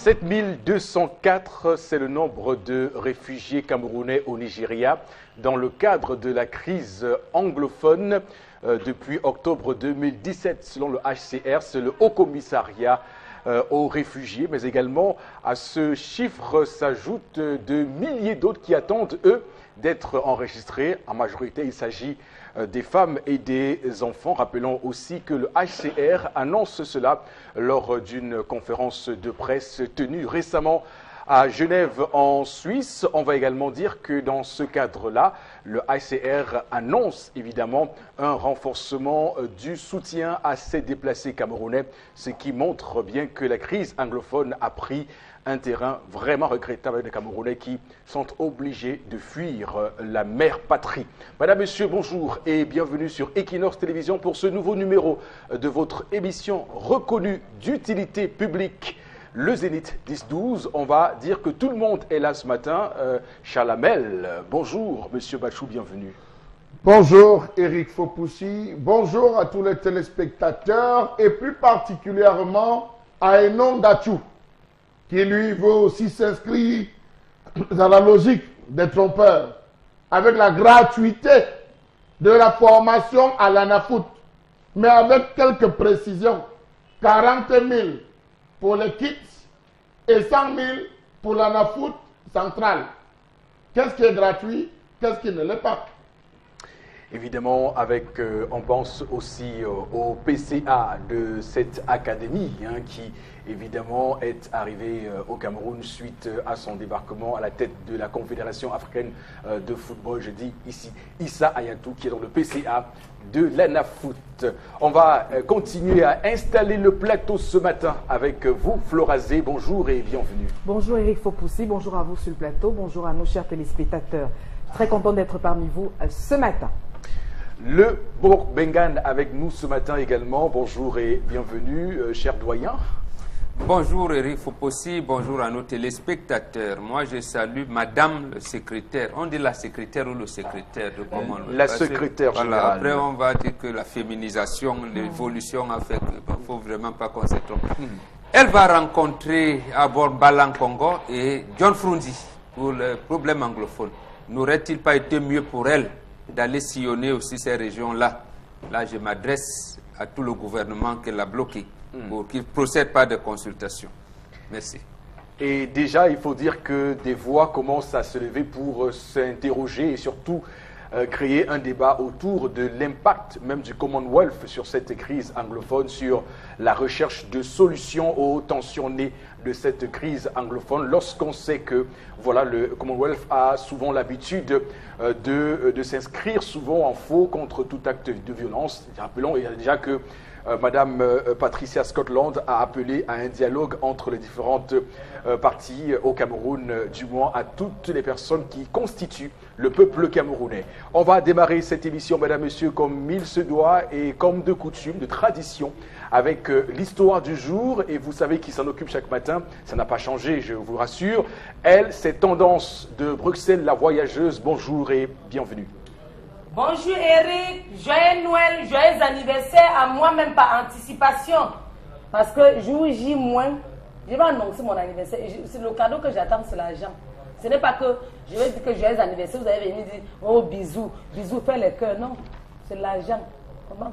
7204, c'est le nombre de réfugiés camerounais au Nigeria dans le cadre de la crise anglophone depuis octobre 2017. Selon le HCR, c'est le Haut Commissariat aux réfugiés, mais également à ce chiffre s'ajoutent de milliers d'autres qui attendent, eux, d'être enregistrés. En majorité, il s'agit des femmes et des enfants. Rappelons aussi que le HCR annonce cela lors d'une conférence de presse tenue récemment à Genève en Suisse. On va également dire que dans ce cadre-là, le HCR annonce évidemment un renforcement du soutien à ces déplacés camerounais, ce qui montre bien que la crise anglophone a pris un terrain vraiment regrettable avec les Camerounais qui sont obligés de fuir la mère patrie. Madame, Monsieur, bonjour et bienvenue sur Equinox Télévision pour ce nouveau numéro de votre émission reconnue d'utilité publique, le Zénith 10-12. On va dire que tout le monde est là ce matin. Chalamel, bonjour. Monsieur Bachou, bienvenue. Bonjour Eric Fopoussi, bonjour à tous les téléspectateurs et plus particulièrement à Enon Dachou, qui lui veut aussi s'inscrire dans la logique des trompeurs, avec la gratuité de la formation à l'ANAFOOT, mais avec quelques précisions. 40 000 pour les kits et 100 000 pour l'ANAFOOT centrale. Qu'est-ce qui est gratuit? Qu'est-ce qui ne l'est pas? Évidemment, on pense aussi au PCA de cette académie qui, évidemment, est arrivé au Cameroun suite à son débarquement à la tête de la Confédération africaine de football. Je dis ici Issa Ayatou, qui est dans le PCA de l'ANAFOOT. On va continuer à installer le plateau ce matin avec vous, Florazé. Bonjour et bienvenue. Bonjour Eric Fopoussi, bonjour à vous sur le plateau, bonjour à nos chers téléspectateurs. Très content d'être parmi vous ce matin. Le Bourg-Bengan avec nous ce matin également. Bonjour et bienvenue, cher doyen. Bonjour Eric Fopoussi, bonjour à nos téléspectateurs. Moi je salue Madame le secrétaire. On dit la secrétaire ou le secrétaire de Commonwealth. La secrétaire générale. Voilà, après on va dire que la féminisation, l'évolution a fait qu'il ne faut vraiment pas qu'on se trompe. Elle va rencontrer à bord Balankongo et John Frunzi pour le problème anglophone. N'aurait-il pas été mieux pour elle d'aller sillonner aussi ces régions-là? Là, je m'adresse à tout le gouvernement qui l'a bloqué pour qu'il ne procède pas de consultation. Merci. Et déjà, il faut dire que des voix commencent à se lever pour s'interroger et surtout créer un débat autour de l'impact même du Commonwealth sur cette crise anglophone, sur la recherche de solutions aux tensions nées de cette crise anglophone, lorsqu'on sait que voilà, le Commonwealth a souvent l'habitude de s'inscrire souvent en faux contre tout acte de violence. Rappelons déjà que Madame Patricia Scotland a appelé à un dialogue entre les différentes parties au Cameroun, du moins à toutes les personnes qui constituent le peuple camerounais. On va démarrer cette émission, mesdames, messieurs, comme il se doit et comme de coutume, de tradition, avec l'histoire du jour. Et vous savez qui s'en occupe chaque matin, ça n'a pas changé, je vous rassure. Elle, c'est Tendance de Bruxelles, la voyageuse. Bonjour et bienvenue. Bonjour Eric, joyeux Noël, joyeux anniversaire à moi-même par anticipation. Parce que jour J-, je vais annoncer mon anniversaire. C'est le cadeau que j'attends, c'est l'argent. Ce n'est pas que je vais dire que joyeux anniversaire, vous allez venir dire oh bisous, bisous, fais les cœurs. Non, c'est l'argent. Comment?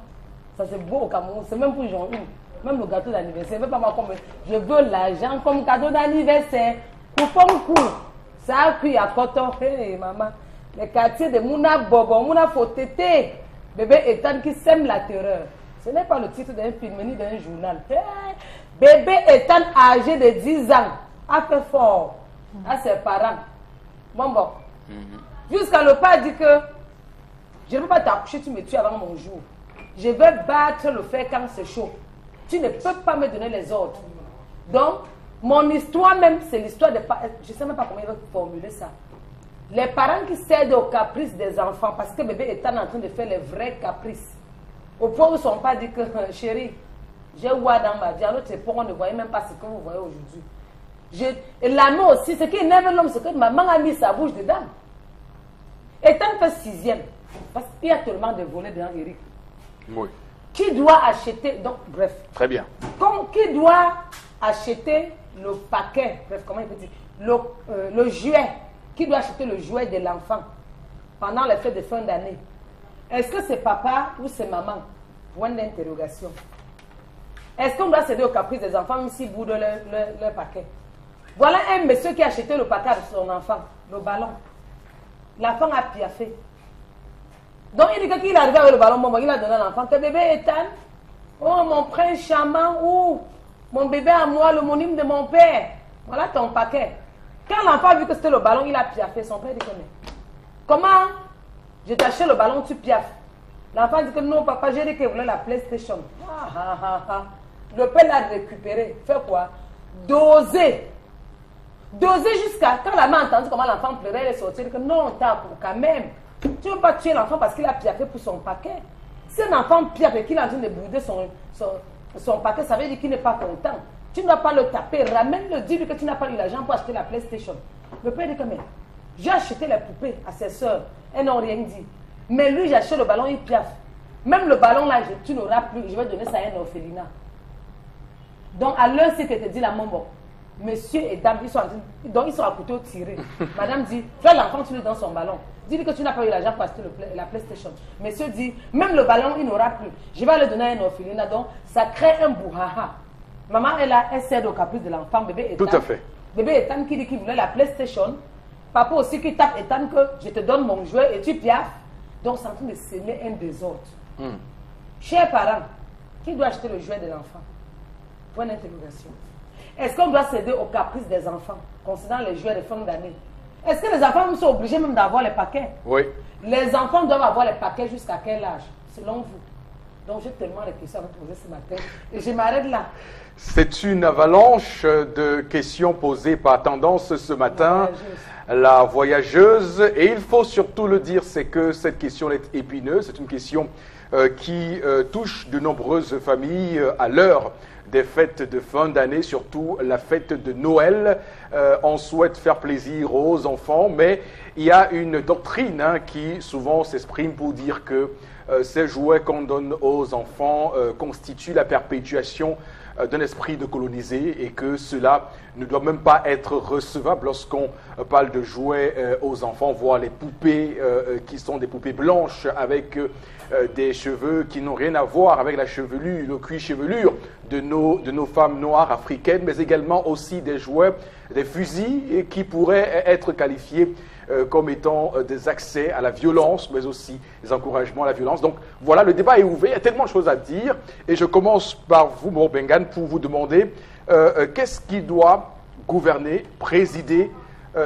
Ça c'est beau au Cameroun, c'est même pour Jean-Hugues. Même le gâteau d'anniversaire, même pas moi comme je veux l'argent comme cadeau d'anniversaire. Coupon court, ça a cuit à coton. Hey maman. Les quartiers de Mouna Bobo, Mouna Fotete, bébé Ethan qui sème la terreur. Ce n'est pas le titre d'un film ni d'un journal. Hey, bébé Ethan âgé de 10 ans a fait fort à ses parents. Bon. Jusqu'à le pas dit que je ne peux pas t'accoucher, tu me tues avant mon jour. Je vais battre le fer quand c'est chaud. Tu ne peux pas me donner les ordres. Donc, mon histoire même, c'est l'histoire de... Je ne sais même pas comment il va formuler ça. Les parents qui cèdent aux caprices des enfants, parce que bébé est en train de faire les vrais caprices. Au point où son père dit que, chérie, j'ai oublié dans ma vie, alors on ne voyait même pas ce que vous voyez aujourd'hui. Et l'ami aussi, ce qui énerve l'homme, c'est que maman a mis sa bouche dedans. Et tant que 6e, parce qu'il y a tellement de volets dans Eric. Oui. Qui doit acheter, donc bref. Très bien. Qui doit acheter le paquet, bref, comment il peut dire, le jouet, qui doit acheter le jouet de l'enfant pendant les fêtes de fin d'année? Est-ce que c'est papa ou c'est maman? Point d'interrogation. Est-ce qu'on doit céder au caprice des enfants même s'ils boudent leur paquet? Voilà un monsieur qui a acheté le paquet de son enfant, le ballon. L'enfant a piaffé. Donc il dit que qu'il est arrivé avec le ballon, il a donné à l'enfant. Tes bébés Ethan, oh mon prince charmant, ou mon bébé à moi, le monime de mon père. Voilà ton paquet. Quand l'enfant a vu que c'était le ballon, il a piaffé. Son père dit que mais comment je t'achète le ballon, tu piaffes? L'enfant dit que non papa, j'ai dit qu'il voulait la PlayStation. Le père l'a récupéré. Fait quoi? Doser. Doser jusqu'à quand la main a entendu comment l'enfant pleurait, elle est sortie. Elle dit que non, t'as quand même. Tu ne veux pas tuer l'enfant parce qu'il a piaffé pour son paquet. Si un enfant piaffe et qu'il est en train de bouder son paquet, ça veut dire qu'il n'est pas content. Tu ne dois pas le taper. Ramène-le, dis-lui que tu n'as pas eu l'argent pour acheter la PlayStation. Le père dit que mais j'ai acheté les poupées à ses soeurs. Elles n'ont rien dit. Mais lui, j'ai acheté le ballon, il piaffe. Même le ballon là, tu n'auras plus. Je vais donner ça à un orphelinat. Donc à l'heure, c'est que te dit la maman. Monsieur et dame, ils sont à couteau tiré. Madame dit, fais l'enfant, tu lui donnes son ballon. Dis-lui que tu n'as pas eu l'argent pour acheter la PlayStation. Monsieur dit, même le ballon, il n'aura plus. Je vais le donner à un orphelinat. Donc, ça crée un brouhaha. Maman, elle cède au caprice de l'enfant, bébé Ethan. Tout à fait. Bébé Ethan qui dit qu'il voulait la PlayStation. Papa aussi qui tape Ethan que je te donne mon jouet et tu piaffes. Donc, c'est en train de semer un désordre. Chers parents, qui doit acheter le jouet de l'enfant? Point d'interrogation. Est-ce qu'on doit céder aux caprices des enfants concernant les jouets de fin d'année? Est-ce que les enfants sont obligés même d'avoir les paquets? Oui. Les enfants doivent avoir les paquets jusqu'à quel âge, selon vous? Donc j'ai tellement de questions à vous poser ce matin et je m'arrête là. C'est une avalanche de questions posées par Tendance ce matin. La voyageuse. Et il faut surtout le dire, c'est que cette question est épineuse. C'est une question qui touche de nombreuses familles à l'heure des fêtes de fin d'année, surtout la fête de Noël. On souhaite faire plaisir aux enfants, mais il y a une doctrine qui souvent s'exprime pour dire que ces jouets qu'on donne aux enfants constituent la perpétuation d'un esprit de coloniser et que cela ne doit même pas être recevable lorsqu'on parle de jouets aux enfants. On voit les poupées qui sont des poupées blanches avec des cheveux qui n'ont rien à voir avec la chevelure, le cuir chevelure de nos femmes noires africaines, mais également aussi des jouets, des fusils qui pourraient être qualifiés comme étant des accès à la violence, mais aussi des encouragements à la violence. Donc voilà, le débat est ouvert, il y a tellement de choses à dire. Et je commence par vous, Mor Bengan, pour vous demander qu'est-ce qui doit gouverner, présider,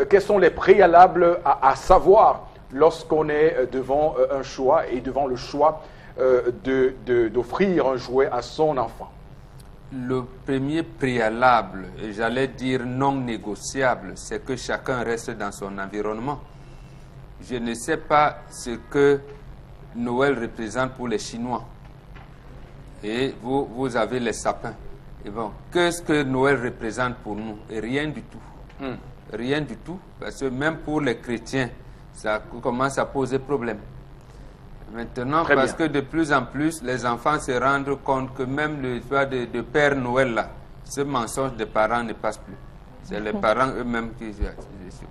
quels sont les préalables à savoir lorsqu'on est devant un choix et devant le choix d'offrir un jouet à son enfant. Le premier préalable, et j'allais dire non négociable, c'est que chacun reste dans son environnement. Je ne sais pas ce que Noël représente pour les Chinois. Et vous avez les sapins. Et bon, qu'est-ce que Noël représente pour nous? Et rien du tout. Rien du tout. Parce que même pour les chrétiens, ça commence à poser problème. Maintenant, parce que de plus en plus, les enfants se rendent compte que même le choix de Père Noël, là, ce mensonge des parents ne passe plus. C'est les parents eux-mêmes qui...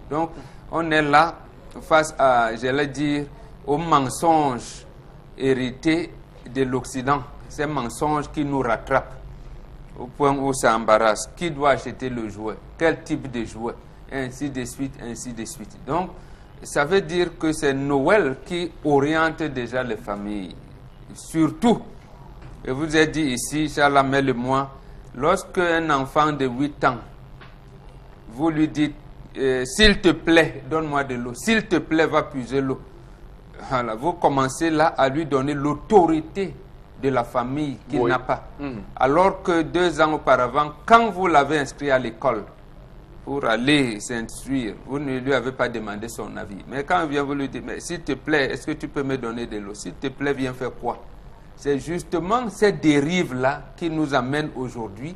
Donc, on est là face à, j'allais dire, aux mensonges hérités de l'Occident. Ces mensonges qui nous rattrapent au point où ça embarrasse. Qui doit acheter le jouet? Quel type de jouet? Ainsi de suite, ainsi de suite. Donc, ça veut dire que c'est Noël qui oriente déjà les familles. Surtout, je vous ai dit ici, Charles Amel et moi, lorsque un enfant de 8 ans, vous lui dites, s'il te plaît, donne-moi de l'eau, s'il te plaît, va puiser l'eau. Voilà, vous commencez là à lui donner l'autorité de la famille qu'il n'a pas. Alors que 2 ans auparavant, quand vous l'avez inscrit à l'école, pour aller s'instruire, vous ne lui avez pas demandé son avis. Mais quand il vient, vous lui dites, mais s'il te plaît, est-ce que tu peux me donner de l'eau? S'il te plaît, viens faire quoi? c'est justement cette dérive-là qui nous amène aujourd'hui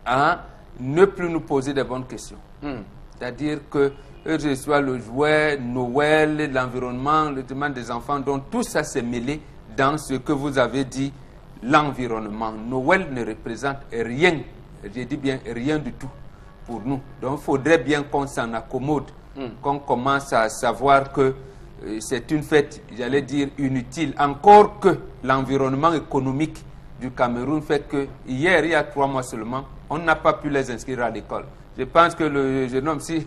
à ne plus nous poser de bonnes questions. C'est-à-dire que ce soit le jouet, Noël, l'environnement, le demande des enfants, donc tout ça s'est mêlé dans ce que vous avez dit, l'environnement. Noël ne représente rien, je dis bien rien du tout pour nous. Donc il faudrait bien qu'on s'en accommode, qu'on commence à savoir que c'est une fête, j'allais dire, inutile. Encore que l'environnement économique du Cameroun fait que hier, il y a 3 mois seulement, on n'a pas pu les inscrire à l'école. Je pense que le jeune homme, si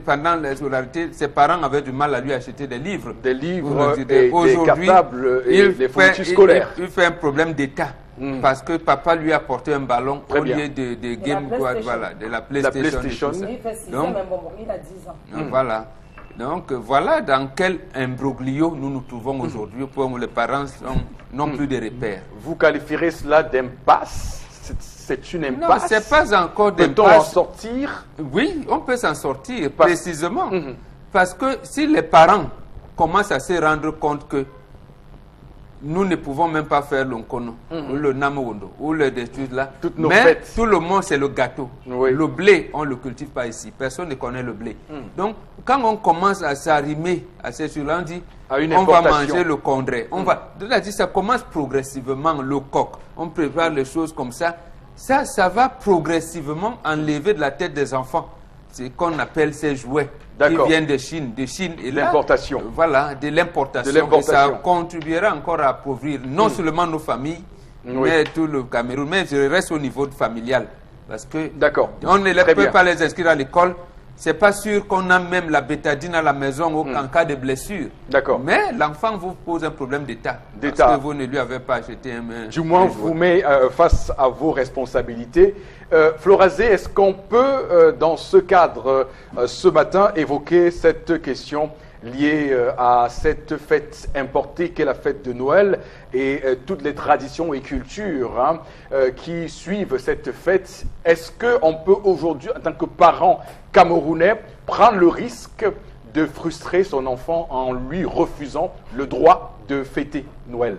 pendant la scolarité, ses parents avaient du mal à lui acheter des livres. Des livres et des cartables et des fournitures scolaires. Il fait un problème d'État. Parce que papa lui a apporté un ballon au lieu de Game Boy, voilà, de la PlayStation. Il fait 6 ans, même bon, il a 10 ans. Voilà. Donc voilà dans quel imbroglio nous nous trouvons aujourd'hui, pour les parents n'ont plus de repères. Vous qualifierez cela d'impasse? C'est une impasse? Non, c'est pas encore d'impasse. Peut-on en sortir? Oui, on peut s'en sortir, précisément. Parce que si les parents commencent à se rendre compte que nous ne pouvons même pas faire l'onkono, ou le namowondo, ou le des choses là. Mais tout le monde, c'est le gâteau. Oui. Le blé, on ne le cultive pas ici. Personne ne connaît le blé. Donc, quand on commence à s'arrimer à ces choses-là, on dit, on va manger le condré. C'est-à-dire, ça commence progressivement, le coq. On prépare les choses comme ça. Ça va progressivement enlever de la tête des enfants ce qu'on appelle ces jouets qui viennent de Chine. Et l'importation. Voilà, de l'importation. Et ça contribuera encore à appauvrir non seulement nos familles, mais tout le Cameroun, mais je reste au niveau familial. Parce que on ne peut pas les inscrire à l'école. C'est pas sûr qu'on a même la bétadine à la maison en cas de blessure. Mais l'enfant vous pose un problème d'état. Parce que vous ne lui avez pas acheté un... Du moins, vous met face à vos responsabilités. Florazé, est-ce qu'on peut, dans ce cadre, ce matin, évoquer cette question liée à cette fête importée qu'est la fête de Noël et toutes les traditions et cultures qui suivent cette fête? Est-ce qu'on peut aujourd'hui, en tant que parent camerounais, prendre le risque de frustrer son enfant en lui refusant le droit de fêter Noël?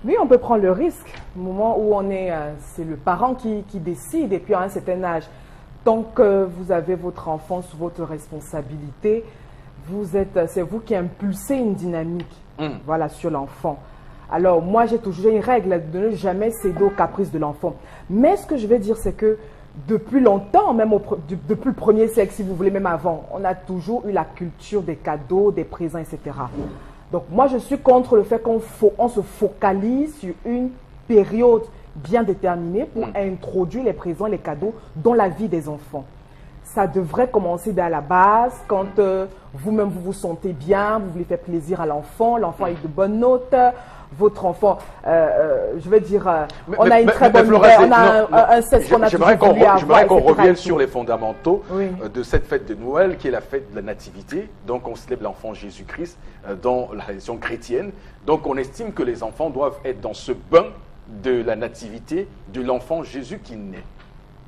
Oui, on peut prendre le risque. Au moment où on est, c'est le parent qui décide, et puis à un certain âge, tant que vous avez votre enfant sous votre responsabilité, c'est vous qui impulsez une dynamique, voilà, sur l'enfant. Alors moi, j'ai toujours une règle de ne jamais céder aux caprices de l'enfant. Mais ce que je vais dire, c'est que depuis longtemps, même depuis le 1er siècle, si vous voulez, même avant, on a toujours eu la culture des cadeaux, des présents, etc. Donc moi, je suis contre le fait qu'on se focalise sur une période bien déterminée pour introduire les présents et les cadeaux dans la vie des enfants. Ça devrait commencer dès la base, quand vous-même vous vous sentez bien, vous voulez faire plaisir à l'enfant, l'enfant a eu de bonnes notes, votre enfant, je veux dire, on a une très bonne nouvelle, on a un cesse qu'on a toujours voulu avoir. J'aimerais qu'on revienne sur les fondamentaux de cette fête de Noël, qui est la fête de la Nativité. Donc on célèbre l'enfant Jésus-Christ dans la religion chrétienne. Donc on estime que les enfants doivent être dans ce bain de la Nativité de l'enfant Jésus qui naît.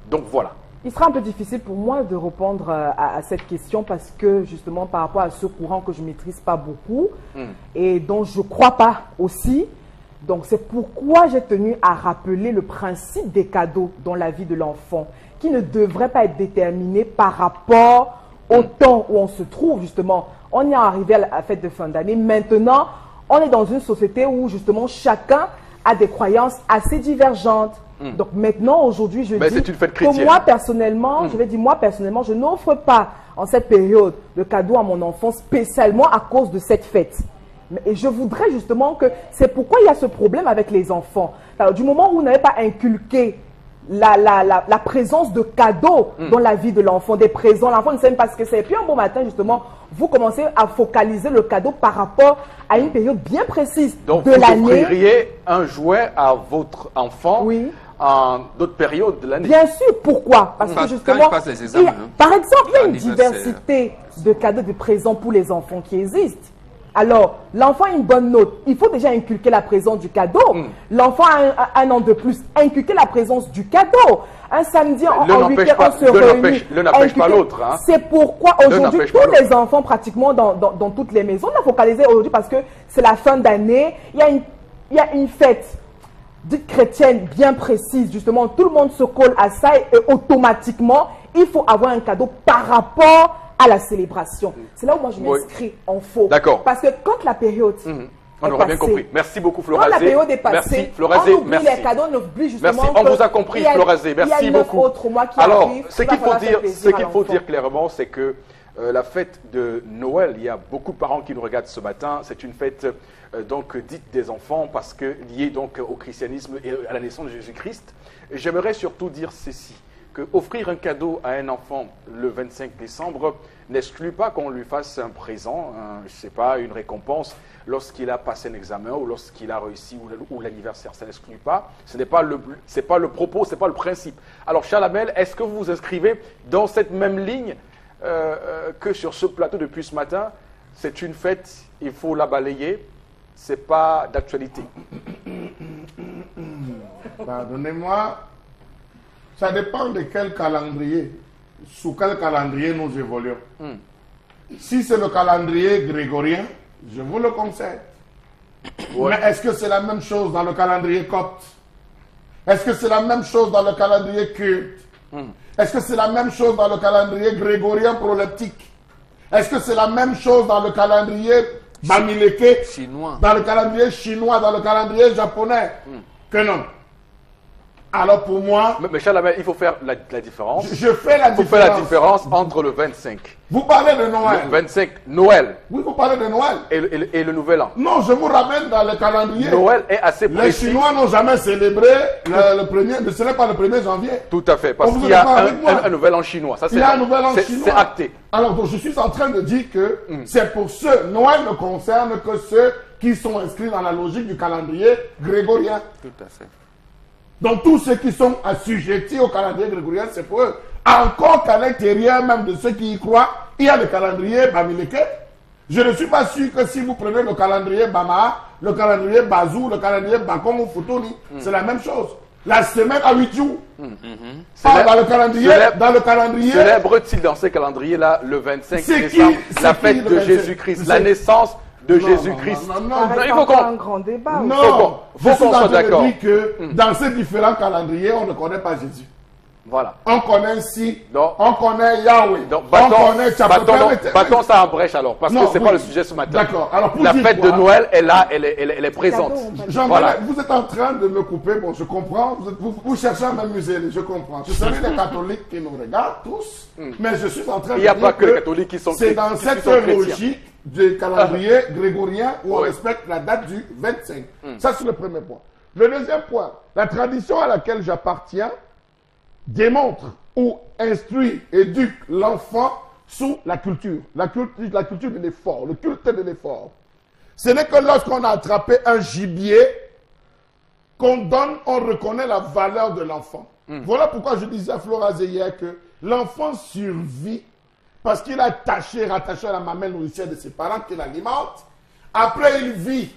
Donc voilà. Il sera un peu difficile pour moi de répondre à cette question parce que justement par rapport à ce courant que je ne maîtrise pas beaucoup et dont je ne crois pas aussi. Donc c'est pourquoi j'ai tenu à rappeler le principe des cadeaux dans la vie de l'enfant qui ne devrait pas être déterminé par rapport au temps où on se trouve justement. On est arrivé à la fête de fin d'année. Maintenant, on est dans une société où justement chacun a des croyances assez divergentes. Donc maintenant, aujourd'hui, je dis que moi personnellement, je vais dire moi personnellement, je n'offre pas en cette période le cadeau à mon enfant spécialement à cause de cette fête. Et je voudrais justement que c'est pourquoi il y a ce problème avec les enfants. Alors, du moment où vous n'avez pas inculqué la présence de cadeaux dans la vie de l'enfant, des présents, l'enfant ne sait même pas ce que c'est. Et puis un bon matin, justement, vous commencez à focaliser le cadeau par rapport à une période bien précise de l'année. Donc vous offririez un jouet à votre enfant en d'autres périodes de l'année? Bien sûr, pourquoi? Parce que justement, par exemple, il y a une diversité de cadeaux, de présents pour les enfants qui existent. Alors, l'enfant a une bonne note. Il faut déjà inculquer la présence du cadeau. L'enfant a un an de plus. Inculquer la présence du cadeau. Un samedi en week-end, on se réunit. L'un n'empêche pas l'autre. Hein. C'est pourquoi aujourd'hui, tous les enfants, pratiquement dans toutes les maisons, on a focalisé aujourd'hui parce que c'est la fin d'année. Il y a une il y a une fête dite chrétienne bien précise, justement, tout le monde se colle à ça et automatiquement, il faut avoir un cadeau par rapport à la célébration. C'est là où moi je m'inscris en faux. D'accord. Parce que quand la période on aura bien compris. Merci beaucoup, quand Florazé. la période est passée, merci, Florazé, on oublie merci. les cadeaux, on oublie justement Merci, on vous a compris, Florazé. Merci beaucoup. Autres mois qui Alors, arrivent, ce qu'il faut dire clairement, c'est que la fête de Noël, il y a beaucoup de parents qui nous regardent ce matin. C'est une fête donc dite des enfants parce que liée donc au christianisme et à la naissance de Jésus-Christ. J'aimerais surtout dire ceci, que offrir un cadeau à un enfant le 25 décembre n'exclut pas qu'on lui fasse un présent, je ne sais pas, une récompense lorsqu'il a passé un examen ou lorsqu'il a réussi ou l'anniversaire. Ça n'exclut pas. Ce n'est pas le propos, ce n'est pas le principe. Alors, Charles Hamel, est-ce que vous vous inscrivez dans cette même ligne que sur ce plateau depuis ce matin? C'est une fête, il faut la balayer, ce n'est pas d'actualité. Pardonnez-moi, ça dépend de quel calendrier, sous quel calendrier nous évoluons. Si c'est le calendrier grégorien, je vous le concède. Mais est-ce que c'est la même chose dans le calendrier copte? Est-ce que c'est la même chose dans le calendrier culte? Est-ce que c'est la même chose dans le calendrier grégorien proleptique? Est-ce que c'est la même chose dans le calendrier bamileke, chinois, dans le calendrier chinois, dans le calendrier japonais? Que non. Alors pour moi... Mais Charles Hamel, il faut faire la différence. Je fais la différence. Il faut faire la différence entre le 25. Vous parlez de Noël. Le 25, Noël. Oui, vous parlez de Noël. Et le Nouvel An. Non, je vous ramène dans le calendrier. Noël est assez Les précis. Chinois n'ont jamais célébré le 1er, mais ce n'est pas le 1er janvier. Tout à fait, parce On vous qu'il y a est d'accord avec un Nouvel An chinois. Ça, Il y a un Nouvel An c'est chinois. acté. Alors, donc, je suis en train de dire que c'est pour ceux, Noël ne concerne que ceux qui sont inscrits dans la logique du calendrier grégorien. tout à fait. Donc, tous ceux qui sont assujettis au calendrier grégorien, c'est pour eux. Encore qu'à l'intérieur même de ceux qui y croient, il y a le calendrier bamileke. Je ne suis pas sûr que si vous prenez le calendrier Bama, le calendrier Bazou, le calendrier Bakong ou Futuni, c'est la même chose. La semaine à 8 jours. Dans le calendrier, Célèbre-t-il dans ces calendriers-là le 25 C'est décembre qui la le fête de 25? Jésus-Christ, la naissance de Jésus-Christ? Non, Arrête, il faut encore qu'on- un grand débat. non, Faut je suis qu'on en soit train de d'accord. dire que dans ces différents calendriers, on ne connaît pas Jésus. Voilà. On connaît Si, Donc- on connaît Yahweh, Donc, on connaît battons ça en brèche alors, parce Non, que ce n'est oui. pas le sujet ce matin. D'accord. Alors, pour La dire fête quoi? de Noël est là, elle est présente. Cadeau, on va dire. Jean, Voilà. vous êtes en train de me couper, bon, je comprends. Vous cherchez à m'amuser, je comprends. Je salue les catholiques qui nous regardent tous, mais je suis en train de Il n'y a dire pas que les catholiques qui sont c'est dans qui cette sont chrétiens. logique du calendrier grégorien où on Oui. respecte la date du 25. Ça, c'est le premier point. Le deuxième point, la tradition à laquelle j'appartiens démontre ou instruit, éduque l'enfant sous la culture. La culture de l'effort, le culte de l'effort. Ce n'est que lorsqu'on a attrapé un gibier qu'on donne, on reconnaît la valeur de l'enfant. Voilà pourquoi je disais à Florazé hier que l'enfant survit parce qu'il a rattaché à la mamelle nourricière de ses parents qui l'alimente. Après, il vit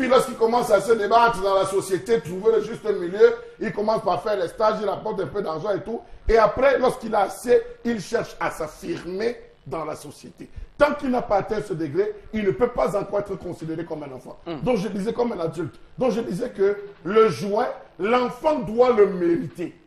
lorsqu'il commence à se débattre dans la société, trouver le juste milieu, il commence par faire les stages, il apporte un peu d'argent et tout. Et après, lorsqu'il a assez, il cherche à s'affirmer dans la société. Tant qu'il n'a pas atteint ce degré, il ne peut pas encore être considéré comme un enfant. Donc je disais comme un adulte. Donc je disais que le jouet, l'enfant doit le mériter.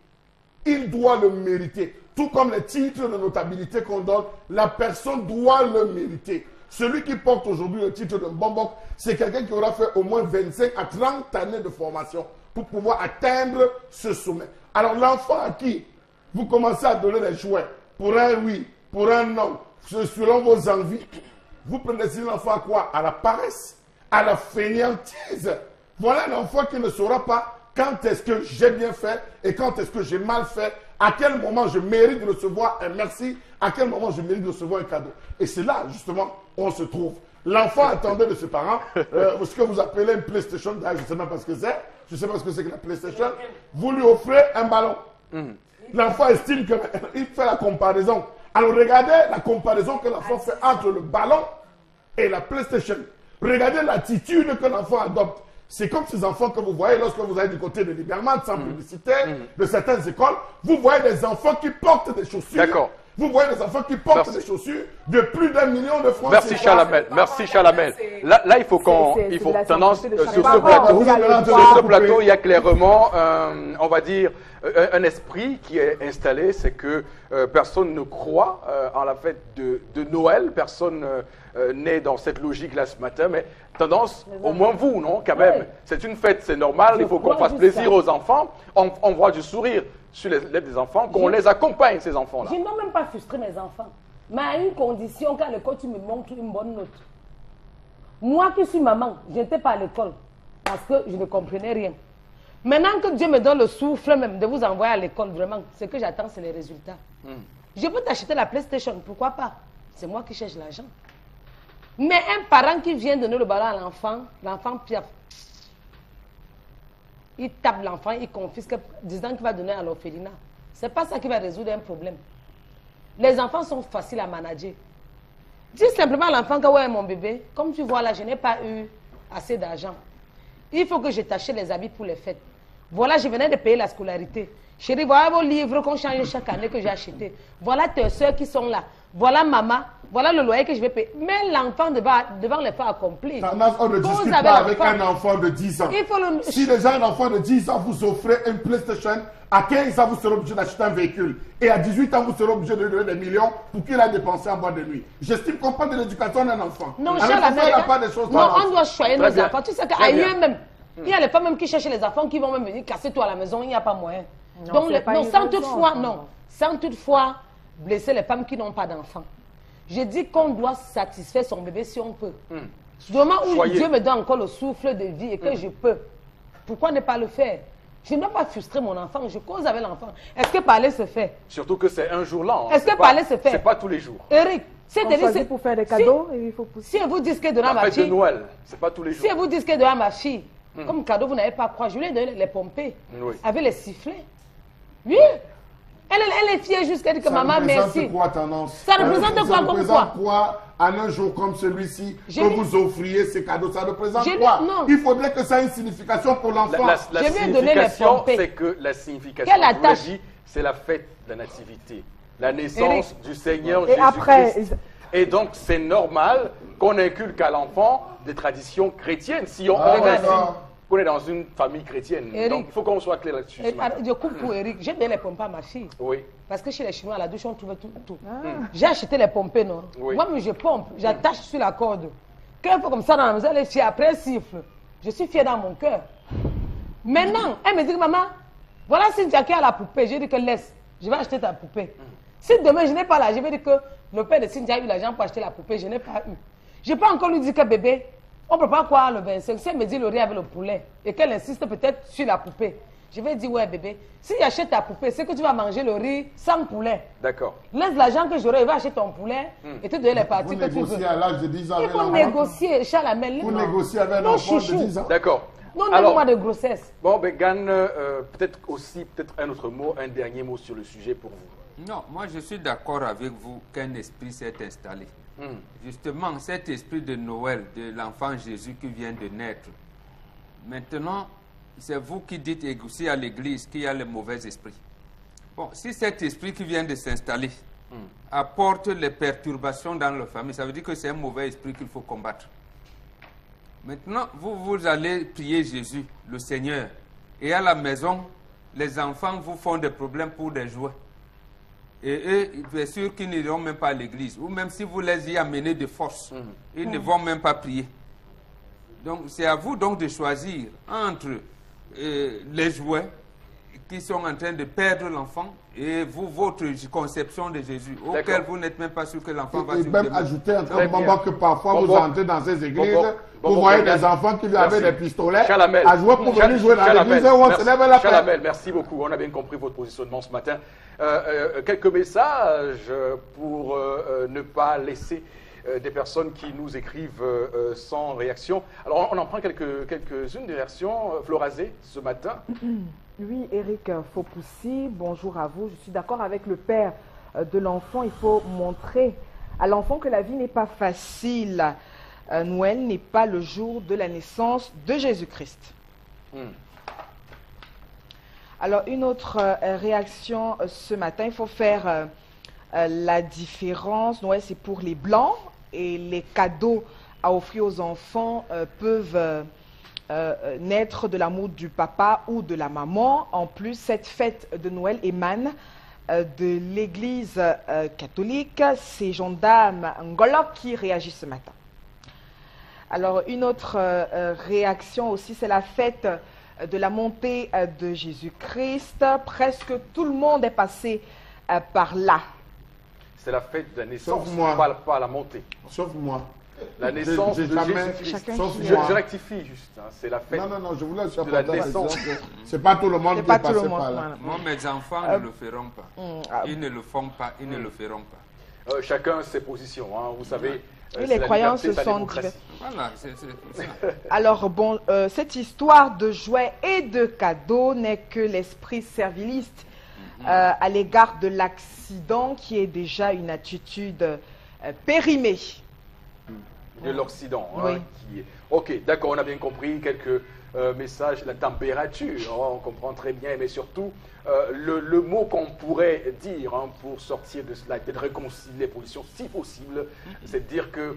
Il doit le mériter. Tout comme les titres de notabilité qu'on donne, la personne doit le mériter. Celui qui porte aujourd'hui le titre de Mbambok, c'est quelqu'un qui aura fait au moins 25 à 30 années de formation pour pouvoir atteindre ce sommet. Alors l'enfant à qui vous commencez à donner des jouets, pour un oui, pour un non, selon vos envies, vous prenez l'enfant à quoi? À la paresse, à la fainéantise. Voilà un enfant qui ne saura pas quand est-ce que j'ai bien fait et quand est-ce que j'ai mal fait, à quel moment je mérite de recevoir un merci, à quel moment je mérite de recevoir un cadeau. Et c'est là, justement, où on se trouve. L'enfant attendait de ses parents ce que vous appelez une PlayStation. Je ne sais même pas ce que c'est. Je ne sais pas ce que c'est que la PlayStation. Vous lui offrez un ballon. L'enfant estime qu'il fait la comparaison. Alors regardez la comparaison que l'enfant fait entre le ballon et la PlayStation. Regardez l'attitude que l'enfant adopte. C'est comme ces enfants que vous voyez lorsque vous allez du côté de Liberman, sans publicité, de certaines écoles. Vous voyez des enfants qui portent des chaussures. D'accord. Vous voyez des enfants qui portent des chaussures de plus d'1 million de francs. Merci Chalamel, merci Chalamel. Là, il faut qu'on, il faut tendance sur ce plateau, il y a clairement, on va dire, un esprit qui est installé, c'est que personne ne croit en la fête de Noël, personne n'est dans cette logique-là ce matin, mais tendance, au moins vous, non, quand même. C'est une fête, c'est normal, il faut qu'on fasse plaisir aux enfants, on voit du sourire sur les lèvres des enfants, qu'on les accompagne, ces enfants-là. Je n'ai même pas frustré mes enfants, mais à une condition, qu'à l'école, tu me montres une bonne note. Moi qui suis maman, je n'étais pas à l'école, parce que je ne comprenais rien. Maintenant que Dieu me donne le souffle même de vous envoyer à l'école, vraiment, ce que j'attends, c'est les résultats. Je peux t'acheter la PlayStation, pourquoi pas? C'est moi qui cherche l'argent. Mais un parent qui vient donner le ballon à l'enfant, l'enfant pire. Il tape l'enfant, il confisque, disant qu'il va donner à l'orphelinat. Ce n'est pas ça qui va résoudre un problème. Les enfants sont faciles à manager. Dis simplement à l'enfant que ouais, mon bébé, comme tu vois là, je n'ai pas eu assez d'argent. Il faut que je t'achète les habits pour les fêtes. Voilà, je venais de payer la scolarité. Chérie, voilà vos livres qu'on change chaque année que j'ai achetés. Voilà tes soeurs qui sont là. Voilà maman. Voilà le loyer que je vais payer. Mais l'enfant devant les faire accomplir. On ne discute pas avec un enfant de 10 ans. Si déjà un enfant de 10 ans vous offrez une PlayStation, à 15 ans vous serez obligé d'acheter un véhicule. Et à 18 ans vous serez obligé de donner des millions pour qu'il a dépensé en boîte de nuit. J'estime qu'on parle de l'éducation d'un enfant. Non, on doit choyer nos enfants. Tu sais qu'ailleurs même, il y a les femmes même qui cherchent les enfants qui vont même venir casser toi à la maison, il n'y a pas moyen. Donc, sans toutefois blesser les femmes qui n'ont pas d'enfants. Je dis qu'on doit satisfaire son bébé si on peut. Du moment où Dieu me donne encore le souffle de vie et que je peux, pourquoi ne pas le faire? Je ne dois pas frustrer mon enfant, je cause avec l'enfant. Est-ce que parler se fait? Surtout que c'est un jour là. Est-ce que parler se fait? C'est pas tous les jours. Eric, c'est pour faire des cadeaux et il faut pousser. Si vous dites que donnant ma fille, de Noël, c'est pas tous les jours. Si vous dites que donnant ma fille, comme cadeau, vous n'avez pas croire, je lui ai donné les pompées avec les sifflets. Oui. Elle est fière jusqu'à dire que maman, merci. Ça représente quoi à un jour comme celui-ci que vous offriez ces cadeaux? Ça représente quoi? Il faudrait que ça ait une signification pour l'enfant. La signification, c'est que la signification, c'est la fête de la nativité, la naissance du Seigneur Jésus-Christ. Et donc, c'est normal qu'on inculque à l'enfant des traditions chrétiennes. Si on est dans une famille chrétienne. Eric, donc, il faut qu'on soit clair là-dessus. Je coupe pour Eric. J'ai donné les pompes à ma fille. Oui. Parce que chez les Chinois, à la douche, on trouvait tout. J'ai acheté les pompées, non? Oui. Moi, je pompe, j'attache sur la corde. Quand il faut comme ça dans la maison, elle est fière. Après, elle siffle. Je suis fière dans mon cœur. Maintenant, elle me dit, maman, voilà Cynthia qui a la poupée. J'ai dit que laisse, je vais acheter ta poupée. Si demain, je n'ai pas l'argent, je vais dire que le père de Cynthia a eu l'argent pour acheter la poupée. Je n'ai pas eu. Je n'ai pas encore lui dire que bébé, on ne peut pas croire le 25. Si elle me dit le riz avec le poulet et qu'elle insiste peut-être sur la poupée, je vais dire, ouais bébé, si j'achète ta poupée, c'est que tu vas manger le riz sans poulet. D'accord. Laisse l'argent que j'aurai, il va acheter ton poulet et te donner les parties que tu veux. Vous négociez à l'âge de 10 ans. Il faut négocier, Chalamel. Vous négociez avec un enfant de 10 ans. D'accord. Non, donne-moi de grossesse. Bon, ben Gan, peut-être aussi, un autre mot, un dernier mot sur le sujet pour vous. Non, moi je suis d'accord avec vous qu'un esprit s'est installé. Justement, cet esprit de Noël, de l'enfant Jésus qui vient de naître. Maintenant, c'est vous qui dites aussi à l'église qu'il y a le mauvais esprit. Bon, si cet esprit qui vient de s'installer apporte les perturbations dans la famille, ça veut dire que c'est un mauvais esprit qu'il faut combattre. Maintenant, vous allez prier Jésus, le Seigneur, et à la maison, les enfants vous font des problèmes pour des jouets. Et eux, bien sûr qu'ils n'iront même pas à l'église. Ou même si vous les y amenez de force, ils ne vont même pas prier. Donc, c'est à vous donc de choisir entre les jouets qui sont en train de perdre l'enfant et vous, votre conception de Jésus, auquel vous n'êtes même pas sûr que l'enfant va se développer. Et même ajouter un moment que parfois vous entrez dans ces églises, vous voyez des enfants qui lui avaient des pistolets à jouer pour venir jouer dans l'église où on se lève la Chalamel, merci beaucoup. On a bien compris votre positionnement ce matin. Quelques messages pour ne pas laisser des personnes qui nous écrivent sans réaction. Alors, on en prend quelques-unes des réactions. Florazé, ce matin. Oui, Eric Fopoussi, bonjour à vous. Je suis d'accord avec le père de l'enfant. Il faut montrer à l'enfant que la vie n'est pas facile. Noël n'est pas le jour de la naissance de Jésus-Christ. Alors, une autre réaction ce matin, il faut faire La différence, Noël, c'est pour les blancs et les cadeaux à offrir aux enfants peuvent naître de l'amour du papa ou de la maman. En plus, cette fête de Noël émane de l'église catholique. C'est Gendarme Ngolo qui réagit ce matin. Alors, une autre réaction aussi, c'est la fête de la montée de Jésus-Christ. Presque tout le monde est passé par là. C'est la fête de la naissance, Sauf moi. pas la montée. Sauf moi. La naissance J'ai de jamais- Jésus-Christ. sauf Je moi. rectifie juste, hein, c'est la fête. Non, je voulais de la naissance. C'est pas tout le monde C'est qui pas est tout le passé monde. par là. Voilà. Moi, mes enfants ne le feront pas. Ils ne le font pas, ils ne le feront pas. Chacun ses positions, hein, vous savez. Et c'est les la croyances liberté, la sont démocratie. Voilà, c'est ça. Alors bon, cette histoire de jouets et de cadeaux n'est que l'esprit serviliste à l'égard de l'accident qui est déjà une attitude périmée. De l'Occident. Oui. Hein, qui est... Ok, d'accord, on a bien compris quelques messages. La température, on comprend très bien, mais surtout le mot qu'on pourrait dire hein, pour sortir de cela, peut-être réconcilier les positions si possible, c'est de dire que,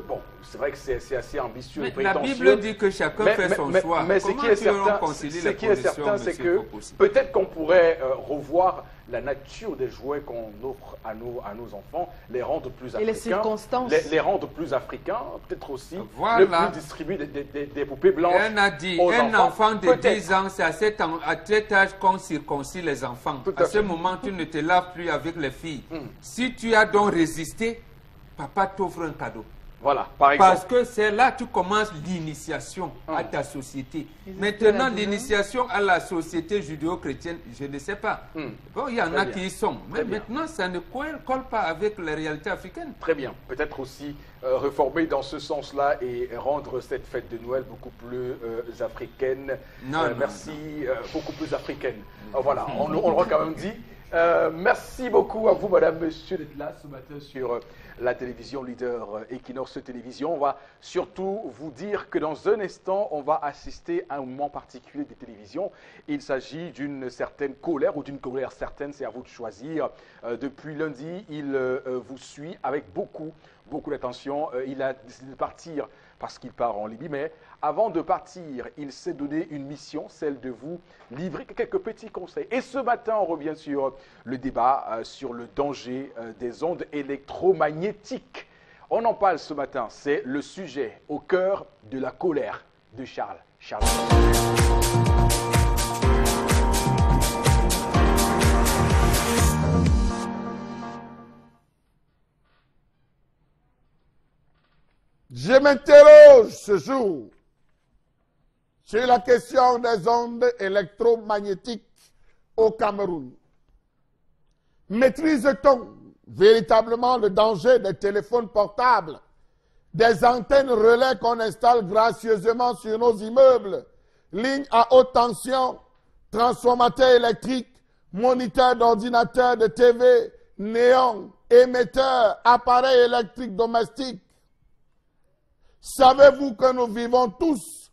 bon, c'est vrai que c'est assez ambitieux et Mais la prétentieux. Bible dit que chacun fait son choix. Mais ce Comment qui est tu veux certain, concilier ce les qui est positions, certain, c'est monsieur que Fopoussi? peut-être qu'on pourrait revoir la nature des jouets qu'on offre à nos enfants, les rendre plus Et africains. les circonstances. Les rendre plus africains, peut-être aussi Voilà. ne plus distribuer des poupées blanches. Elle a dit, aux un enfant de Peut-être. 10 ans, c'est à cet âge qu'on circoncis les enfants. Tout à À ce fait. moment, tu ne te laves plus avec les filles. Si tu as donc résisté, papa t'offre un cadeau. Voilà, par exemple. Parce que c'est là que tu commences l'initiation à ta société. Maintenant, l'initiation à la société judéo-chrétienne, je ne sais pas. Bon, il y en Très a bien. qui y sont. Mais Très bien. maintenant, ça ne colle pas avec les réalités africaines. Très bien. Peut-être aussi réformer dans ce sens-là et rendre cette fête de Noël beaucoup plus africaine. Non, non, merci, beaucoup plus africaine. Voilà, on l'aura quand même dit. Merci beaucoup à vous, madame, monsieur, d'être là ce matin sur la télévision leader Equinox Télévision. On va surtout vous dire que dans un instant, on va assister à un moment particulier des télévisions. Il s'agit d'une certaine colère ou d'une colère certaine, c'est à vous de choisir. Depuis lundi, il vous suit avec beaucoup d'attention. Il a décidé de partir parce qu'il part en Libye, mais avant de partir, il s'est donné une mission, celle de vous livrer quelques petits conseils. Et ce matin, on revient sur le débat sur le danger des ondes électromagnétiques. On en parle ce matin, c'est le sujet au cœur de la colère de Charles. Je m'interroge ce jour sur la question des ondes électromagnétiques au Cameroun. Maîtrise-t-on véritablement le danger des téléphones portables, des antennes relais qu'on installe gracieusement sur nos immeubles, lignes à haute tension, transformateurs électriques, moniteurs d'ordinateurs de TV, néons, émetteurs, appareils électriques domestiques? Savez-vous que nous vivons tous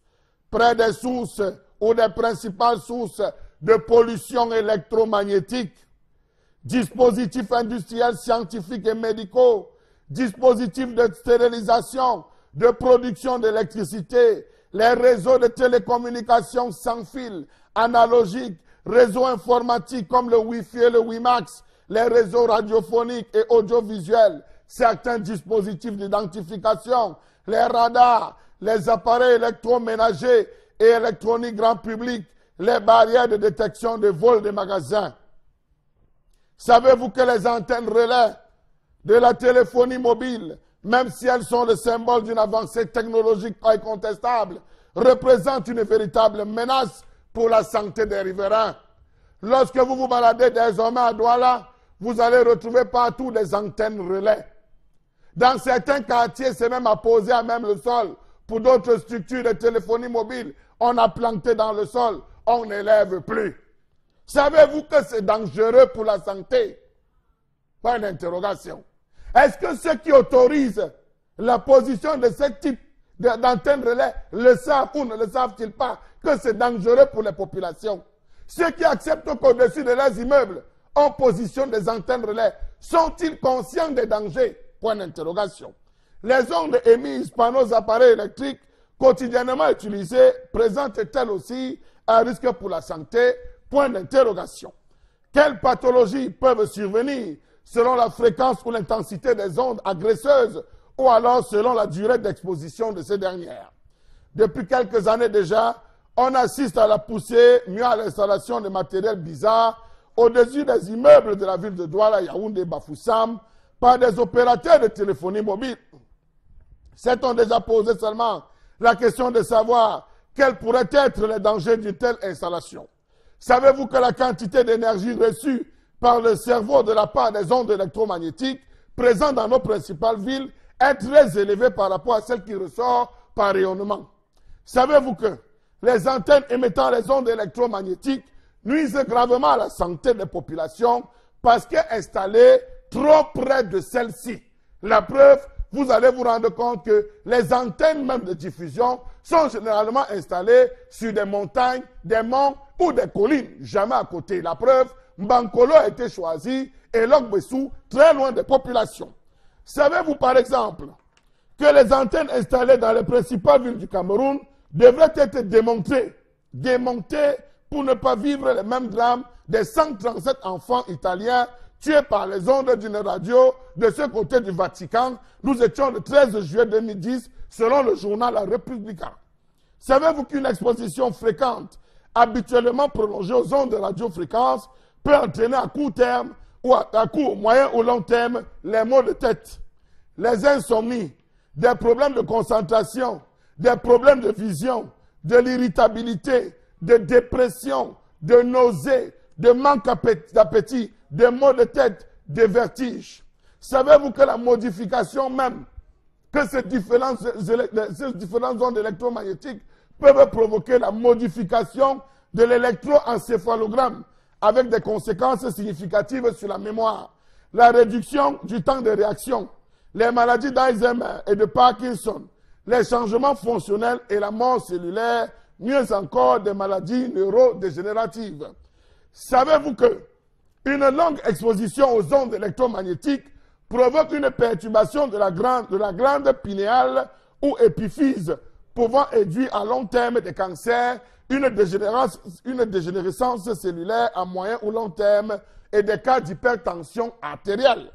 près des sources ou des principales sources de pollution électromagnétique? Dispositifs industriels, scientifiques et médicaux, dispositifs de stérilisation, de production d'électricité, les réseaux de télécommunications sans fil, analogiques, réseaux informatiques comme le Wi-Fi et le WiMAX, les réseaux radiophoniques et audiovisuels, certains dispositifs d'identification, les radars, les appareils électroménagers et électroniques grand public, les barrières de détection de vol des magasins. Savez-vous que les antennes relais de la téléphonie mobile, même si elles sont le symbole d'une avancée technologique incontestable, représentent une véritable menace pour la santé des riverains? Lorsque vous vous baladez désormais à Douala, vous allez retrouver partout des antennes relais. Dans certains quartiers, c'est même apposé à même le sol. Pour d'autres structures de téléphonie mobile, on a planté dans le sol, on n'élève plus. Savez-vous que c'est dangereux pour la santé? Pas une interrogation. Est-ce que ceux qui autorisent la position de ce type d'antenne relais le savent ou ne le savent-ils pas que c'est dangereux pour les populations? Ceux qui acceptent qu'au-dessus de leurs immeubles, en position des antennes relais sont-ils conscients des dangers? Point d'interrogation. Les ondes émises par nos appareils électriques quotidiennement utilisés présentent-elles aussi un risque pour la santé? Point d'interrogation. Quelles pathologies peuvent survenir selon la fréquence ou l'intensité des ondes agresseuses ou alors selon la durée d'exposition de ces dernières? Depuis quelques années déjà, on assiste à la poussée, mieux à l'installation de matériel bizarre au-dessus des immeubles de la ville de Douala, Yaoundé, Bafoussam, par des opérateurs de téléphonie mobile. S'est-on déjà posé seulement la question de savoir quels pourraient être les dangers d'une telle installation? Savez-vous que la quantité d'énergie reçue par le cerveau de la part des ondes électromagnétiques présentes dans nos principales villes est très élevée par rapport à celle qui ressort par rayonnement? Savez-vous que les antennes émettant les ondes électromagnétiques nuisent gravement à la santé des populations parce qu'installées trop près de celles-ci? La preuve, vous allez vous rendre compte que les antennes même de diffusion sont généralement installées sur des montagnes, des monts ou des collines, jamais à côté. La preuve, Mbankolo a été choisi et Logbessou très loin des populations. Savez-vous par exemple que les antennes installées dans les principales villes du Cameroun devraient être démontées pour ne pas vivre les mêmes drames des 137 enfants italiens tués par les ondes d'une radio de ce côté du Vatican? Nous étions le 13 juillet 2010 selon le journal La Repubblica. Savez-vous qu'une exposition fréquente, habituellement prolongée aux ondes de radiofréquence, peut entraîner à court terme ou à court, moyen ou long terme les maux de tête, les insomnies, des problèmes de concentration, des problèmes de vision, de l'irritabilité, de dépression, de nausées, de manque d'appétit, de maux de tête, de vertiges? Savez-vous que la modification même, que ces différentes ondes électromagnétiques peuvent provoquer la modification de l'électroencéphalogramme avec des conséquences significatives sur la mémoire, la réduction du temps de réaction, les maladies d'Alzheimer et de Parkinson, les changements fonctionnels et la mort cellulaire, mieux encore des maladies neurodégénératives? Savez-vous que une longue exposition aux ondes électromagnétiques provoque une perturbation de la glande pinéale ou épiphyse, pouvant induire à long terme des cancers, une dégénérescence cellulaire à moyen ou long terme et des cas d'hypertension artérielle?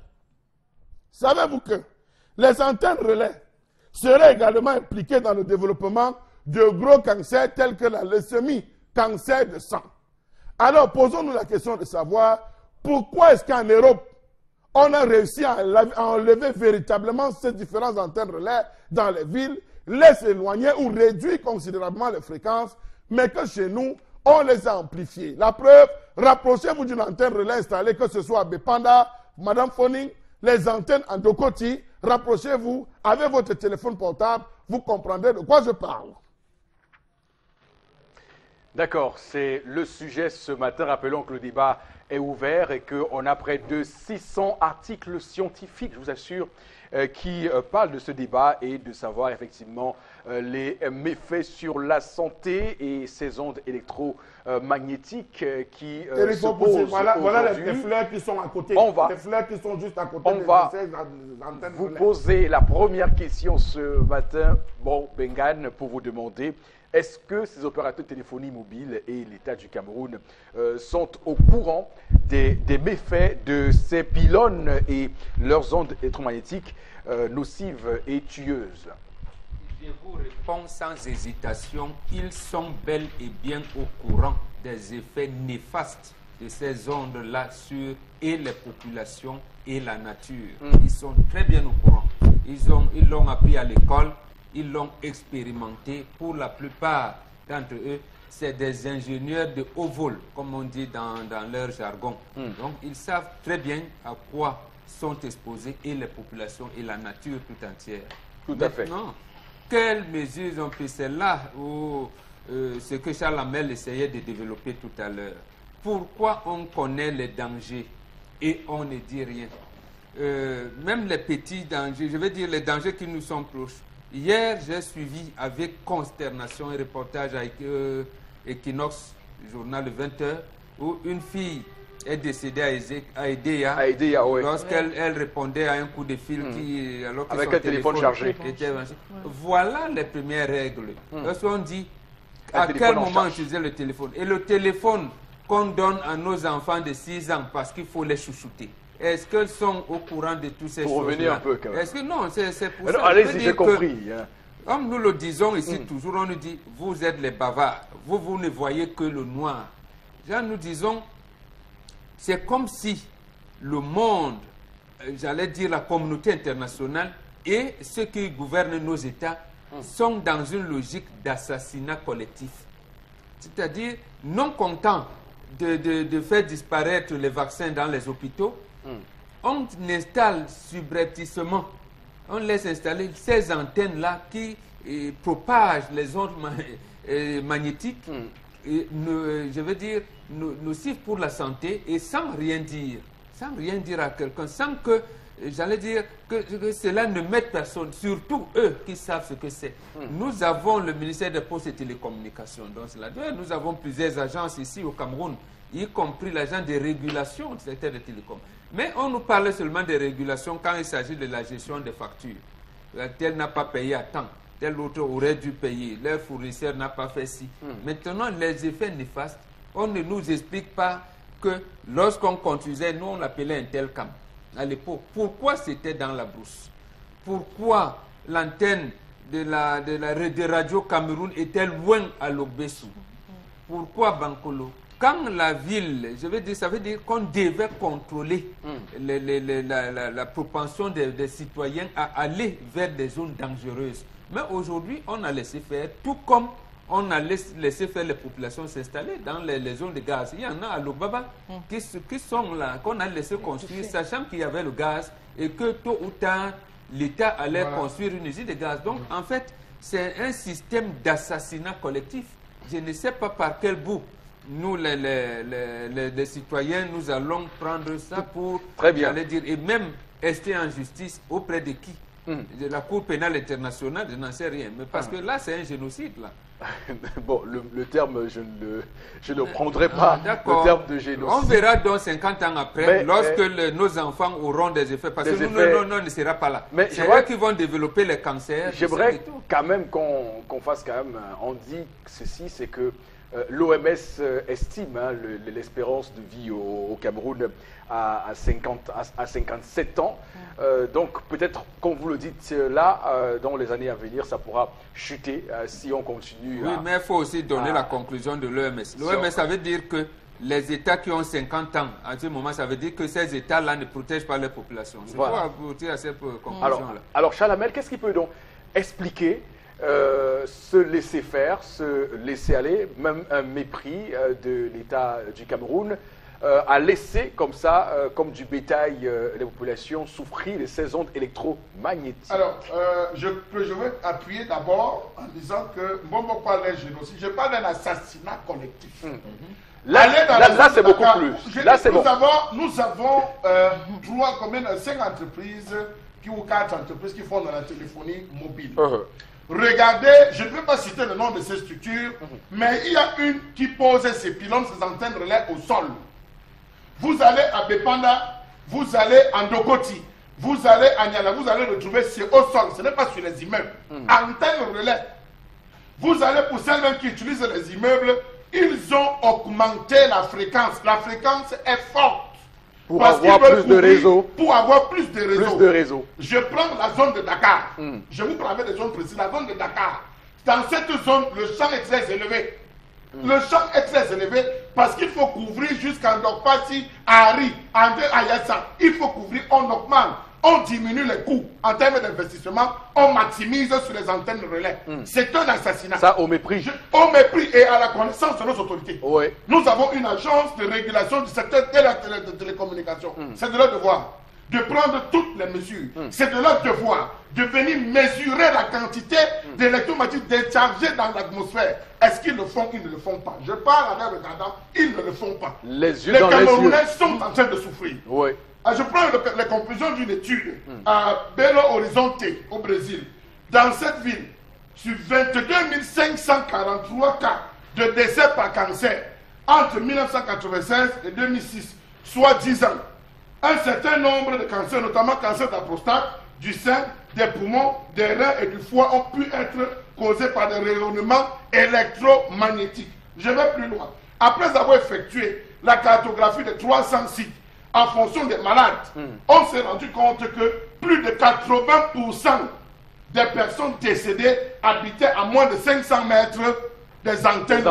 Savez-vous que les antennes relais seraient également impliquées dans le développement de gros cancers tels que la leucémie, cancer de sang? Alors posons-nous la question de savoir pourquoi est-ce qu'en Europe, on a réussi à enlever véritablement ces différentes antennes relais dans les villes, les éloigner ou réduire considérablement les fréquences, mais que chez nous, on les a amplifiées. La preuve, rapprochez-vous d'une antenne relais installée, que ce soit à Bepanda, Madame Foning, les antennes en Dokoti, rapprochez-vous avec votre téléphone portable, vous comprendrez de quoi je parle. D'accord, c'est le sujet ce matin. Rappelons que le débat est ouvert et qu'on a près de 600 articles scientifiques, je vous assure, qui parlent de ce débat et de savoir effectivement les méfaits sur la santé et ces ondes électromagnétiques qui se posent voilà les fleurs qui sont à côté. Les fleurs qui sont juste à côté de ces antennes. Vous posez la première question ce matin, bon, Bengan, pour vous demander: est-ce que ces opérateurs de téléphonie mobile et l'État du Cameroun sont au courant des méfaits de ces pylônes et leurs ondes électromagnétiques nocives et tueuses? Je vous réponds sans hésitation, ils sont bel et bien au courant des effets néfastes de ces ondes-là sur et les populations et la nature. Ils sont très bien au courant. Ils l'ont appris à l'école. Ils l'ont expérimenté. Pour la plupart d'entre eux, c'est des ingénieurs de haut vol, comme on dit dans leur jargon. Donc, ils savent très bien à quoi sont exposées et les populations et la nature tout entière. Tout à fait. Maintenant, quelles mesures ont pris celles-là ou ce que Charles Hamel essayait de développer tout à l'heure? Pourquoi on connaît les dangers et on ne dit rien? Même les petits dangers, je veux dire les dangers qui nous sont proches. Hier, j'ai suivi avec consternation un reportage avec Equinox, journal de 20h, où une fille est décédée à Edea. À Edea, oui. Lorsqu'elle répondait à un coup de fil qui, alors que avec son un téléphone chargé. Était voilà les premières règles. Lorsqu'on dit à téléphone quel en moment charge. utiliser le téléphone. Et le téléphone qu'on donne à nos enfants de 6 ans parce qu'il faut les chouchouter. Est-ce qu'ils sont au courant de toutes ces choses? Pour revenir un peu quand même. Est-ce que non, c'est pour Alors, ça. allez-y, j'ai compris. Hein. Comme nous le disons ici toujours, on nous dit, vous êtes les bavards, vous ne voyez que le noir. Genre, nous disons, c'est comme si le monde, j'allais dire la communauté internationale et ceux qui gouvernent nos États sont dans une logique d'assassinat collectif. C'est-à-dire, non contents de faire disparaître les vaccins dans les hôpitaux, on installe subrepticement, on laisse installer ces antennes-là qui propagent les ondes magnétiques, je veux dire, nocifs pour la santé, et sans rien dire à quelqu'un, sans que, j'allais dire, que cela ne mette personne, surtout eux qui savent ce que c'est. Nous avons le ministère des Postes et Télécommunications, donc nous avons plusieurs agences ici au Cameroun, y compris l'agent de régulation du secteur des télécoms. Mais on nous parle seulement de régulation quand il s'agit de la gestion des factures. Tel n'a pas payé à temps, tel autre aurait dû payer, leur fournisseur n'a pas fait ci. Maintenant, les effets néfastes, on ne nous explique pas que lorsqu'on conduisait, nous on l'appelait un tel cam à l'époque. Pourquoi c'était dans la brousse? Pourquoi l'antenne de Radio Cameroun était loin à Logbesu? Pourquoi Bankolo? Quand la ville, je veux dire, ça veut dire qu'on devait contrôler la propension des citoyens à aller vers des zones dangereuses. Mais aujourd'hui, on a laissé faire, tout comme on a laissé faire les populations s'installer dans les zones de gaz. Il y en a à Lobaba qui sont là, qu'on a laissé construire, sachant qu'il y avait le gaz et que tôt ou tard, l'État allait construire une usine de gaz. Donc, en fait, c'est un système d'assassinat collectif. Je ne sais pas par quel bout. Nous, les citoyens, nous allons prendre ça pour, j'allais dire, et même rester en justice auprès de qui? De la Cour pénale internationale, je n'en sais rien. Mais parce que là, c'est un génocide, là. Bon, le terme, je ne prendrai pas le terme de génocide. On verra dans 50 ans après, lorsque nos enfants auront des effets. Parce que nous ne sera pas là. C'est eux qui vont développer les cancers. J'aimerais quand même qu'on fasse quand même, on dit ceci, c'est que l'OMS estime l'espérance de vie au Cameroun à 57 ans. Donc peut-être, comme vous le dites là, dans les années à venir, ça pourra chuter si on continue. Oui, mais il faut aussi donner la conclusion de l'OMS. L'OMS, ça veut dire que les États qui ont 50 ans, à ce moment, ça veut dire que ces États-là ne protègent pas leur population. C'est pour aboutir à cette conclusion-là. Alors Chalamel, qu'est-ce qui peut donc expliquer se laisser faire, se laisser aller, même un mépris de l'État du Cameroun, à laisser comme ça, comme du bétail, les populations souffrir de ces ondes électromagnétiques? Alors, je vais appuyer d'abord en disant que Mbombo parle d'un génocide, je parle d'un assassinat collectif. Là, c'est beaucoup plus. Là, c'est bon. Nous avons 5 entreprises ou 4 entreprises qui font de la téléphonie mobile. Regardez, je ne peux pas citer le nom de ces structures, mais il y a une qui pose ses pylônes, ses antennes relais au sol. Vous allez à Bepanda, vous allez à Ndokoti, vous allez à Niala, vous allez retrouver c'est au sol, ce n'est pas sur les immeubles. Antennes relais. Vous allez pour celles-mêmes qui utilisent les immeubles, ils ont augmenté la fréquence. La fréquence est forte. Pour avoir plus de réseaux. Pour avoir plus de réseaux. Plus de réseaux. Je prends la zone de Dakar. Je vous parle des zones précises. La zone de Dakar. Dans cette zone, le champ est très élevé. Le champ est très élevé parce qu'il faut couvrir jusqu'à Ndokpati, Ari, André Ayassa. Il faut couvrir, on augmente. On diminue les coûts en termes d'investissement, on maximise sur les antennes relais. C'est un assassinat. Ça au mépris. Au mépris et à la connaissance de nos autorités. Oui. Nous avons une agence de régulation du secteur de la télécommunication. C'est de leur devoir de prendre toutes les mesures. C'est de leur devoir de venir mesurer la quantité d'électromagnétisme déchargé dans l'atmosphère. Est-ce qu'ils le font? Ils ne le font pas. Je parle avec regardant, ils ne le font pas. Les Camerounais sont en train de souffrir. Oui. Je prends les conclusions d'une étude à Belo Horizonte, au Brésil. Dans cette ville, sur 22 543 cas de décès par cancer entre 1996 et 2006, soit 10 ans, un certain nombre de cancers, notamment cancer de la prostate, du sein, des poumons, des reins et du foie ont pu être causés par des rayonnements électromagnétiques. Je vais plus loin. Après avoir effectué la cartographie de 300 sites en fonction des malades, on s'est rendu compte que plus de 80% des personnes décédées habitaient à moins de 500 mètres des antennes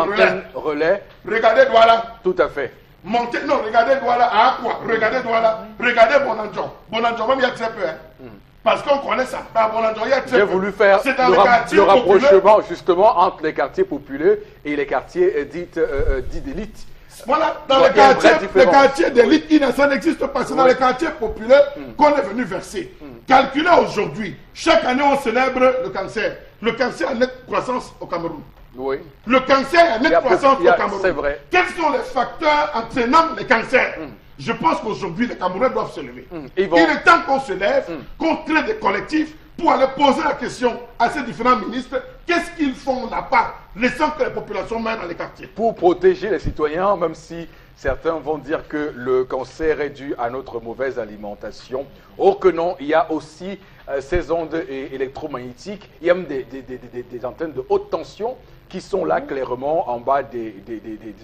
relais. Regardez Douala. Tout à fait. Montez, non, regardez Douala à Aqua. Regardez Douala. Regardez Bonanjo. Bonanjo, même il y a très peu. Hein. Parce qu'on connaît ça. À Bonanjo, il y a très peu. J'ai voulu faire le rapprochement justement entre les quartiers populaires et les quartiers dits d'élite. Voilà, dans les quartiers d'élite, ça n'existe pas. C'est dans les quartiers populaires qu'on est venu verser. Calculez aujourd'hui, chaque année on célèbre le cancer. Le cancer a nette croissance au Cameroun. Oui. Le cancer a nette croissance au Cameroun. C'est vrai. Quels sont les facteurs entraînant les cancers? Je pense qu'aujourd'hui, les Camerounais doivent se lever. Il est temps qu'on se lève, qu'on crée des collectifs pour aller poser la question à ces différents ministres, qu'est-ce qu'ils font là-bas, laissant que les populations meurent dans les quartiers. Pour protéger les citoyens, même si certains vont dire que le cancer est dû à notre mauvaise alimentation, or que non, il y a aussi ces ondes électromagnétiques, il y a même des antennes de haute tension qui sont là clairement en bas des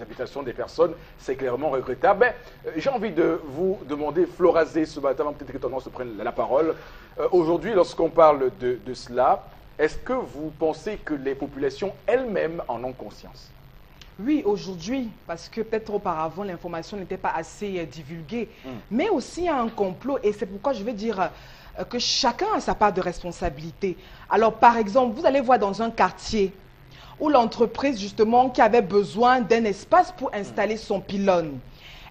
habitations des personnes. C'est clairement regrettable. J'ai envie de vous demander, Florazé, ce matin, peut-être que tendance se prenne la parole. Aujourd'hui, lorsqu'on parle de cela, est-ce que vous pensez que les populations elles-mêmes en ont conscience? Oui, aujourd'hui, parce que peut-être auparavant, l'information n'était pas assez divulguée. Mais aussi, il y a un complot, et c'est pourquoi je vais dire que chacun a sa part de responsabilité. Alors, par exemple, vous allez voir dans un quartier où l'entreprise, justement, qui avait besoin d'un espace pour installer son pylône,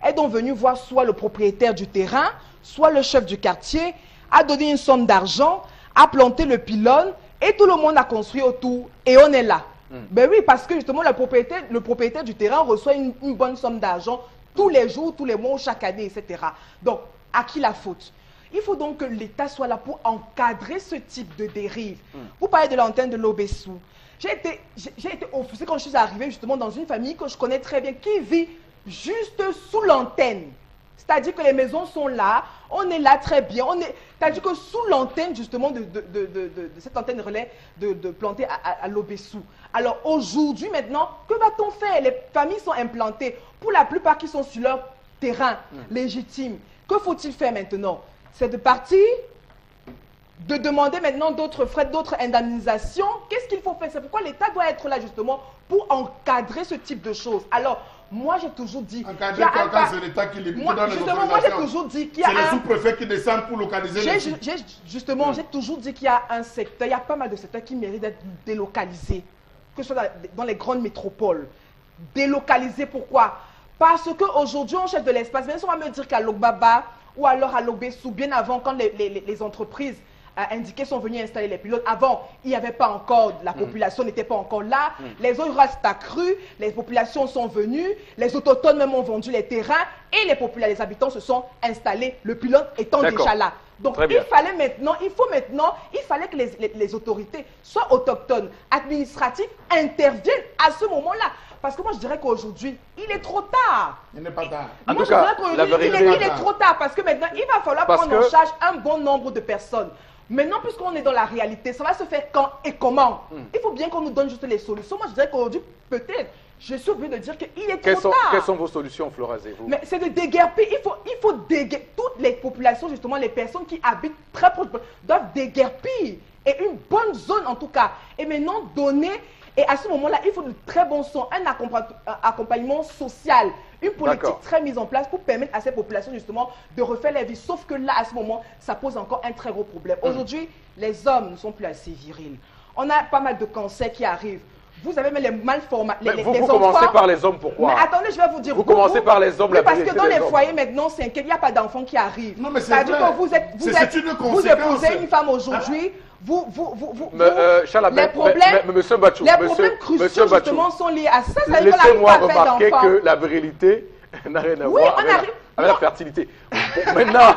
est donc venue voir soit le propriétaire du terrain, soit le chef du quartier, a donné une somme d'argent, a planté le pylône, et tout le monde a construit autour, et on est là. Ben oui, parce que justement, le propriétaire du terrain reçoit une bonne somme d'argent tous les jours, tous les mois, chaque année, etc. Donc, à qui la faute? Il faut donc que l'État soit là pour encadrer ce type de dérive. Vous parlez de l'antenne de l'Obessou. J'ai été offusquée quand je suis arrivée justement dans une famille que je connais très bien, qui vit juste sous l'antenne. C'est-à-dire que les maisons sont là, on est là très bien. C'est-à-dire que sous l'antenne justement de cette antenne relais plantée à l'Obessou. Alors aujourd'hui maintenant, que va-t-on faire? Les familles sont implantées, pour la plupart qui sont sur leur terrain légitime. Que faut-il faire maintenant? C'est de partir, de demander maintenant d'autres frais, d'autres indemnisations. Qu'est-ce qu'il faut faire? C'est pourquoi l'État doit être là justement pour encadrer ce type de choses. Alors, moi j'ai toujours dit... Encadrer quoi quand c'est l'État qui limite dans les justement, moi j'ai toujours dit qu'il y a c'est les sous-préfets qui descendent pour localiser les sites. Justement, j'ai toujours dit qu'il y a un secteur, il y a pas mal de secteurs qui méritent d'être délocalisés, que ce soit dans les grandes métropoles. Délocalisés, pourquoi? Parce qu'aujourd'hui, on cherche de l'espace. Même si on va me dire qu'à Logbaba ou alors à l'Obessou, bien avant, quand les entreprises indiquées sont venues installer les pilotes, avant, il n'y avait pas encore, la population n'était pas encore là, les autres restent accrues, les populations sont venues, les autochtones même ont vendu les terrains et les habitants se sont installés, le pilote étant déjà là. Donc il fallait que les autorités, soit autochtones, administratives, interviennent à ce moment-là. Parce que moi, je dirais qu'aujourd'hui, il est trop tard. Il n'est pas tard. En tout cas, la vérité, il est trop tard parce que maintenant, il va falloir prendre en charge un bon nombre de personnes. Maintenant, puisqu'on est dans la réalité, ça va se faire quand et comment? Il faut bien qu'on nous donne juste les solutions. Moi, je dirais qu'aujourd'hui, peut-être, je suis obligé de dire qu'il est trop tard. Quelles sont vos solutions, Florazé? Mais c'est de déguerpir. Il faut déguerpir. Toutes les populations, justement, les personnes qui habitent très proche, doivent déguerpir. Et une bonne zone, en tout cas. Et maintenant, donner... Et à ce moment-là, il faut de très bons sons, un accompagnement social, une politique très mise en place pour permettre à ces populations justement de refaire leur vie. Sauf que là, à ce moment, ça pose encore un très gros problème. Aujourd'hui, les hommes ne sont plus assez virils. On a pas mal de cancers qui arrivent. Vous avez même les malformations. Vous commencez par les hommes, pourquoi? Mais attendez, je vais vous dire. Vous commencez par les hommes, oui, parce que dans les foyers maintenant, il n'y a pas d'enfants qui arrivent. Non, mais c'est vrai. Vous épousez une femme aujourd'hui. Les problèmes cruciaux justement sont liés à ça. Laissez-moi remarquer que la virilité n'a rien à voir avec la fertilité. Maintenant,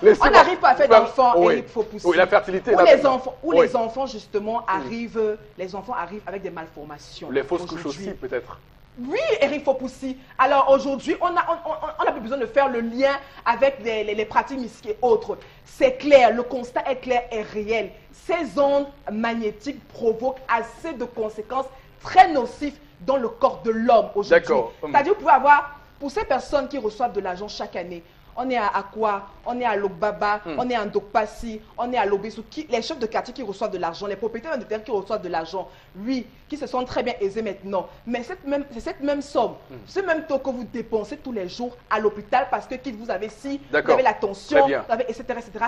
on n'arrive pas à faire d'enfants et il faut pousser. Oui, la fertilité. Les enfants justement arrivent, les enfants arrivent avec des malformations. Les fausses couches aussi peut-être. Oui, Eric Fopoussi. Alors aujourd'hui, on a plus besoin de faire le lien avec les pratiques mystiques et autres. C'est clair, le constat est clair et réel. Ces ondes magnétiques provoquent assez de conséquences très nocives dans le corps de l'homme aujourd'hui. D'accord. C'est-à-dire, vous pouvez avoir, pour ces personnes qui reçoivent de l'argent chaque année, on est à Akwa, on est à Lokbaba, on est à Ndokpasi, on est à Lobesu, les chefs de quartier qui reçoivent de l'argent, les propriétaires de terre qui reçoivent de l'argent, oui, qui se sont très bien aisés maintenant. Mais c'est cette même somme, ce même taux que vous dépensez tous les jours à l'hôpital parce que vous avez vous avez la tension, etc.,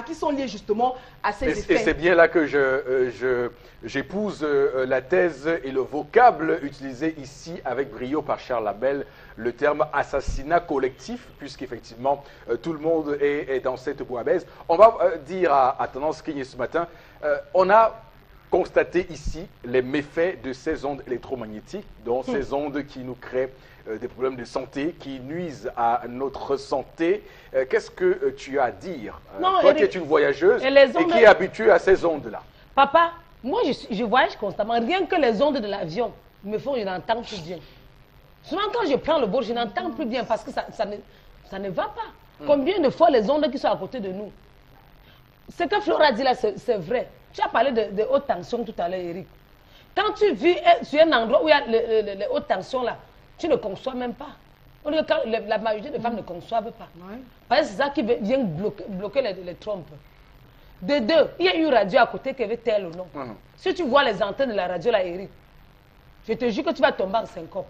qui sont liés justement à ces effets. Et c'est bien là que j'épouse la thèse et le vocable utilisé ici avec brio par Charles Labelle, le terme assassinat collectif, puisqu'effectivement tout le monde est dans cette bouillabaisse. On va dire à Tendance King ce matin, on a constaté ici les méfaits de ces ondes électromagnétiques, donc ces ondes qui nous créent des problèmes de santé, qui nuisent à notre santé. Qu'est-ce que tu as à dire, toi qui es une voyageuse et qui est habituée à ces ondes-là? Papa, moi je voyage constamment, rien que les ondes de l'avion me font, je n'entends plus bien. Souvent quand je prends le bord, je n'entends plus bien parce que ça ne va pas. Combien de fois les ondes qui sont à côté de nous? Ce que Flora dit là, c'est vrai. Tu as parlé de haute tension tout à l'heure, Eric. Quand tu vis sur un endroit où il y a les hautes tensions là, tu ne conçois même pas. La majorité des femmes ne conçoivent pas. Parce que c'est ça qui vient bloquer les trompes. De deux, il y a une radio à côté qui avait tel ou non. Si tu vois les antennes de la radio là, Eric, je te jure que tu vas tomber en syncope.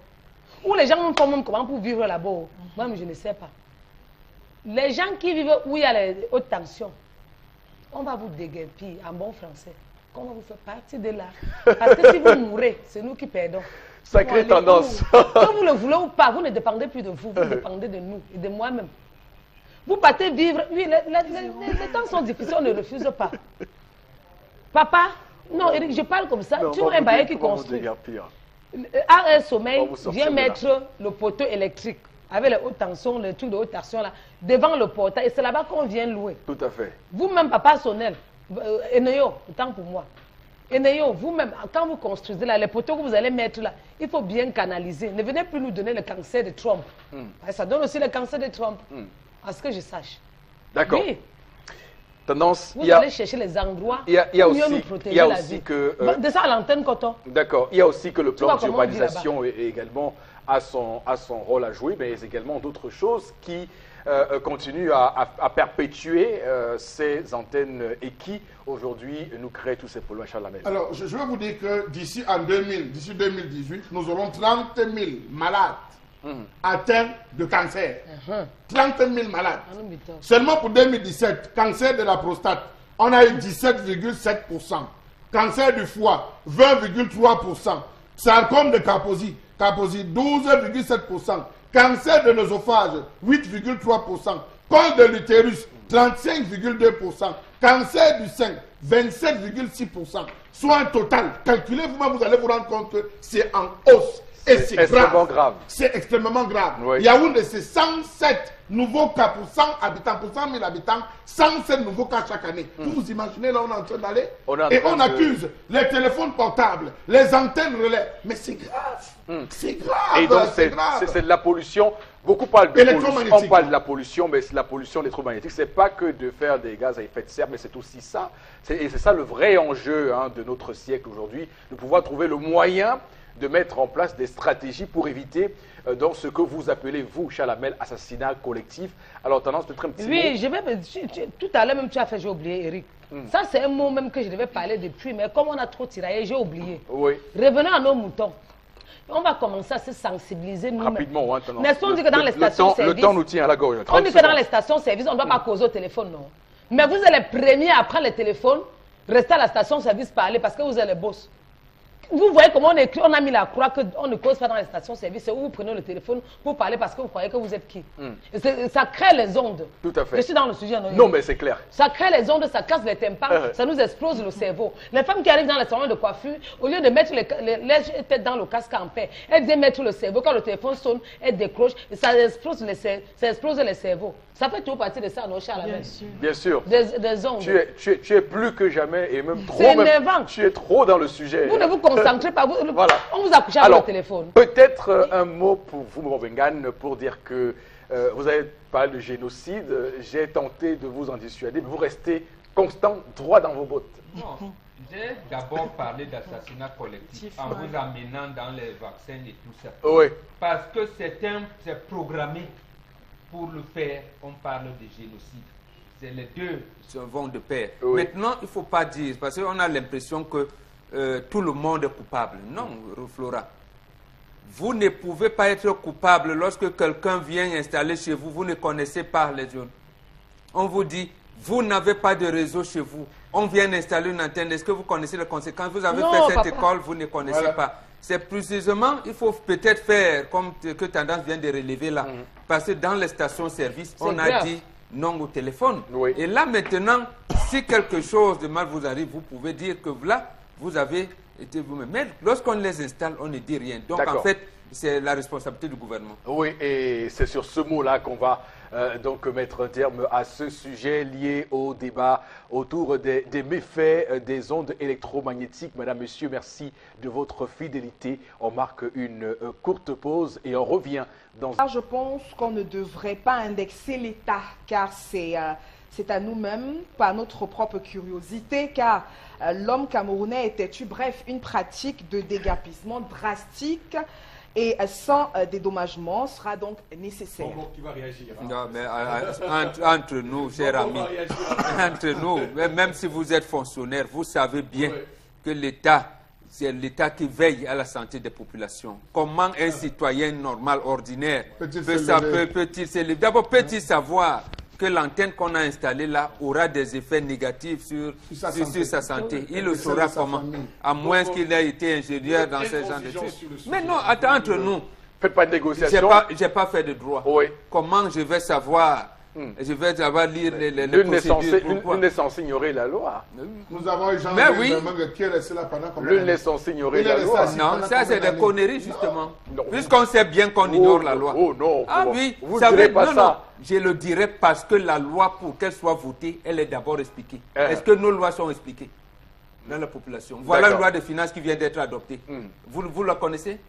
Ou les gens ont comment pour vivre là-bas. Moi, je ne sais pas. Les gens qui vivent où il y a les hautes tensions, on va vous déguerpir en bon français. Comment vous faites partie de là? Parce que si vous mourrez, c'est nous qui perdons. Sacrée tendance. Que vous le voulez ou pas, vous ne dépendez plus de vous, vous dépendez de nous et de moi-même. Vous partez vivre, oui, les temps sont difficiles, on ne refuse pas. Papa, non, Eric, je parle comme ça. Non, tu vois un bail qui construit. AR Sommeil vient mettre le poteau électrique avec les hautes tensions, le truc de haute tension là, devant le portail. Et c'est là-bas qu'on vient louer. Tout à fait. Vous-même, Papa Sonel, Eneyo, autant pour moi. Eneyo, vous-même, quand vous construisez là, les poteaux que vous allez mettre là, il faut bien canaliser. Ne venez plus nous donner le cancer de Trump. Ça donne aussi le cancer de Trump. À ce que je sache. D'accord. Oui. Tendance, vous allez chercher les endroits il y a pour aussi, mieux nous protéger la vie. De ça à l'antenne, Coton. D'accord. Il y a aussi que le plan d'urbanisation également a son rôle à jouer, mais également d'autres choses qui continuent à perpétuer ces antennes et qui, aujourd'hui, nous créent tous ces problèmes à Charles Labelle. Alors, je vais vous dire que d'ici 2018, nous aurons 30 000 malades atteints de cancer. 30 000 malades. Seulement pour 2017, cancer de la prostate, on a eu 17,7%. Cancer du foie, 20,3%. Sarcome de Kaposi, 12,7%. Cancer de l'œsophage, 8,3%. Col de l'utérus, 35,2%. Cancer du sein, 27,6%. Soit un total. Calculez vous-même, vous allez vous rendre compte que c'est en hausse. Et c'est grave. C'est extrêmement grave. Oui. Yaoundé, c'est 107 nouveaux cas pour 100 habitants, pour 100 000 habitants, 107 nouveaux cas chaque année. Vous vous imaginez là où on est en train d'aller? Et on accuse les téléphones portables, les antennes relais. Mais c'est grave. C'est grave. Et donc, c'est de la pollution. Beaucoup parlent de pollution. On parle de la pollution, mais c'est la pollution électromagnétique. Ce n'est pas que de faire des gaz à effet de serre, mais c'est aussi ça. Et c'est ça le vrai enjeu de notre siècle aujourd'hui, de pouvoir trouver le moyen de mettre en place des stratégies pour éviter dans ce que vous appelez, vous, Charles Labelle, assassinat collectif. Alors, Tendance, peut-être un petit mot. Tout à l'heure même, tu as fait, j'ai oublié, Eric. Ça, c'est un mot même que je devais parler depuis, mais comme on a trop tiraillé, j'ai oublié. Oui. Revenons à nos moutons. On va commencer à se sensibiliser nous-mêmes. Rapidement, Tendance. N'est-ce qu'on dit que dans les stations-service... Le temps nous tient à la gorge. On dit que dans les stations-service, on ne doit pas causer au téléphone, non. Mais vous êtes les premiers à prendre le téléphone, rester à la station-service, parler, parce que vous êtes les boss. Vous voyez comment on a mis la croix qu'on ne cause pas dans les stations-service, c'est où vous prenez le téléphone pour parler parce que vous croyez que vous êtes qui. Et ça crée les ondes. Tout à fait. Je suis dans le sujet. Non, mais c'est clair. Ça crée les ondes, ça casse les tympans, ça nous explose le cerveau. Les femmes qui arrivent dans les salons de coiffure, au lieu de mettre les têtes dans le casque en paix, elles viennent mettre le cerveau. Quand le téléphone sonne, elles décrochent et ça explose les cerveaux. Ça fait toujours partie de ça, non, Charles Labelle? Bien sûr. Des ondes. Tu es plus que jamais et même trop. C'est énervant. Tu es trop dans le sujet. Vous ne vous concentrez sanctuez pas. Voilà. On vous a couché avec le téléphone. Peut-être un mot pour vous, Maman Wengan, pour dire que vous avez parlé de génocide. J'ai tenté de vous en dissuader, mais vous restez constant, droit dans vos bottes. Non, j'ai d'abord parlé d'assassinat collectif en vous amenant dans les vaccins et tout ça. Oui. Parce que c'est programmé pour le faire, on parle de génocide. C'est les deux vont de pair. Oui. Maintenant, il ne faut pas dire, parce qu'on a l'impression que tout le monde est coupable. Non, Flora. Vous ne pouvez pas être coupable lorsque quelqu'un vient installer chez vous, vous ne connaissez pas les zones. On vous dit, vous n'avez pas de réseau chez vous. On vient installer une antenne. Est-ce que vous connaissez les conséquences? Vous avez fait cette école, vous ne connaissez pas. C'est précisément, il faut peut-être faire, comme que Tendance vient de relever là. Parce que dans les stations-service, on a dit non au téléphone. Oui. Et là maintenant, si quelque chose de mal vous arrive, vous pouvez dire que là, vous avez été vous-même. Mais lorsqu'on les installe, on ne dit rien. Donc en fait, c'est la responsabilité du gouvernement. Oui, et c'est sur ce mot-là qu'on va donc mettre un terme à ce sujet lié au débat autour des méfaits des ondes électromagnétiques. Madame, Monsieur, merci de votre fidélité. On marque une courte pause et on revient dans... Je pense qu'on ne devrait pas indexer l'État, car c'est à nous-mêmes, par notre propre curiosité, car l'homme camerounais était, bref, une pratique de déguerpissement drastique et sans dédommagement sera donc nécessaire. Qui va réagir, hein? Non, mais entre nous, chers amis, entre nous, même si vous êtes fonctionnaire, vous savez bien que l'État, c'est l'État qui veille à la santé des populations. Comment un citoyen normal, ordinaire, peut-il savoir que l'antenne qu'on a installée là aura des effets négatifs sur sa santé. Il le saura comment? À moins qu'il ait été ingénieur dans ce genre de trucs. Mais non, attends, entre nous. Faites pas de négociation. J'ai pas fait de droit. Oui. Comment je vais savoir? Je vais savoir lire les procédures. L'une n'est censée ignorer la loi. Nous avons eu Jean qui est resté là pendant combien L'une n'est censée ignorer la loi. Non, ça c'est des conneries justement. Puisqu'on sait bien qu'on ignore la loi. Oh non. Ah oui, vous ne direz pas ça. Non, je le dirais parce que la loi, pour qu'elle soit votée, elle est d'abord expliquée. Est-ce que nos lois sont expliquées dans la population? Voilà la loi de finances qui vient d'être adoptée. Vous la connaissez?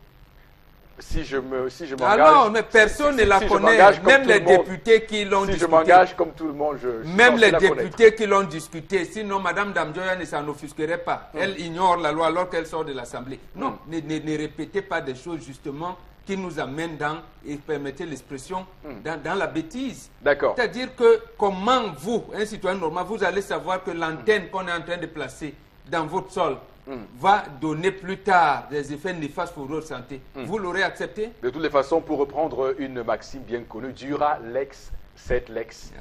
Si je m'engage... Alors, mais personne ne la connaît. Même les députés qui l'ont discuté. Si je m'engage comme tout le monde, même les députés qui l'ont discuté. Sinon, Mme Damjoya ne s'en offusquerait pas. Elle ignore la loi alors qu'elle sort de l'Assemblée. Non, ne répétez pas des choses justement qui nous amènent dans, et permettez l'expression, dans la bêtise. D'accord. C'est-à-dire que comment vous, un citoyen normal, vous allez savoir que l'antenne qu'on est en train de placer dans votre sol va donner plus tard des effets néfastes pour votre santé. Vous l'aurez accepté? De toutes les façons, pour reprendre une maxime bien connue, dura lex, sed lex.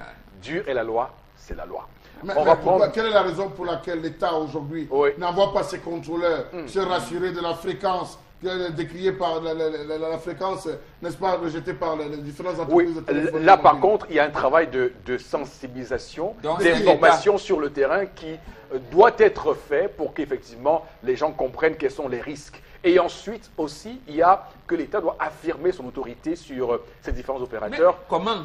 Dure est la loi, c'est la loi. Quelle est la raison pour laquelle l'État aujourd'hui n'envoie pas ses contrôleurs se rassurer de la fréquence décriée par la fréquence, n'est-ce pas, rejetée par les différentes entreprises de téléphonie? Là, par contre, il y a un travail de sensibilisation, d'information sur le terrain qui doit être fait pour qu'effectivement les gens comprennent quels sont les risques. Et ensuite aussi, il y a que l'État doit affirmer son autorité sur ces différents opérateurs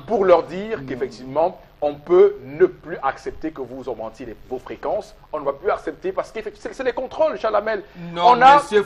pour leur dire qu'effectivement, on peut ne plus accepter que vous augmentiez vos fréquences. On ne va plus accepter parce que c'est des contrôles, Chalamel. Non,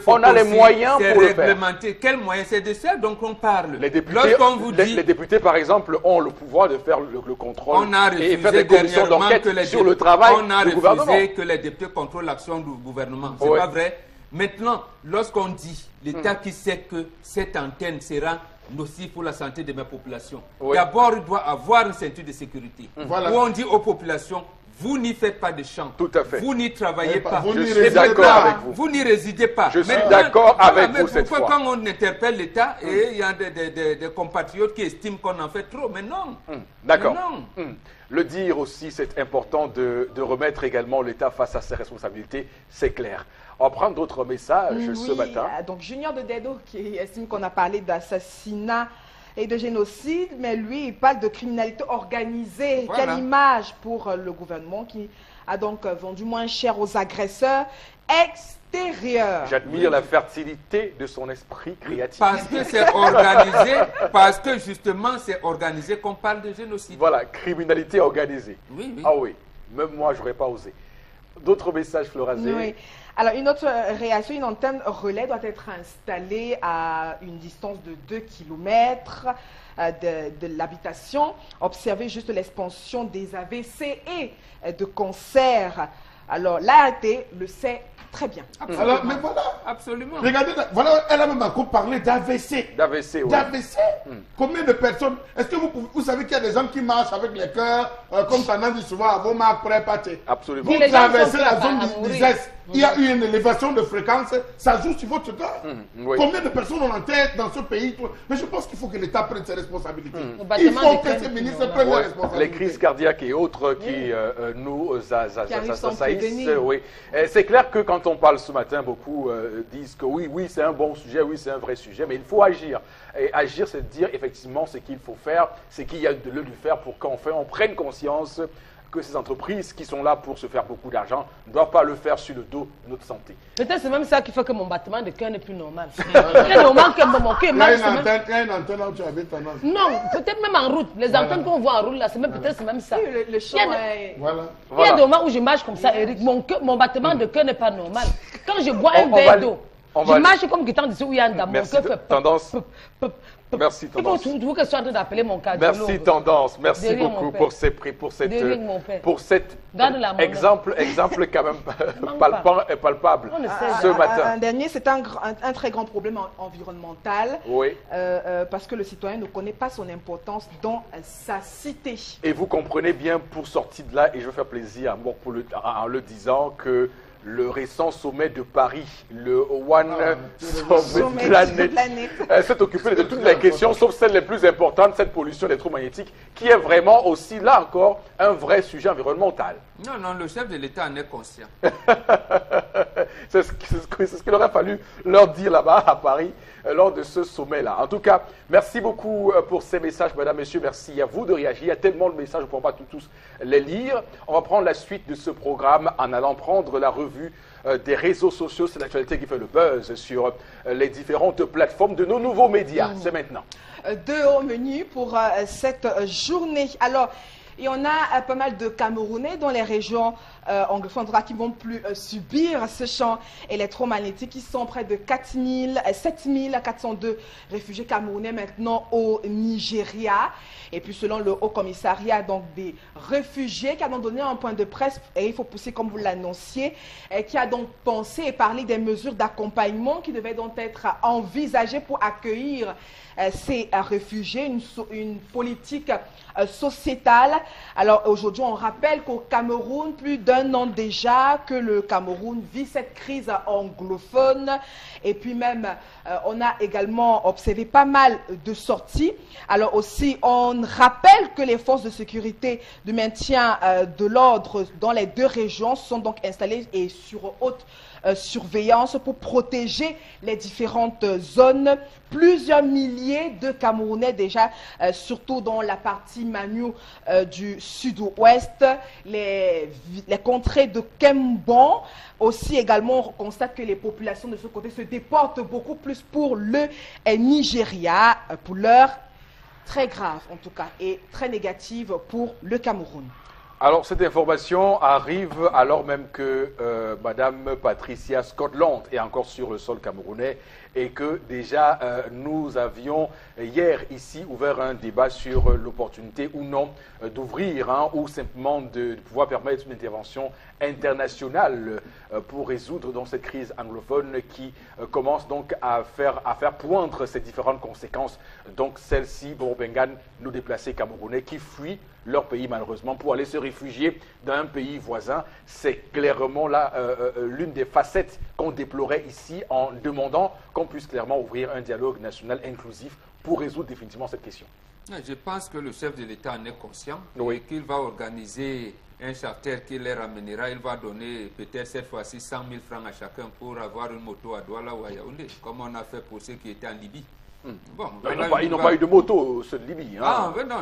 on a les moyens pour le faire. Quels moyens? C'est de ça dont on parle. Les députés, par exemple, ont le pouvoir de faire le contrôle et faire des commissions d'enquête sur le travail du gouvernement. On a refusé que les députés contrôlent l'action du gouvernement. C'est pas vrai. Maintenant, lorsqu'on dit l'État qui sait que cette antenne sera nocive pour la santé de mes populations, d'abord il doit avoir une ceinture de sécurité. Où on dit aux populations, vous n'y faites pas de champs. Tout à fait. Vous n'y travaillez pas. Je suis d'accord avec vous. Vous n'y résidez pas. Je suis d'accord avec vous cette fois. Pourquoi quand on interpelle l'État et il y a des compatriotes qui estiment qu'on en fait trop? Mais non. D'accord. Le dire aussi, c'est important de remettre également l'État face à ses responsabilités, c'est clair. On va prendre d'autres messages ce matin. Donc Junior de Dedo qui estime qu'on a parlé d'assassinat et de génocide, mais lui, il parle de criminalité organisée. Voilà. Quelle image pour le gouvernement qui a donc vendu moins cher aux agresseurs extérieurs. J'admire la fertilité de son esprit créatif. Parce que c'est organisé, parce que justement c'est organisé qu'on parle de génocide. Voilà, criminalité organisée. Oui, oui. Ah oui, même moi, je n'aurais pas osé. D'autres messages, Florazé? Oui. Alors, une autre réaction, une antenne relais doit être installée à une distance de 2 km de l'habitation. Observez juste l'expansion des AVC et de cancers. Alors, l'ART le sait très bien. Alors, mais voilà. Absolument. Regardez, voilà, elle a même encore parlé d'AVC. D'AVC, oui. D'AVC. Combien de personnes? Est-ce que vous savez qu'il y a des gens qui marchent avec les cœurs, comme tendance dit souvent, à vos marques pré-pâtés? Absolument. Vous les gens traversez sont la prêts zone à du mourir. ZES, il y a eu une élévation de fréquence, ça joue sur votre cœur. Oui. Combien de personnes on enterre dans ce pays? Mais je pense qu'il faut que l'État prenne ses responsabilités. Au Il battement faut des que cœurs, ces c'est ministres normal. prennent leurs Ouais, responsabilités. les crises cardiaques et autres qui nous arrivent sans assaillissent. prévenir. Oui. C'est clair que quand on parle ce matin, beaucoup disent que oui, c'est un bon sujet, oui, c'est un vrai sujet, mais il faut agir. Et agir, c'est dire effectivement ce qu'il faut faire, c'est qu'il y a de lieu de faire pour qu'enfin on prenne conscience que ces entreprises qui sont là pour se faire beaucoup d'argent ne doivent pas le faire sur le dos de notre santé. Peut-être c'est même ça qui fait que mon battement de cœur n'est plus normal. Il y a des moments que mon cœur Il y a marche. une antenne où tu habites tendance. Non, peut-être même en route. Les antennes qu'on voit en route là, c'est même peut-être c'est même ça. Oui, le champ Il y a est... Voilà. Il y a des moments où je marche comme ça, Eric. Mon battement de cœur n'est pas normal. Quand je bois un On va verre aller- d'eau, on je va marche comme quittant d'ici où il y a un dame. Mon Merci, cœur fait Tendance. pop, pop, pop. Merci, Il faut Tendance. toujours que je sois en train d'appeler mon cardiologue. Merci Tendance, merci Derrière beaucoup mon père. pour cette Derrière mon père. pour cet Garde-la, mon père. exemple quand même Manque palpable et palpable On le sait. ce Un matin. dernier, c'est un très grand problème environnemental Oui. parce que le citoyen ne connaît pas son importance dans sa cité. Et vous comprenez bien pour sortir de là, et je veux faire plaisir à moi en le disant que le récent sommet de Paris, le One Summit Planet, s'est occupé de toutes les questions, sauf celles les plus importantes, cette pollution électromagnétique, qui est vraiment aussi, là encore, un vrai sujet environnemental. Non, le chef de l'État en est conscient. C'est ce qu'il aurait fallu leur dire là-bas à Paris lors de ce sommet-là. En tout cas, merci beaucoup pour ces messages, mesdames, messieurs. Merci à vous de réagir. Il y a tellement de messages, on ne pourra pas tous les lire. On va prendre la suite de ce programme en allant prendre la revue des réseaux sociaux. C'est l'actualité qui fait le buzz sur les différentes plateformes de nos nouveaux médias. C'est maintenant. Deux au menu pour cette journée. Alors, il y en a pas mal de Camerounais dans les régions anglophones qui vont plus subir ce champ électromagnétique. Ils sont près de 7402 réfugiés camerounais maintenant au Nigeria. Et puis selon le Haut Commissariat donc, des réfugiés qui a donc donné un point de presse, et il faut pousser comme vous l'annonciez, qui a donc pensé et parlé des mesures d'accompagnement qui devaient donc être envisagées pour accueillir ces réfugiés, une politique sociétale. Alors aujourd'hui, on rappelle qu'au Cameroun, plus d'un an déjà que le Cameroun vit cette crise anglophone. Et puis même, on a également observé pas mal de sorties. Alors aussi, on rappelle que les forces de sécurité du maintien de l'ordre dans les deux régions sont donc installées et sur haute surveillance pour protéger les différentes zones. Plusieurs milliers de Camerounais déjà, surtout dans la partie Manu du sud-ouest, les contrées de Kembon. Aussi également, on constate que les populations de ce côté se déportent beaucoup plus pour le Nigeria, pour l'heure très grave en tout cas, et très négative pour le Cameroun. Alors, cette information arrive alors même que Madame Patricia Scotland est encore sur le sol camerounais et que déjà nous avions hier ici ouvert un débat sur l'opportunité ou non d'ouvrir ou simplement de pouvoir permettre une intervention internationale pour résoudre donc cette crise anglophone qui commence donc à faire poindre ces différentes conséquences. Donc celle-ci, pour Bengan, nos déplacés camerounais qui fuient leur pays malheureusement pour aller se réfugier dans un pays voisin. C'est clairement là l'une des facettes qu'on déplorait ici en demandant qu'on puisse clairement ouvrir un dialogue national inclusif pour résoudre définitivement cette question. Je pense que le chef de l'État en est conscient Oui. et qu'il va organiser un charter qui les ramènera. Il va donner peut-être cette fois-ci 100 000 francs à chacun pour avoir une moto à Douala ou à Yaoundé, comme on a fait pour ceux qui étaient en Libye. Bon, Ils n'ont pas eu de moto, ceux de Libye. Ah, mais non,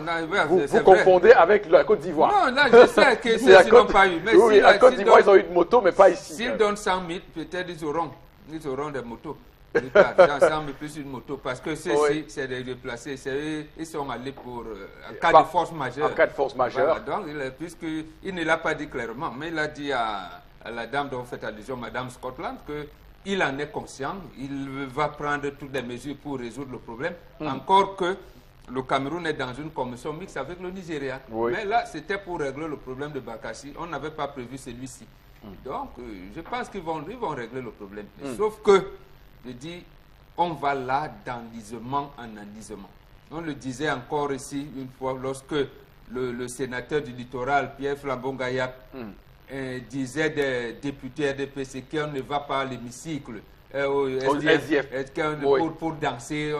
vous confondez avec la Côte d'Ivoire. Non, là, je sais que ils n'ont pas eu. Mais oui, si à Côte d'Ivoire, ils ont eu de moto, mais pas ici. S'ils donnent 100 000, peut-être ils auront des motos. 100 000 plus une moto. Parce que ceux-ci, c'est des déplacés. Ils sont allés pour en cas de force majeure. En cas de force majeure. Voilà, donc, puisqu'il ne l'a pas dit clairement, mais il a dit à à la dame dont vous faites allusion, Madame Scotland, qu'il en est conscient, il va prendre toutes les mesures pour résoudre le problème, encore que le Cameroun est dans une commission mixte avec le Nigeria. Oui. Mais là, c'était pour régler le problème de Bakassi. On n'avait pas prévu celui-ci. Donc, je pense qu'ils vont régler le problème. Sauf que, je dis, on va là d'enlisement en enlisement. On le disait encore ici une fois lorsque le sénateur du littoral, Pierre Flambon-Gaillac, disait des députés RDPC qu'on ne va pas à l'hémicycle au SDF, pour danser.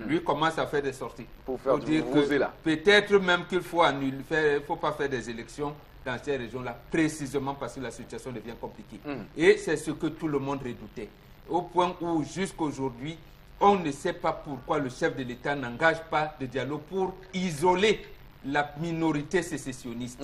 Lui commence à faire des sorties. Pour faire dire que peut-être même qu'il faut annuler, il ne faut pas faire des élections dans ces régions-là, précisément parce que la situation devient compliquée. Et c'est ce que tout le monde redoutait. Au point où, jusqu'aujourd'hui, on ne sait pas pourquoi le chef de l'État n'engage pas de dialogue pour isoler la minorité sécessionniste.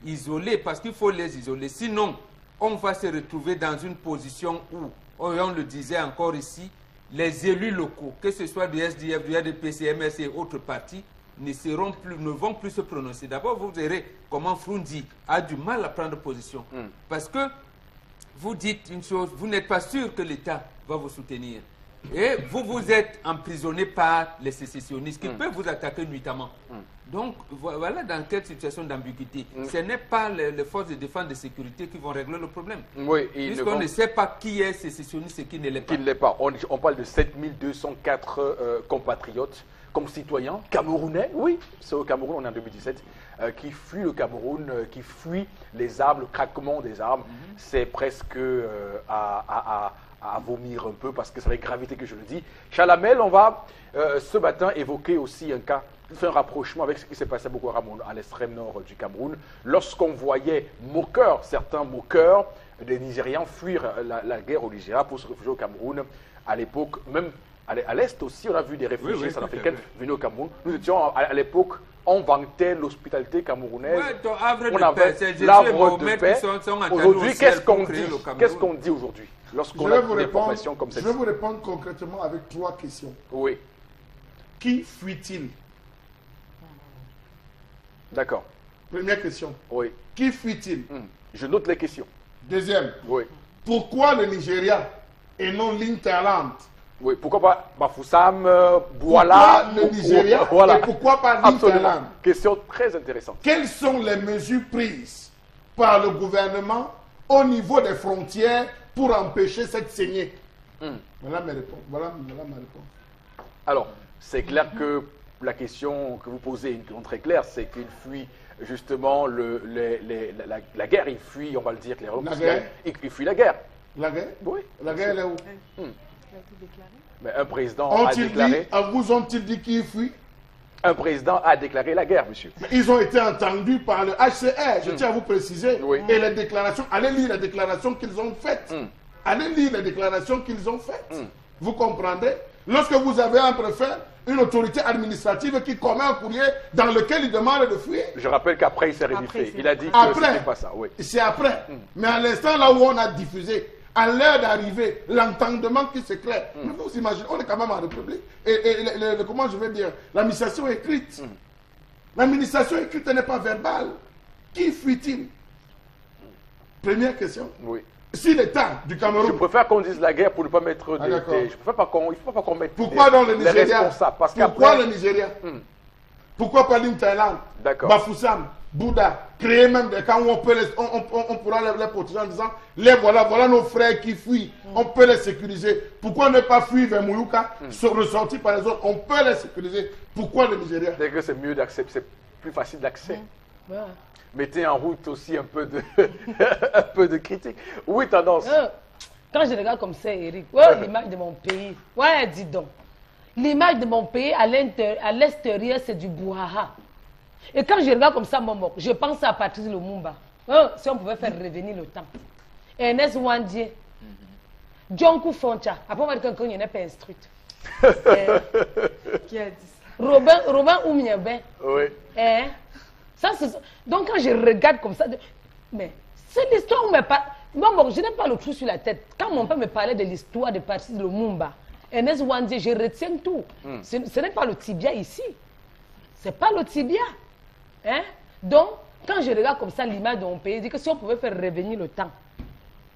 Isoler, parce qu'il faut les isoler. Sinon, on va se retrouver dans une position où, on le disait encore ici, les élus locaux, que ce soit du SDF, du RDPC, MS et autres partis, ne vont plus se prononcer. D'abord, vous verrez comment Frundi a du mal à prendre position. Parce que vous dites une chose, vous n'êtes pas sûr que l'État va vous soutenir. Et vous êtes emprisonné par les sécessionnistes qui peuvent vous attaquer nuitamment. Donc, voilà dans quelle situation d'ambiguïté. Ce n'est pas les forces de défense et de sécurité qui vont régler le problème. Oui, puisqu'on ne sait pas qui est sécessionniste et qui ne l'est pas. Qui ne l'est pas. On parle de 7204 compatriotes, concitoyens camerounais, oui, c'est au Cameroun, on est en 2017, qui fuient le Cameroun, qui fuient les armes, le craquement des armes. C'est presque à vomir un peu, parce que c'est avec gravité que je le dis. Chalamel, on va ce matin évoquer aussi un cas, faire un rapprochement avec ce qui s'est passé à Boko Haram à l'extrême nord du Cameroun, lorsqu'on voyait certains moqueurs des Nigérians fuir la guerre au Nigeria pour se réfugier au Cameroun. À l'époque, même à l'Est aussi, on a vu des réfugiés centrafricains venir au Cameroun. Nous étions à l'époque, on vantait l'hospitalité camerounaise. On avait l'arbre de paix. Aujourd'hui, qu'est-ce qu'on dit? Qu'est-ce qu'on dit aujourd'hui lorsqu'on a des professions comme celle-ci? Je vais vous répondre concrètement avec 3 questions. Oui. Qui fuit-il? D'accord. Première question. Oui. Qui fuit-il? Je note les questions. Deuxième. Oui. Pourquoi le Nigeria et non l'Interland? Oui, pourquoi pas Bafoussam, Bouala, le Nigeria voilà. Et pourquoi pas l'Interland? Question très intéressante. Quelles sont les mesures prises par le gouvernement au niveau des frontières pour empêcher cette saignée? Voilà mes réponses. Voilà ma réponse. Alors, c'est clair que la question que vous posez est une question très claire, c'est qu'il fuit justement la guerre, il fuit, on va le dire clairement, il fuit la guerre. La guerre? Oui. La guerre, elle est où? Mais un président a déclaré... Vous ont-ils dit qu'il fuit? Un président a déclaré la guerre, monsieur. Mais ils ont été entendus par le HCR, je tiens à vous préciser. Et les déclarations, allez lire les déclarations qu'ils ont faites. Allez lire les déclarations qu'ils ont faites. Vous comprendrez? Lorsque vous avez un préfet, une autorité administrative qui commet un courrier dans lequel il demande de fuir. Je rappelle qu'après, il s'est révélé. Il a dit que c'était pas ça. Oui. C'est après. Mais à l'instant là où on a diffusé, à l'heure d'arriver, l'entendement qui s'éclaire. Mais vous imaginez, on est quand même en République. Et comment je vais dire, l'administration écrite. L'administration écrite n'est pas verbale. Qui fuit-il? Première question. Oui. Si l'État du Cameroun... Je préfère qu'on dise la guerre pour ne pas mettre des... Je préfère pas qu'on... Il ne faut pas qu'on mette pourquoi dans le Nigeria? Parce pourquoi le Nigeria? Pourquoi pas l'Interland? D'accord. Bafoussam, Bouddha, créer même des camps où on pourra les protéger en disant voilà nos frères qui fuient, on peut les sécuriser. Pourquoi ne pas fuir vers Mouyouka, ressortir par les autres? On peut les sécuriser. Pourquoi le Nigeria? C'est que c'est mieux d'accès, c'est plus facile d'accès. Mettez en route aussi un peu de, un peu de critique. Oui, tendance. Quand je regarde comme ça, Eric, l'image de mon pays, dis donc. L'image de mon pays à l'extérieur, c'est du brouhaha. Et quand je regarde comme ça, Momok, je pense à Patrice Lumumba. Si on pouvait faire revenir le temps. Ernest Wandie, Djonkou Foncha. Après, on va dire quelqu'un qui n'est pas instruite. Qui a dit ça? Robin Oumyebe. Oui. Donc quand je regarde comme ça, mais c'est l'histoire où me parle. Bon, je n'ai pas le trou sur la tête. Quand mon père me parlait de l'histoire de Patrice Lumumba, Ernest Wandie, je retiens tout. Ce n'est pas le tibia ici. C'est pas le tibia. Donc, quand je regarde comme ça l'image de mon pays, je dis que si on pouvait faire revenir le temps,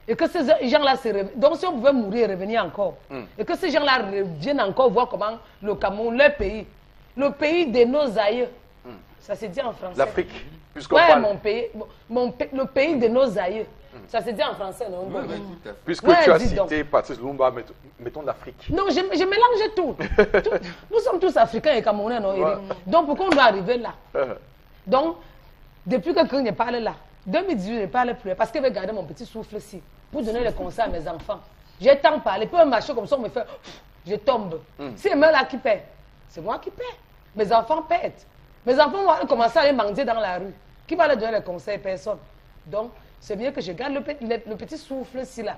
Et que ces gens-là se réveillent. Donc si on pouvait mourir et revenir encore. Et que ces gens-là reviennent encore voir comment le Cameroun, le pays de nos aïeux, ça se dit en français. L'Afrique, puisqu'on ouais, parle. le pays de nos aïeux. Ça se dit en français, non? Oui, oui, tout à fait. Puisque Ouais, tu as dis donc. cité Patrice Lumumba, mettons l'Afrique. Non, je mélange tout. Nous sommes tous africains et camerounais, non, Eric? Donc pourquoi on doit arriver là? Donc, depuis que je parle là, 2018, je ne parle plus parce que je vais garder mon petit souffle ici pour donner les conseils à mes enfants. J'ai tant parlé, puis un marché comme ça, on me fait, je tombe. Si c'est moi là qui paie, c'est moi qui paie. Mes enfants paient. Mes enfants vont commencer à aller mendier dans la rue. Qui va leur donner les conseils? Personne. Donc, c'est mieux que je garde le petit souffle ici là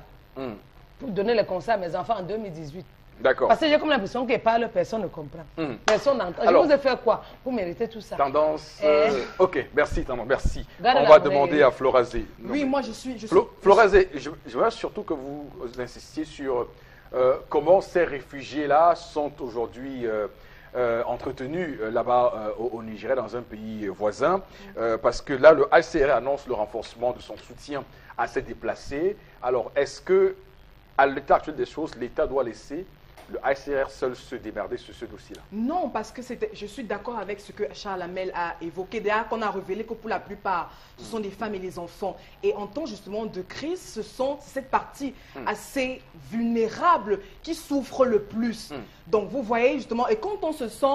pour donner les conseils à mes enfants en 2018. D'accord. Parce que j'ai comme l'impression qu'ils parlent, personne ne comprend. Personne n'entend. Je Alors, vous ai fait quoi pour mériter tout ça? Tendance. Ok, merci, Tendance, merci. Garde On la va vraie. demander à Florazé. Oui, moi je suis... Florazé, je veux surtout que vous insistiez sur comment ces réfugiés-là sont aujourd'hui entretenus là-bas au Nigeria, dans un pays voisin, parce que là, le HCR annonce le renforcement de son soutien à ces déplacés. Alors, est-ce que, à l'état actuel des choses, l'État doit laisser le HCR seul se démerder sur ce dossier-là? Non, parce que je suis d'accord avec ce que Charles Hamel a évoqué. D'ailleurs, qu'on a révélé que pour la plupart, ce sont des femmes et les enfants. Et en temps justement de crise, c'est cette partie assez vulnérable qui souffre le plus. Donc vous voyez justement, et quand on se sent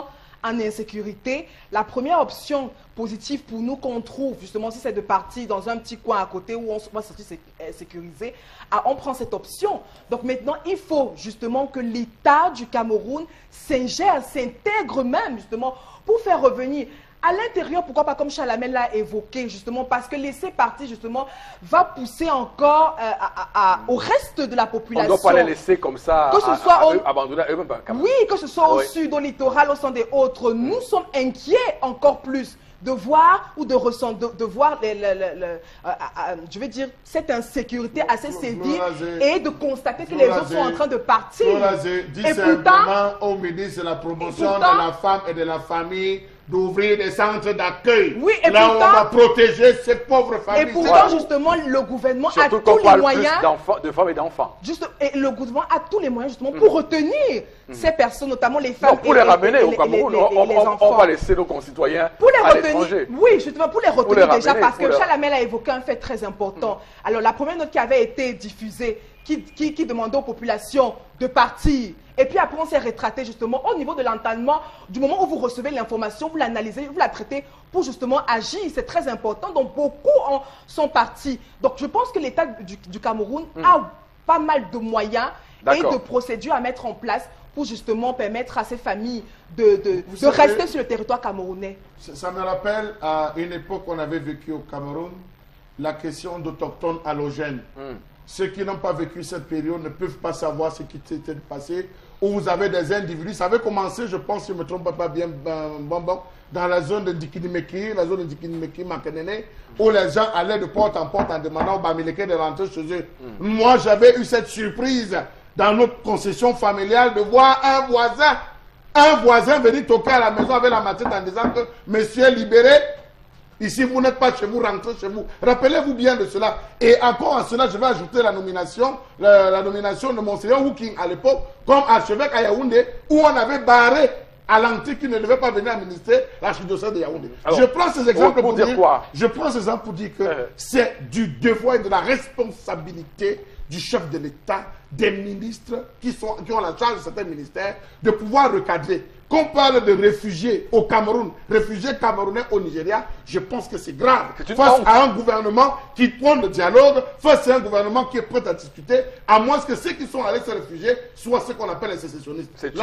en insécurité, la première option positive pour nous qu'on trouve, justement, si c'est de partir dans un petit coin à côté où on va se sentir sécurisé, on prend cette option. Donc maintenant, il faut justement que l'État du Cameroun s'ingère, s'intègre même justement pour faire revenir à l'intérieur, pourquoi pas comme Chalamel l'a évoqué, justement, parce que laisser partir, justement, va pousser encore au reste de la population. On ne doit pas les laisser comme ça, que ce soit abandonnés à eux-mêmes par le Cameroun. Oui, que ce soit au sud, au littoral, au centre et autres. Nous sommes inquiets encore plus de voir ou de ressentir, de voir, je veux dire, cette insécurité assez sévère et de constater que les gens sont en train de partir. Dis simplement au ministre de la promotion de la femme et de la famille d'ouvrir des centres d'accueil. Oui, et là pourtant, où on va protéger ces pauvres familles. Et pourtant, justement, le gouvernement a tous les moyens. De femmes et d'enfants. Et le gouvernement a tous les moyens, justement, pour retenir ces personnes, notamment les femmes. Non, pour les ramener au Cameroun, on va laisser nos concitoyens à l'étranger. Oui, justement, pour les retenir déjà, parce que Chalamel a évoqué un fait très important. Alors, la première note qui avait été diffusée, qui demandait aux populations de partir. Et puis après, on s'est rétracté justement au niveau de l'entendement. Du moment où vous recevez l'information, vous l'analysez, vous la traitez pour justement agir. C'est très important. Donc, beaucoup sont partis. Donc, je pense que l'État du Cameroun a pas mal de moyens et de procédures à mettre en place pour justement permettre à ces familles de rester sur le territoire camerounais. Ça me rappelle à une époque qu'on avait vécu au Cameroun, la question d'autochtones allogènes. Ceux qui n'ont pas vécu cette période ne peuvent pas savoir ce qui s'était passé. Où vous avez des individus, ça avait commencé, je pense, si je ne me trompe pas bien, dans la zone de Dikinimeki, Makenene, où les gens allaient de porte en porte en demandant aux Bamileke de rentrer chez eux. Moi, j'avais eu cette surprise dans notre concession familiale de voir un voisin venir toquer à la maison avec la machette en disant que monsieur est libéré. Ici, vous n'êtes pas chez vous, rentrez chez vous. Rappelez-vous bien de cela. Et encore à cela, je vais ajouter la nomination de Monseigneur Houking à l'époque, comme archevêque à Yaoundé, où on avait barré à l'antique qui ne devait pas venir administrer l'archidiocèse de Yaoundé. Alors, je prends ces exemples pour dire quoi? Je prends ces exemples pour dire que c'est du devoir et de la responsabilité du chef de l'État, des ministres qui ont la charge de certains ministères, de pouvoir recadrer. Qu'on parle de réfugiés au Cameroun, réfugiés camerounais au Nigeria, je pense que c'est grave. Face à un gouvernement qui prend le dialogue, face à un gouvernement qui est prêt à discuter, à moins que ceux qui sont allés se réfugier soient ce qu'on appelle les sécessionnistes. C'est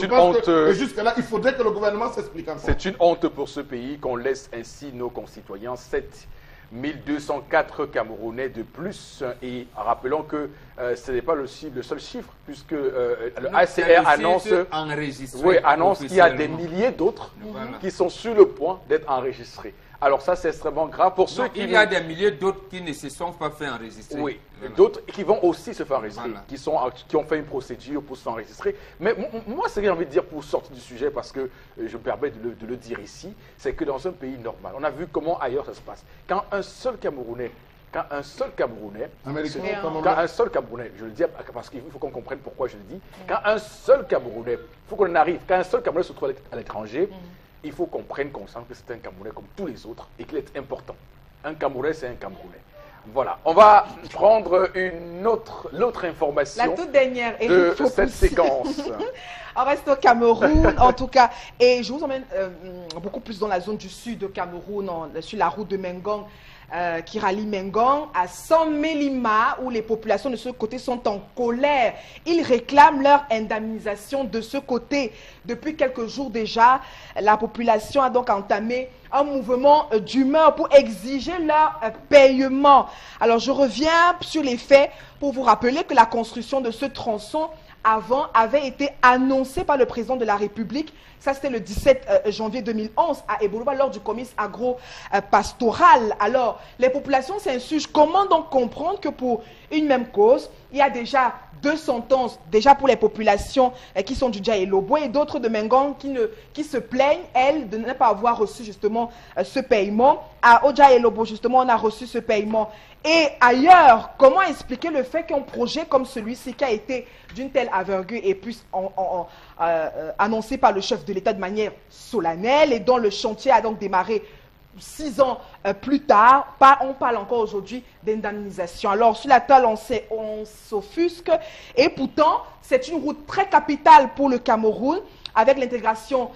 une honte. Et jusque-là, il faudrait que le gouvernement s'explique encore. C'est une honte pour ce pays qu'on laisse ainsi nos concitoyens, 7204 Camerounais de plus. Et rappelons que ce n'est pas le seul chiffre, puisque le HCR annonce qu'il y a des milliers d'autres qui sont sur le point d'être enregistrés. Alors ça, c'est extrêmement grave pour ceux qui... Il y a des milliers d'autres qui ne se sont pas fait enregistrer. Oui, d'autres qui vont aussi se faire enregistrer, qui ont fait une procédure pour s'enregistrer. Mais moi, ce que j'ai envie de dire pour sortir du sujet, parce que je me permets de le dire ici, c'est que dans un pays normal, on a vu comment ailleurs ça se passe. Quand un seul Camerounais quand un seul Camerounais, Américain, un seul Camerounais, je le dis parce qu'il faut qu'on comprenne pourquoi je le dis, quand un seul Camerounais, il faut qu'on arrive, quand un seul Camerounais se trouve à l'étranger, il faut qu'on prenne conscience que c'est un Camerounais comme tous les autres et qu'il est important. Un Camerounais, c'est un Camerounais. Voilà, on va prendre l'autre information. La toute dernière, de cette séquence. On reste au Cameroun, en tout cas. Et je vous emmène beaucoup plus dans la zone du sud de Cameroun, sur la route de Mengon, qui rallie Mengon à San-Mélima, où les populations de ce côté sont en colère. Ils réclament leur indemnisation de ce côté. Depuis quelques jours déjà, la population a donc entamé un mouvement d'humeur pour exiger leur paiement. Alors, je reviens sur les faits pour vous rappeler que la construction de ce tronçon avant avait été annoncée par le président de la République. Ça, c'était le 17 janvier 2011 à Eboloba lors du comice agro-pastoral. Alors, les populations s'insurgent. Comment donc comprendre que pour une même cause, il y a déjà 2 sentences, déjà pour les populations qui sont du Dja et Lobo et d'autres de Mengon qui se plaignent, elles, de ne pas avoir reçu justement ce paiement. À Dja et Lobo, justement, on a reçu ce paiement. Et ailleurs, comment expliquer le fait qu'un projet comme celui-ci, qui a été d'une telle envergure et puis annoncé par le chef de l'État de manière solennelle et dont le chantier a donc démarré 6 ans plus tard, on parle encore aujourd'hui d'indemnisation. Alors, sur la toile, on s'offusque. Et pourtant, c'est une route très capitale pour le Cameroun, avec l'intégration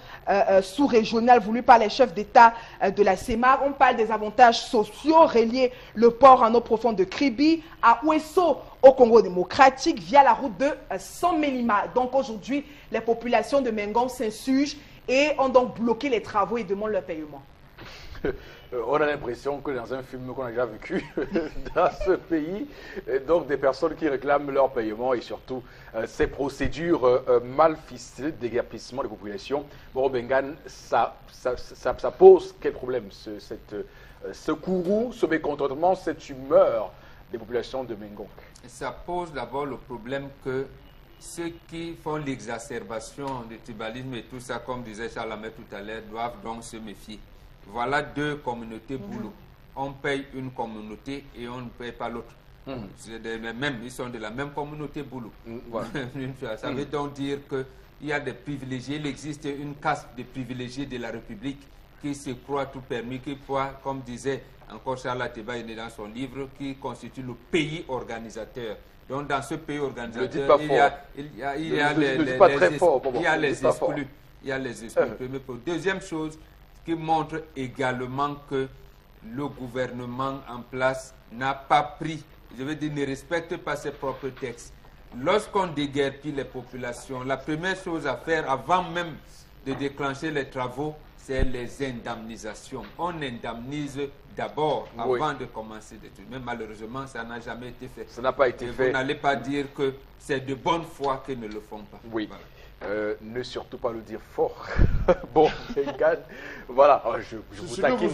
sous-régionale voulue par les chefs d'État de la CEMAR. On parle des avantages sociaux, relier le port en eau profonde de Kribi à Ouesso, au Congo démocratique, via la route de San-Mélima. Donc aujourd'hui, les populations de Mengon s'insurgent et ont donc bloqué les travaux et demandent leur paiement. On a l'impression que dans un film qu'on a déjà vécu dans ce pays, donc des personnes qui réclament leur paiement et surtout ces procédures mal ficelées de déguerpissement des populations. Bon, Bengan, ça pose quel problème, ce courroux, ce mécontentement, cette humeur des populations de Mengon? Ça pose d'abord le problème que ceux qui font l'exacerbation du tribalisme et tout ça, comme disait Charles Lamé tout à l'heure, doivent donc se méfier. Voilà 2 communautés boulot. On paye une communauté et on ne paye pas l'autre. Ils sont de la même communauté boulot. Voilà. Ça veut donc dire qu'il y a des privilégiés. Il existe une caste de privilégiés de la République qui se croient tout permis, qui croient, comme disait encore Charles Ateba dans son livre, qui constitue le pays organisateur. Donc dans ce pays organisateur, il y a les exclus. Il y a les exclus. Deuxième chose, qui montre également que le gouvernement en place n'a pas pris, je veux dire, ne respecte pas ses propres textes. Lorsqu'on déguerpit les populations, la première chose à faire avant même de déclencher les travaux, c'est les indemnisations. On indemnise d'abord avant de commencer des trucs. Mais malheureusement, ça n'a jamais été fait. Ça n'a pas été fait. Vous n'allez pas dire que c'est de bonne foi qu'ils ne le font pas. Oui. Voilà. Ne surtout pas le dire fort. Bon, voilà, je vous taquine.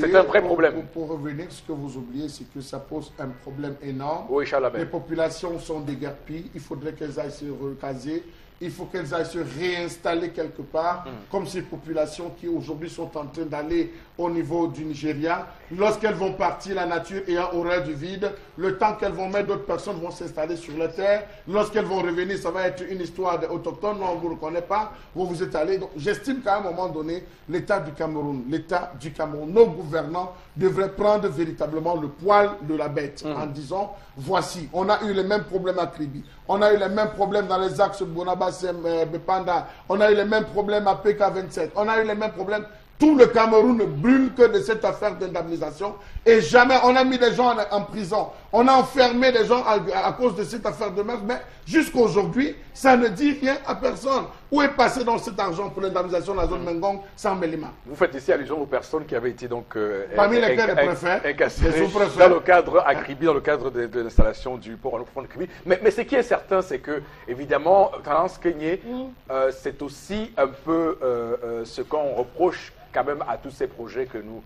C'est un vrai problème. Pour revenir, ce que vous oubliez, c'est que ça pose un problème énorme. Oui, les populations sont déguerpies, il faudrait qu'elles aillent se recaser. Il faut qu'elles aillent se réinstaller quelque part, comme ces populations qui aujourd'hui sont en train d'aller au niveau du Nigeria. Lorsqu'elles vont partir, la nature ayant horreur du vide, le temps qu'elles vont mettre, d'autres personnes vont s'installer sur la terre. Lorsqu'elles vont revenir, ça va être une histoire autochtone, non, on ne vous reconnaît pas, vous vous êtes allés. Donc j'estime qu'à un moment donné, l'État du Cameroun, nos gouvernants devraient prendre véritablement le poil de la bête en disant, voici, on a eu les mêmes problèmes à Kribi, on a eu les mêmes problèmes dans les axes Bonaba-Bepanda, on a eu les mêmes problèmes à PK27, on a eu les mêmes problèmes. Tout le Cameroun ne brûle que de cette affaire d'indemnisation et jamais on a mis des gens en prison. On a enfermé des gens à cause de cette affaire de meurtre, mais jusqu'à aujourd'hui, ça ne dit rien à personne. Où est passé donc cet argent pour l'indemnisation de la zone Mengon sans Mélima? Vous faites ici allusion aux personnes qui avaient été donc parmi lesquelles les préfets, dans le cadre à Kribi, dans le cadre de l'installation du port en eau profonde de Kribi. Mais ce qui est certain, c'est que, évidemment, Tendance Kenyé, c'est aussi un peu ce qu'on reproche quand même à tous ces projets que nous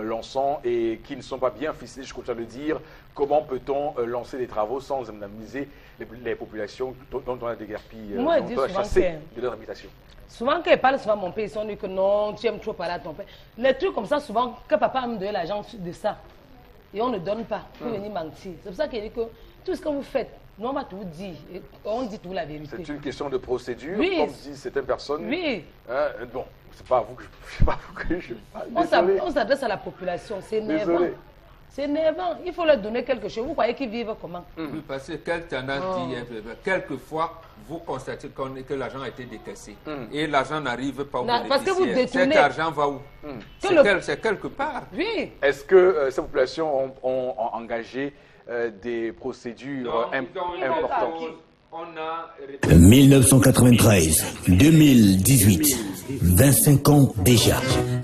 lançons et qui ne sont pas bien ficelés, je continue à le dire. Comment peut-on lancer des travaux sans indemniser les populations dont on a déguerpi, dont on a chassé de leur habitation? Souvent, quand ils parlent souvent à mon père, ils sont dit que non, tu aimes trop parler à ton père. Les trucs comme ça, souvent, que papa me donne l'argent de ça. et on ne donne pas pour venir mentir. C'est pour ça qu'il dit que tout ce que vous faites, nous on va tout dire, et on dit tout la vérité. C'est une question de procédure, oui. comme dit certaines personnes. Oui. Bon, c'est pas à vous que je parle. On s'adresse à la population, c'est énervant. Désolé. C'est énervant, il faut leur donner quelque chose. Vous croyez qu'ils vivent comment? Oui, parce que quelle tendance dit, quelquefois, vous constatez que l'argent a été décaissé et l'argent n'arrive pas au bénéficiaire. Parce que vous détournez. Cet argent va où? C'est quelque part. Oui. Est-ce que ces populations ont engagé des procédures importantes? 1993, 2018, 25 ans déjà.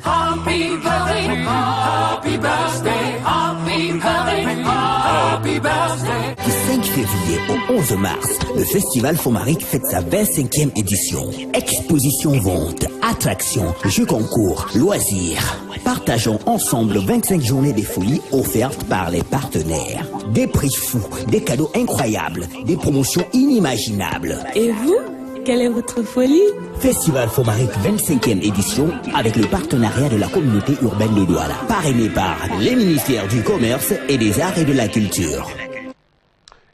Happy birthday, happy birthday, happy birthday, happy birthday. Du 5 février au 11 mars, le Festival Fomaric fête sa 25e édition. Exposition, vente, attractions, jeux concours, loisirs. Partageons ensemble 25 journées des folies offertes par les partenaires. Des prix fous, des cadeaux incroyables, des promotions inimaginables. Et vous, quelle est votre folie? Festival Fomaric 25e édition avec le partenariat de la communauté urbaine de Douala. Parrainé par les ministères du Commerce et des Arts et de la Culture.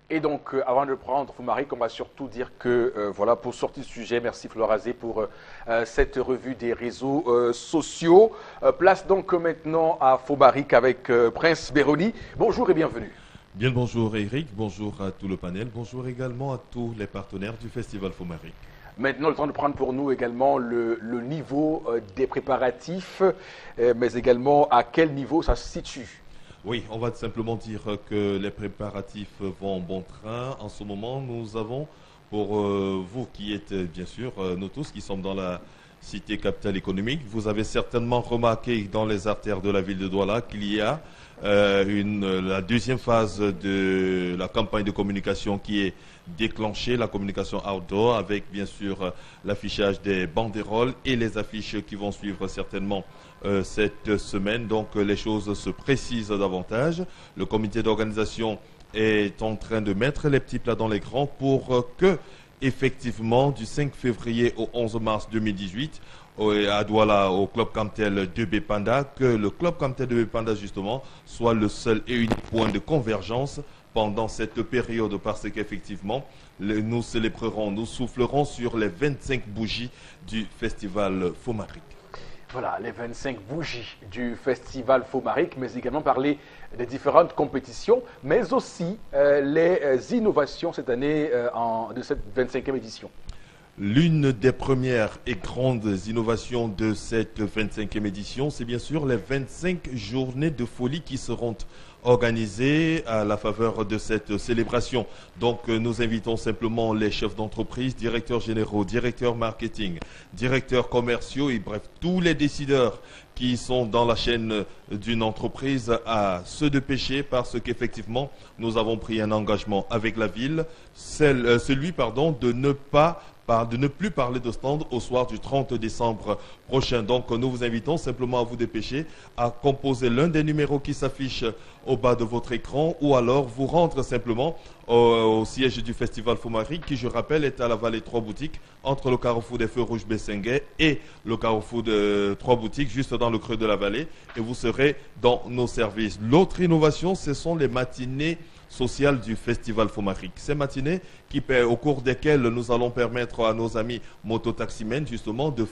Et donc, avant de prendre Fomaric, on va surtout dire que, voilà, pour sortir du sujet, merci Florazé pour cette revue des réseaux sociaux. Place donc maintenant à Fomaric avec Prince Béroni. Bonjour et bienvenue. Bien bonjour Eric, bonjour à tout le panel, bonjour également à tous les partenaires du Festival Fomaric. Maintenant, le temps de prendre pour nous également le niveau des préparatifs, mais également à quel niveau ça se situe. Oui, on va simplement dire que les préparatifs vont en bon train. En ce moment, nous avons, pour vous qui êtes bien sûr, nous tous qui sommes dans la cité capitale économique, vous avez certainement remarqué dans les artères de la ville de Douala qu'il y a la deuxième phase de la campagne de communication qui est déclenchée, la communication outdoor, avec bien sûr l'affichage des banderoles et les affiches qui vont suivre certainement cette semaine. Donc les choses se précisent davantage. Le comité d'organisation est en train de mettre les petits plats dans les grands pour que, effectivement, du 5 février au 11 mars 2018, à Douala, au Club Camtel de Bépanda, que le Club Camtel de Bépanda, justement, soit le seul et unique point de convergence pendant cette période, parce qu'effectivement, nous célébrerons, nous soufflerons sur les 25 bougies du Festival Fomaric. Voilà, les 25 bougies du Festival Fomaric, mais également parler des différentes compétitions, mais aussi les innovations cette année de cette 25e édition. L'une des premières et grandes innovations de cette 25e édition, c'est bien sûr les 25 journées de folie qui seront organisées à la faveur de cette célébration. Donc nous invitons simplement les chefs d'entreprise, directeurs généraux, directeurs marketing, directeurs commerciaux et bref, tous les décideurs qui sont dans la chaîne d'une entreprise à se dépêcher parce qu'effectivement, nous avons pris un engagement avec la ville, celui de ne plus parler de stand au soir du 30 décembre prochain. Donc nous vous invitons simplement à vous dépêcher, à composer l'un des numéros qui s'affiche au bas de votre écran ou alors vous rendre simplement au siège du Festival Fomaric qui, je rappelle, est à la Vallée 3 boutiques entre le carrefour des Feux Rouges Bessenguet et le carrefour de 3 boutiques juste dans le creux de la vallée et vous serez dans nos services. L'autre innovation, ce sont les matinées sociales du Festival Fomaric. Ces matinées au cours desquelles nous allons permettre à nos amis mototaximens justement de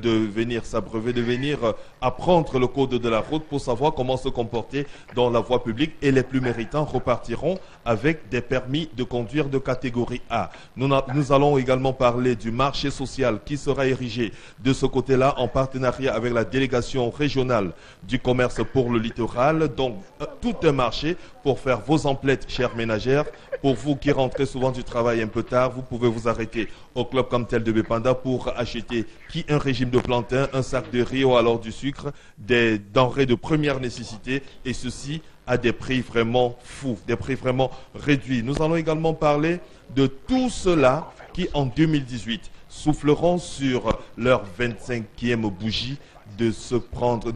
venir s'abreuver, de venir apprendre le code de la route pour savoir comment se comporter dans la voie publique et les plus méritants repartiront avec des permis de conduire de catégorie A. Nous allons également parler du marché social qui sera érigé de ce côté-là en partenariat avec la délégation régionale du commerce pour le littoral. Donc tout un marché pour faire vos emplettes, chères ménagères. Pour vous qui rentrez souvent du travail un peu tard, vous pouvez vous arrêter au Club Camtel de Bépanda pour acheter un régime de plantain, un sac de riz ou alors du sucre, des denrées de première nécessité et ceci à des prix vraiment fous, des prix vraiment réduits. Nous allons également parler de tout cela qui en 2018 souffleront sur leur 25e bougie de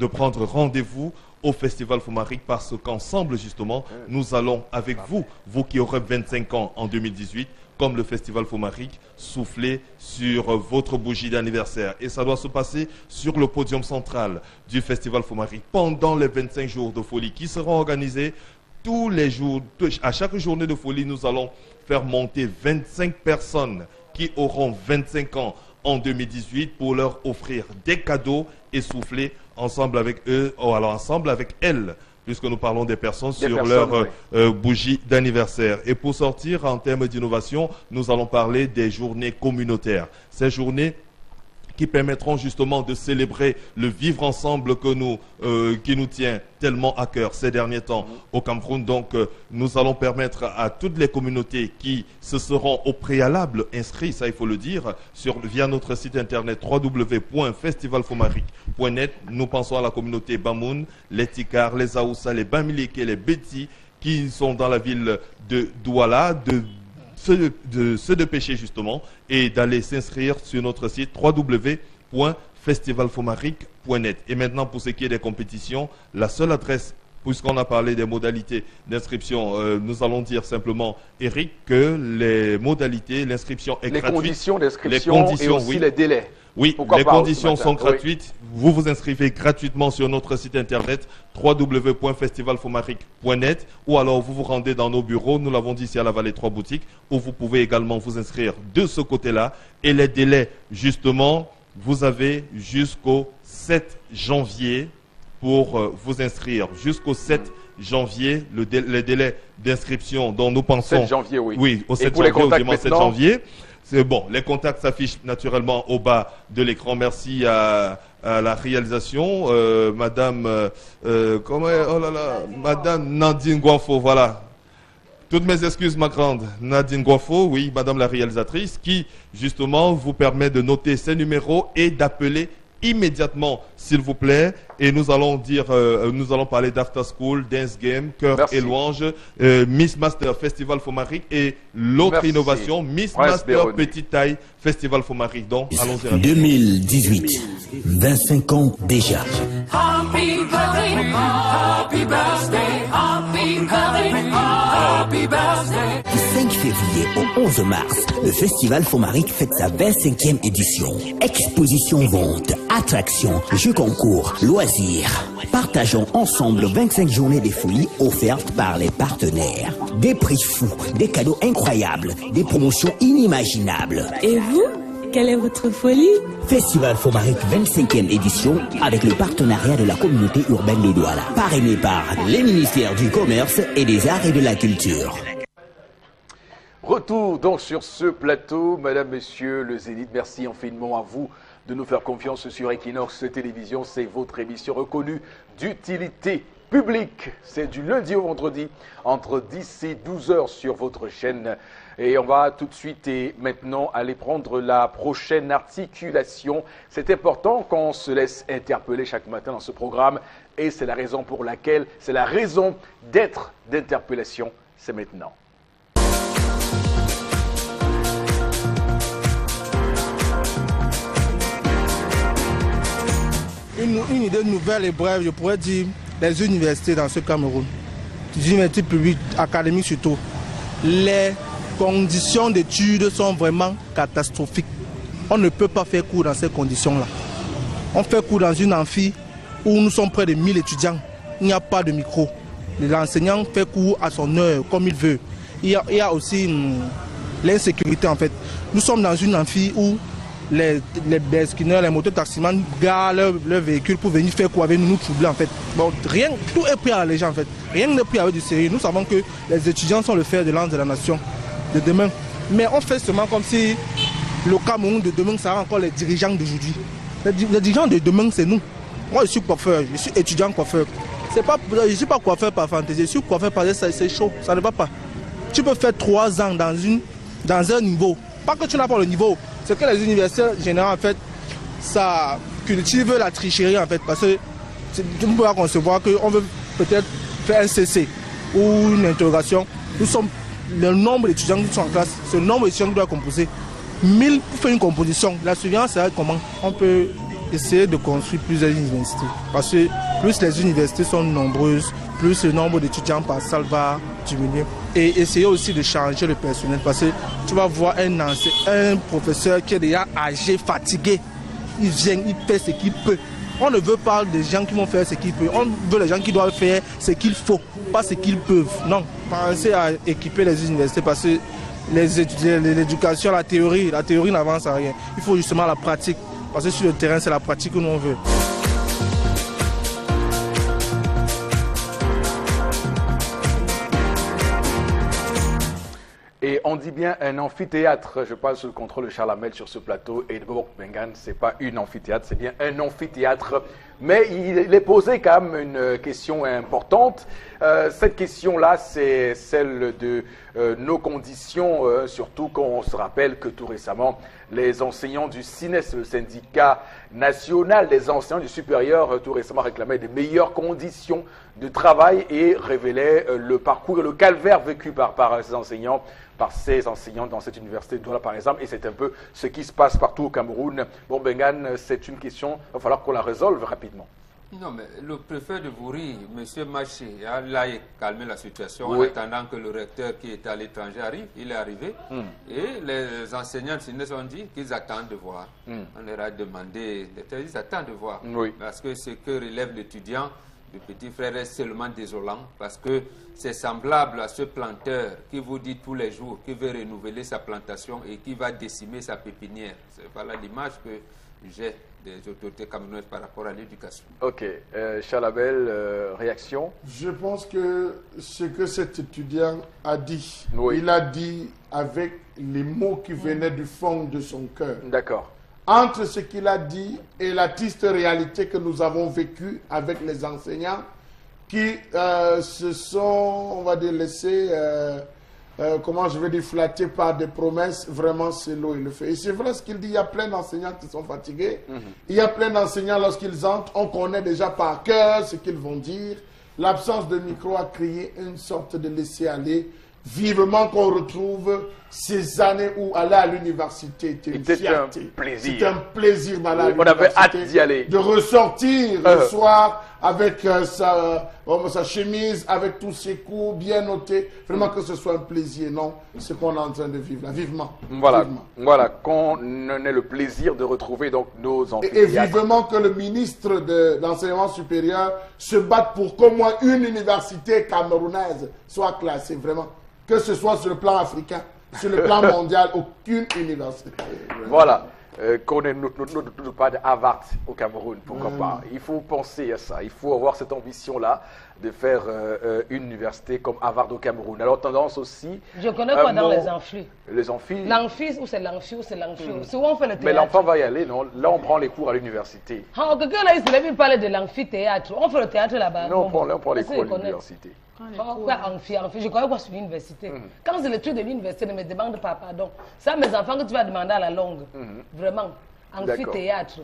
prendre rendez-vous au Festival Fomaric parce qu'ensemble justement nous allons avec vous qui aurez 25 ans en 2018, comme le Festival Fomaric, souffler sur votre bougie d'anniversaire. Et ça doit se passer sur le podium central du Festival Fomaric pendant les 25 jours de folie qui seront organisés tous les jours. À chaque journée de folie, nous allons faire monter 25 personnes qui auront 25 ans en 2018 pour leur offrir des cadeaux et souffler ensemble avec eux, ou alors ensemble avec elles, puisque nous parlons des personnes sur leur bougie d'anniversaire. Et pour sortir en termes d'innovation, nous allons parler des journées communautaires. Ces journées qui permettront justement de célébrer le vivre ensemble qui nous tient tellement à cœur ces derniers temps au Cameroun. Donc, nous allons permettre à toutes les communautés qui se seront au préalable inscrits, ça il faut le dire, via notre site internet www.festivalfomaric.net. Nous pensons à la communauté Bamoun, les Tikar, les Aoussa, les Bamileke, les Beti, qui sont dans la ville de Douala, ceux de pêcher justement, et d'aller s'inscrire sur notre site www.festivalfomaric.net. Et maintenant, pour ce qui est des compétitions, la seule adresse, puisqu'on a parlé des modalités d'inscription, nous allons dire simplement, Eric, que les modalités, l'inscription est gratuite. Les conditions d'inscription et aussi les délais. Oui, les conditions sont gratuites. Vous vous inscrivez gratuitement sur notre site internet www.festivalfomaric.net ou alors vous vous rendez dans nos bureaux, nous l'avons dit ici à la Vallée 3 boutiques, où vous pouvez également vous inscrire de ce côté-là. Et les délais, justement, vous avez jusqu'au 7 janvier pour vous inscrire. Jusqu'au 7 janvier, les délais d'inscription dont nous pensons... 7 janvier, oui. Oui, au 7 janvier, au dimanche 7 janvier. C'est bon, les contacts s'affichent naturellement au bas de l'écran. Merci à la réalisation. Madame Nadine Guafo, voilà. Toutes mes excuses, ma grande Nadine Guafo, oui, madame la réalisatrice, qui justement vous permet de noter ces numéros et d'appeler immédiatement, s'il vous plaît. Et nous allons parler d'After School, Dance Game, Cœur et Louange, Miss Master Festival Fomaric et l'autre innovation, Miss Master Petite Taille Festival Fomaric. Donc, allons-y. 2018, 25 ans déjà. Happy birthday, happy birthday, happy birthday, happy birthday. Du 5 février au 11 mars, le Festival Fomaric fête sa 25e édition. Exposition, vente, attractions, jeux concours, loisirs. Partageons ensemble 25 journées de folie offertes par les partenaires. Des prix fous, des cadeaux incroyables, des promotions inimaginables. Et vous, quelle est votre folie? Festival Fomaric 25e édition avec le partenariat de la communauté urbaine de Douala. Parrainé par les ministères du Commerce et des Arts et de la Culture. Retour donc sur ce plateau, Madame, Monsieur, le Zénith, merci infiniment à vous de nous faire confiance sur Equinox Télévision. C'est votre émission reconnue d'utilité publique. C'est du lundi au vendredi entre 10 et 12 heures sur votre chaîne. Et on va tout de suite et maintenant aller prendre la prochaine articulation. C'est important qu'on se laisse interpeller chaque matin dans ce programme. Et c'est la raison pour laquelle, c'est la raison d'être d'interpellation. C'est maintenant. Une idée nouvelle et brève, je pourrais dire les universités dans ce Cameroun, les universités publiques, académiques surtout, les conditions d'études sont vraiment catastrophiques. On ne peut pas faire cours dans ces conditions-là. On fait cours dans une amphi où nous sommes près de 1000 étudiants. Il n'y a pas de micro. L'enseignant fait cours à son heure, comme il veut. Il y a aussi l'insécurité en fait. Nous sommes dans une amphi où les skinners, les mototaximans garent leur véhicule pour venir faire quoi avec nous, nous troubler en fait. Bon, rien, tout est pris à la légère en fait. Rien n'est pris avec du sérieux. Nous savons que les étudiants sont le fer de lance de la nation de demain. Mais on fait seulement comme si le Cameroun de demain sera encore les dirigeants d'aujourd'hui. Les dirigeants de demain, c'est nous. Moi, je suis coiffeur, je suis étudiant coiffeur. Je ne suis pas coiffeur par fantaisie, je suis coiffeur parce que c'est chaud, ça ne va pas. Tu peux faire 3 ans dans un niveau. Pas que tu n'as pas le niveau. C'est que les universités générales, en fait, ça cultive la tricherie, en fait, parce que tu ne peux pas concevoir qu'on veut peut-être faire un CC ou une interrogation. Nous sommes le nombre d'étudiants qui sont en classe, c'est le nombre d'étudiants qui doit composer. 1000 pour faire une composition. La surveillance, c'est comment on peut essayer de construire plusieurs universités. Parce que plus les universités sont nombreuses, plus le nombre d'étudiants par salle va diminuer. et essayer aussi de changer le personnel parce que tu vas voir un professeur qui est déjà âgé, fatigué, il vient, il fait ce qu'il peut. On ne veut pas des gens qui vont faire ce qu'ils peuvent, on veut les gens qui doivent faire ce qu'il faut, pas ce qu'ils peuvent. Non, pensez à équiper les universités parce que l'éducation, la théorie n'avance à rien. Il faut justement la pratique parce que sur le terrain c'est la pratique que nous on veut. Et on dit bien un amphithéâtre. Je parle sous le contrôle de Charles Hamel sur ce plateau. Et de Bobo Bengan, ce n'est pas une amphithéâtre, c'est bien un amphithéâtre. Mais il est posé quand même une question importante. Cette question-là, c'est celle de nos conditions, surtout quand on se rappelle que tout récemment, les enseignants du SINES, le syndicat national des enseignants du supérieur, tout récemment réclamaient des meilleures conditions de travail et révélaient le parcours et le calvaire vécu par ces enseignants dans cette université de Douala par exemple, et c'est un peu ce qui se passe partout au Cameroun. Bon, Bengan, c'est une question, il va falloir qu'on la résolve rapidement. Non, mais le préfet de Vouri, M. Maché, là, il a calmé la situation oui. En attendant que le recteur qui est à l'étranger arrive. Il est arrivé. Et les enseignants de SINES ont dit qu'ils attendent de voir. On leur a demandé, ils attendent de voir. Oui. Parce que ce que relève l'étudiant, le petit frère est seulement désolant. Parce que c'est semblable à ce planteur qui vous dit tous les jours qu'il veut renouveler sa plantation et qui va décimer sa pépinière. Voilà l'image que j'ai des autorités camerounaises par rapport à l'éducation. Ok. Charles Hamel, réaction? Je pense que ce que cet étudiant a dit, oui. Il a dit avec les mots qui venaient du fond de son cœur. D'accord. Entre ce qu'il a dit et la triste réalité que nous avons vécue avec les enseignants qui se sont, on va dire, laissés, comment je vais dire, flattés par des promesses, vraiment c'est l'eau et le feu. Et c'est vrai ce qu'il dit, il y a plein d'enseignants qui sont fatigués. Il y a plein d'enseignants, lorsqu'ils entrent, on connaît déjà par cœur ce qu'ils vont dire. L'absence de micro a créé une sorte de laisser-aller. Vivement qu'on retrouve ces années où aller à l'université était une fierté. Un plaisir. C'était un plaisir d'aller à On avait hâte l'université, d'y aller. de ressortir le soir avec sa chemise, avec tous ses coups bien notés. Vraiment que ce soit un plaisir, non? Ce qu'on est en train de vivre là, vivement. Voilà, vivement. voilà, qu'on ait le plaisir de retrouver donc nos enfants. Et vivement que le ministre de l'enseignement supérieur se batte pour qu'au moins une université camerounaise soit classée, vraiment. Que ce soit sur le plan africain, sur le plan mondial, aucune université. Voilà. Qu'on n'ait pas de Harvard au Cameroun, pourquoi pas. Il faut penser à ça, il faut avoir cette ambition-là de faire une université comme Harvard au Cameroun. Alors tendance aussi... Je connais pas dans les amphis. Les amphis? L'amphi ou c'est l'amphi ou c'est l'amphi. C'est où on fait le théâtre. Mais l'enfant va y aller, non? Là, on prend les cours à l'université. Ah, quelqu'un là, il se lève, il parle de l'amphithéâtre. On fait le théâtre là-bas. Non, on prend les cours à l'université. Quoi, amphi? Je connais quoi sur l'université. Quand c'est le truc de l'université, ne me demande pas pardon. Ça, mes enfants, que tu vas demander à la longue. Vraiment. Amphithéâtre.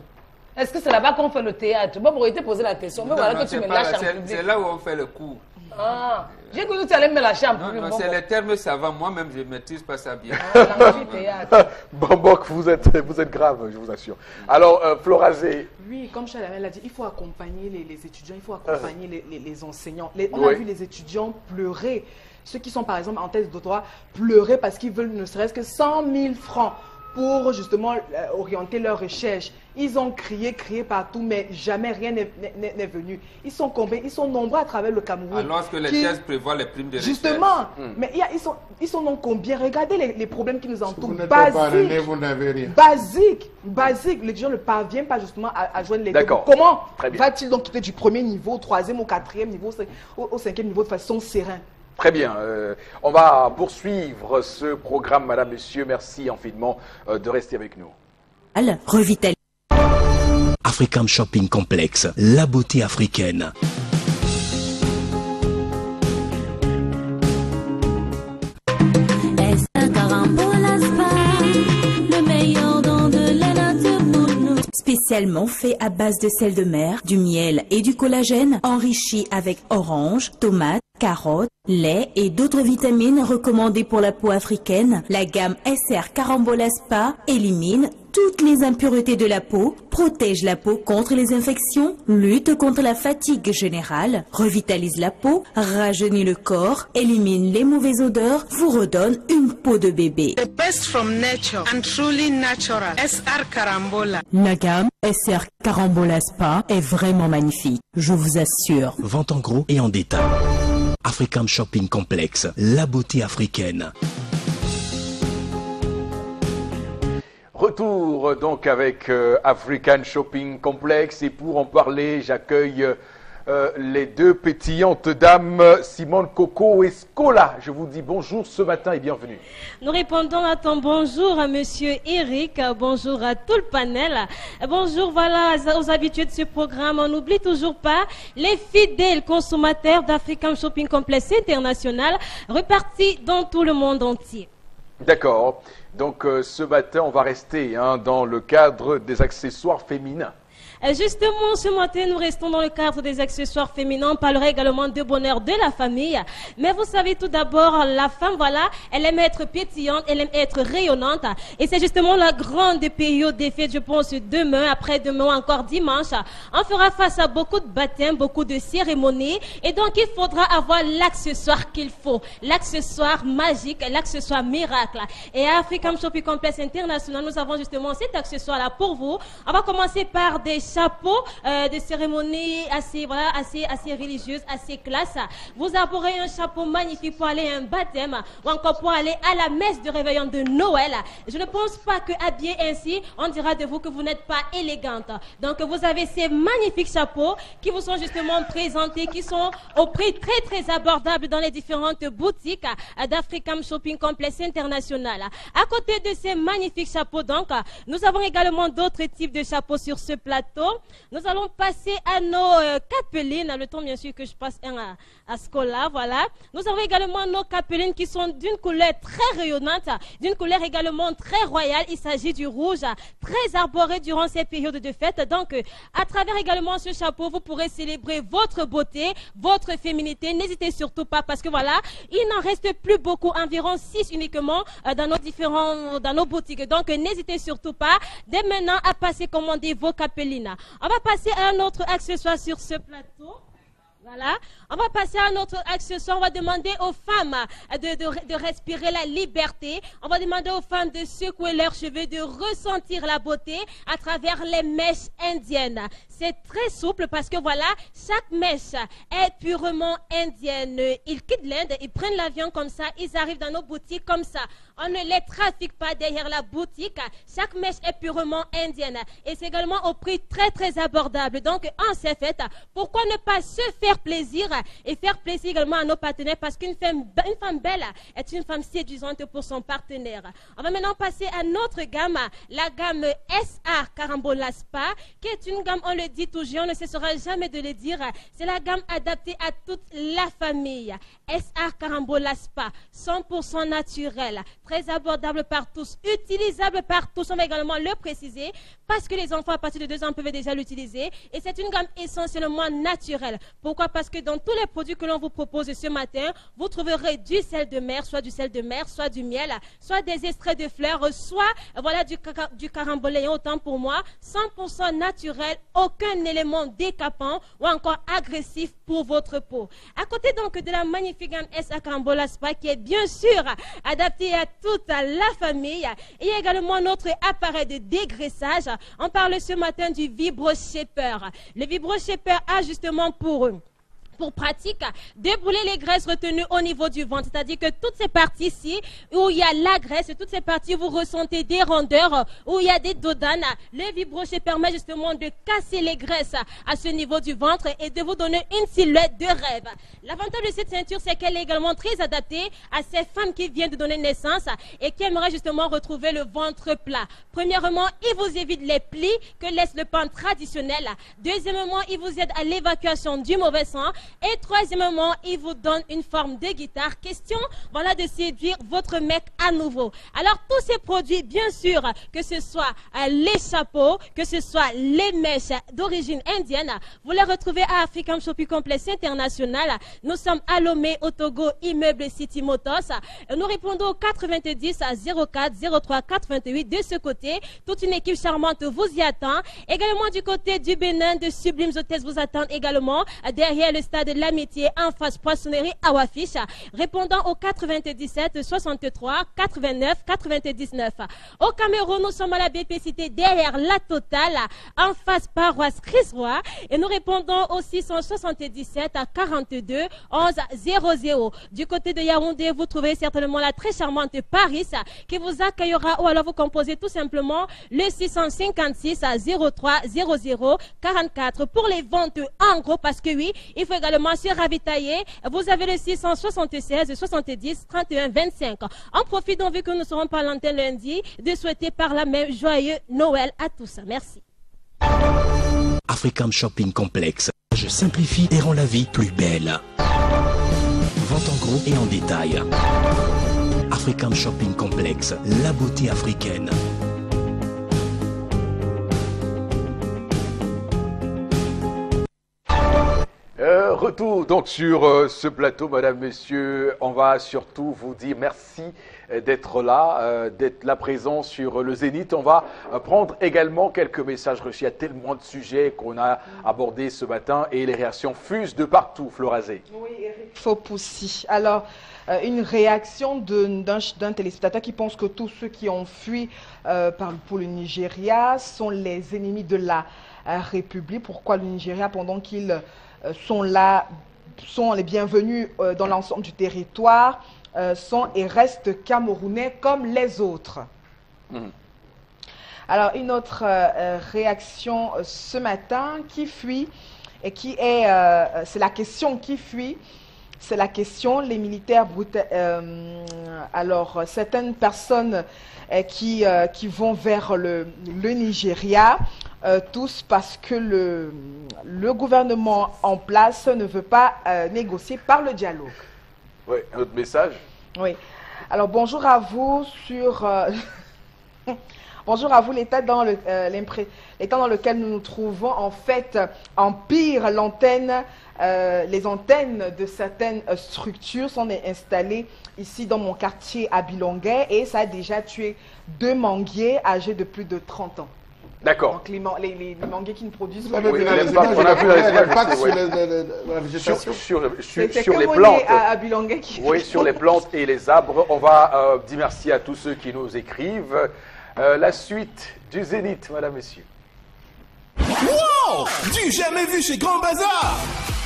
Est-ce que c'est là-bas qu'on fait le théâtre? Bon, pour te poser la question, mais voilà que tu me lâches en public. C'est là où on fait le cours. Ah, j'ai cru que tu allais me lâcher en public. Non, c'est les termes savants. Moi-même, je ne maîtrise pas ça bien. L'amphithéâtre. Bon, vous êtes grave, je vous assure. Alors, Florazé. Oui, comme Charles Hamel l'a dit, il faut accompagner les étudiants, il faut accompagner les enseignants. On a vu les étudiants pleurer. Ceux qui sont par exemple en thèse de doctorat pleurer parce qu'ils veulent ne serait-ce que 100 000 francs pour justement orienter leur recherche. Ils ont crié partout, mais jamais rien n'est venu. Ils sont combien? Ils sont nombreux à travers le Cameroun. Alors que les thèses prévoient les primes de recherche. Justement, mais ils sont non combien? Regardez les problèmes qui nous entourent. Vous n'êtes pas parrainé, vous n'avez rien. Basique. L'étudiant ne parvient pas justement à joindre les deux. D'accord. Comment va-t-il donc quitter du premier niveau au troisième, au quatrième niveau, au cinquième niveau de façon sereine? Très bien. On va poursuivre ce programme, madame, monsieur. Merci infiniment de rester avec nous. Revitalisation. African Shopping Complex, la beauté africaine. Le meilleur don de la nature pour nous. Spécialement fait à base de sel de mer, du miel et du collagène, enrichi avec orange, tomates, carottes, lait et d'autres vitamines recommandées pour la peau africaine, la gamme SR Carambola Spa élimine toutes les impuretés de la peau, protège la peau contre les infections, lutte contre la fatigue générale, revitalise la peau, rajeunit le corps, élimine les mauvaises odeurs, vous redonne une peau de bébé. The best from nature and truly natural. SR Carambola. La gamme SR Carambola Spa est vraiment magnifique, je vous assure. Vente en gros et en détail. African Shopping Complex, la beauté africaine. Retour donc avec African Shopping Complex, et pour en parler, j'accueille les deux pétillantes dames, Simone Coco et Scola. Je vous dis bonjour ce matin et bienvenue. Nous répondons à ton bonjour à monsieur Eric, bonjour à tout le panel, bonjour voilà aux habitués de ce programme. On n'oublie toujours pas les fidèles consommateurs d'African Shopping Complex International repartis dans tout le monde entier. D'accord. Donc ce matin, on va rester dans le cadre des accessoires féminins. Justement, ce matin, nous restons dans le cadre des accessoires féminins. On parlera également de bonheur de la famille. Mais vous savez, tout d'abord, la femme, voilà, elle aime être pétillante, elle aime être rayonnante. Et c'est justement la grande période des fêtes, je pense, demain, après-demain, encore dimanche. On fera face à beaucoup de baptêmes, beaucoup de cérémonies. Et donc, il faudra avoir l'accessoire qu'il faut. L'accessoire magique, l'accessoire miracle. Et à African Shopping Complex International, nous avons justement cet accessoire-là pour vous. On va commencer par des chapeaux de cérémonie assez religieuse, assez classe. Vous aurez un chapeau magnifique pour aller à un baptême ou encore pour aller à la messe de réveillon de Noël. Je ne pense pas que habillé ainsi, on dira de vous que vous n'êtes pas élégante. Donc vous avez ces magnifiques chapeaux qui vous sont justement présentés, qui sont au prix très très abordable dans les différentes boutiques d'African Shopping Complex International. À côté de ces magnifiques chapeaux, donc, nous avons également d'autres types de chapeaux sur ce plateau. Nous allons passer à nos capelines, le temps bien sûr que je passe à Scola, voilà. Nous avons également nos capelines qui sont d'une couleur très rayonnante, d'une couleur également très royale. Il s'agit du rouge, très arboré durant ces périodes de fête. Donc, à travers également ce chapeau, vous pourrez célébrer votre beauté, votre féminité. N'hésitez surtout pas parce que voilà, il n'en reste plus beaucoup, environ 6 uniquement dans nos boutiques. Donc, n'hésitez surtout pas dès maintenant à passer commander vos capelines. On va passer à un autre accessoire sur ce plateau. Voilà. On va passer à un autre accessoire. On va demander aux femmes de respirer la liberté. On va demander aux femmes de secouer leurs cheveux, de ressentir la beauté à travers les mèches indiennes. C'est très souple parce que voilà, chaque mèche est purement indienne. Ils quittent l'Inde, ils prennent l'avion comme ça, ils arrivent dans nos boutiques comme ça. On ne les trafique pas derrière la boutique. Chaque mèche est purement indienne. Et c'est également au prix très très abordable. Donc en ces fêtes, pourquoi ne pas se faire plaisir et faire plaisir également à nos partenaires, parce qu'une femme belle est une femme séduisante pour son partenaire. On va maintenant passer à notre gamme, la gamme SR Carambola Spa, qui est une gamme, on le dit toujours, on ne cessera jamais de le dire, c'est la gamme adaptée à toute la famille. SR Carambola Spa, 100% naturel, très abordable par tous, utilisable par tous, on va également le préciser, parce que les enfants à partir de 2 ans peuvent déjà l'utiliser, et c'est une gamme essentiellement naturelle. Pourquoi? Parce que dans tous les produits que l'on vous propose ce matin, vous trouverez du sel de mer, soit du miel, soit des extraits de fleurs, soit voilà du carambolé, autant pour moi, 100% naturel, aucun élément décapant ou encore agressif pour votre peau. À côté donc de la magnifique gamme SR Carambola Spa qui est bien sûr adaptée à toute la famille, il y a également notre appareil de dégraissage. On parle ce matin du Vibro Shaper. Le Vibro Shaper a justement pour pratique, débrouiller les graisses retenues au niveau du ventre. C'est-à-dire que toutes ces parties-ci, où il y a la graisse, toutes ces parties, vous ressentez des rondeurs, où il y a des dodanes. Le vibrocher permet justement de casser les graisses à ce niveau du ventre et de vous donner une silhouette de rêve. L'avantage de cette ceinture, c'est qu'elle est également très adaptée à ces femmes qui viennent de donner naissance et qui aimeraient justement retrouver le ventre plat. Premièrement, il vous évite les plis que laisse le pan traditionnel. Deuxièmement, il vous aide à l'évacuation du mauvais sang. Et troisièmement, il vous donne une forme de guitare. Question, voilà, de séduire votre mec à nouveau. Alors, tous ces produits, bien sûr, que ce soit les chapeaux, que ce soit les mèches d'origine indienne, vous les retrouvez à African Shopping Complex International. Nous sommes à Lomé, au Togo, immeuble City Motors. Nous répondons au 90 04 03 88 de ce côté. Toute une équipe charmante vous y attend. Également du côté du Bénin, de Sublimes Hôtesses vous attendent également derrière le stade de l'Amitié en face poissonnerie Awafish. Répondant au 97 63 89 99. Au Cameroun, nous sommes à la BP Cité derrière la Totale en face paroisse Chris Roy et nous répondons au 677 à 42 11 00. Du côté de Yaoundé, vous trouvez certainement la très charmante Paris qui vous accueillera ou alors vous composez tout simplement le 656 à 03 00 44 pour les ventes en gros, parce que oui, il faut également se ravitailler. Vous avez le 676 70 31 25. En profite, vu que nous serons par l'antenne lundi, de souhaiter par la même joyeux Noël à tous. Merci. African Shopping Complex. Je simplifie et rends la vie plus belle. Vente en gros et en détail. African Shopping Complex, la beauté africaine. Retour donc sur ce plateau, mesdames, messieurs. On va surtout vous dire merci d'être là présent sur le Zénith. On va prendre également quelques messages reçus. Il y a tellement de sujets qu'on a abordés ce matin et les réactions fusent de partout, Florazé. Oui, Eric Fopoussi. Alors, une réaction d'un téléspectateur qui pense que tous ceux qui ont fui pour le Nigeria sont les ennemis de la République. Pourquoi le Nigeria, pendant qu'ils sont là, sont les bienvenus dans l'ensemble du territoire, sont et restent camerounais comme les autres. Alors, une autre réaction ce matin qui fuit, et qui est, c'est la question qui fuit, c'est la question, les militaires alors, certaines personnes qui vont vers le Nigeria, tous parce que le gouvernement en place ne veut pas négocier par le dialogue. Oui, un autre message. Oui. Alors, bonjour à vous sur... bonjour à vous, l'état dans lequel nous nous trouvons, en fait, empire l'antenne. Les antennes de certaines structures sont installées ici dans mon quartier à Bilonguet et ça a déjà tué 2 manguiers âgés de plus de 30 ans. D'accord. Donc les manguiers qui ne produisent pas. On a vu l'impact sur les plantes. Oui, sur les plantes et les arbres. On va dire merci à tous ceux qui nous écrivent. La suite du Zénith, madame, messieurs. Wow! Du jamais vu chez Grand Bazar!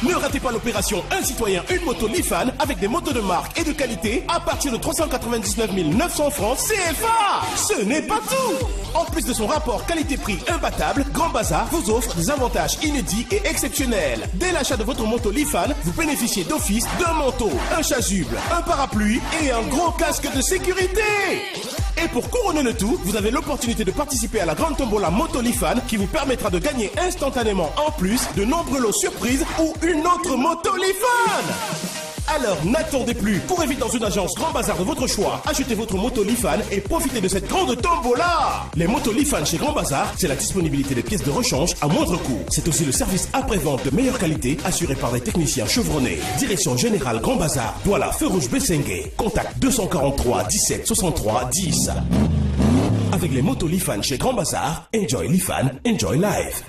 Ne ratez pas l'opération Un citoyen, une moto Lifan avec des motos de marque et de qualité à partir de 399 900 francs CFA. Ce n'est pas tout! En plus de son rapport qualité-prix imbattable, Grand Bazar vous offre des avantages inédits et exceptionnels. Dès l'achat de votre moto Lifan, vous bénéficiez d'office d'un manteau, un chasuble, un parapluie et un gros casque de sécurité. Et pour couronner le tout, vous avez l'opportunité de participer à la grande tombola Moto Lifan qui vous permettra de gagner instantanément en plus de nombreux lots surprises ou une autre moto Lifan. Alors n'attendez plus, courez vite dans une agence Grand Bazar de votre choix, achetez votre moto Lifan et profitez de cette grande tombola. Les motos Lifan chez Grand Bazar, c'est la disponibilité des pièces de rechange à moindre coût. C'est aussi le service après-vente de meilleure qualité assuré par des techniciens chevronnés. Direction Générale Grand Bazar, Douala, Feu Rouge Bessengue. Contact 243 17 63 10. Avec les motos Lifan chez Grand Bazar, enjoy Lifan, enjoy life.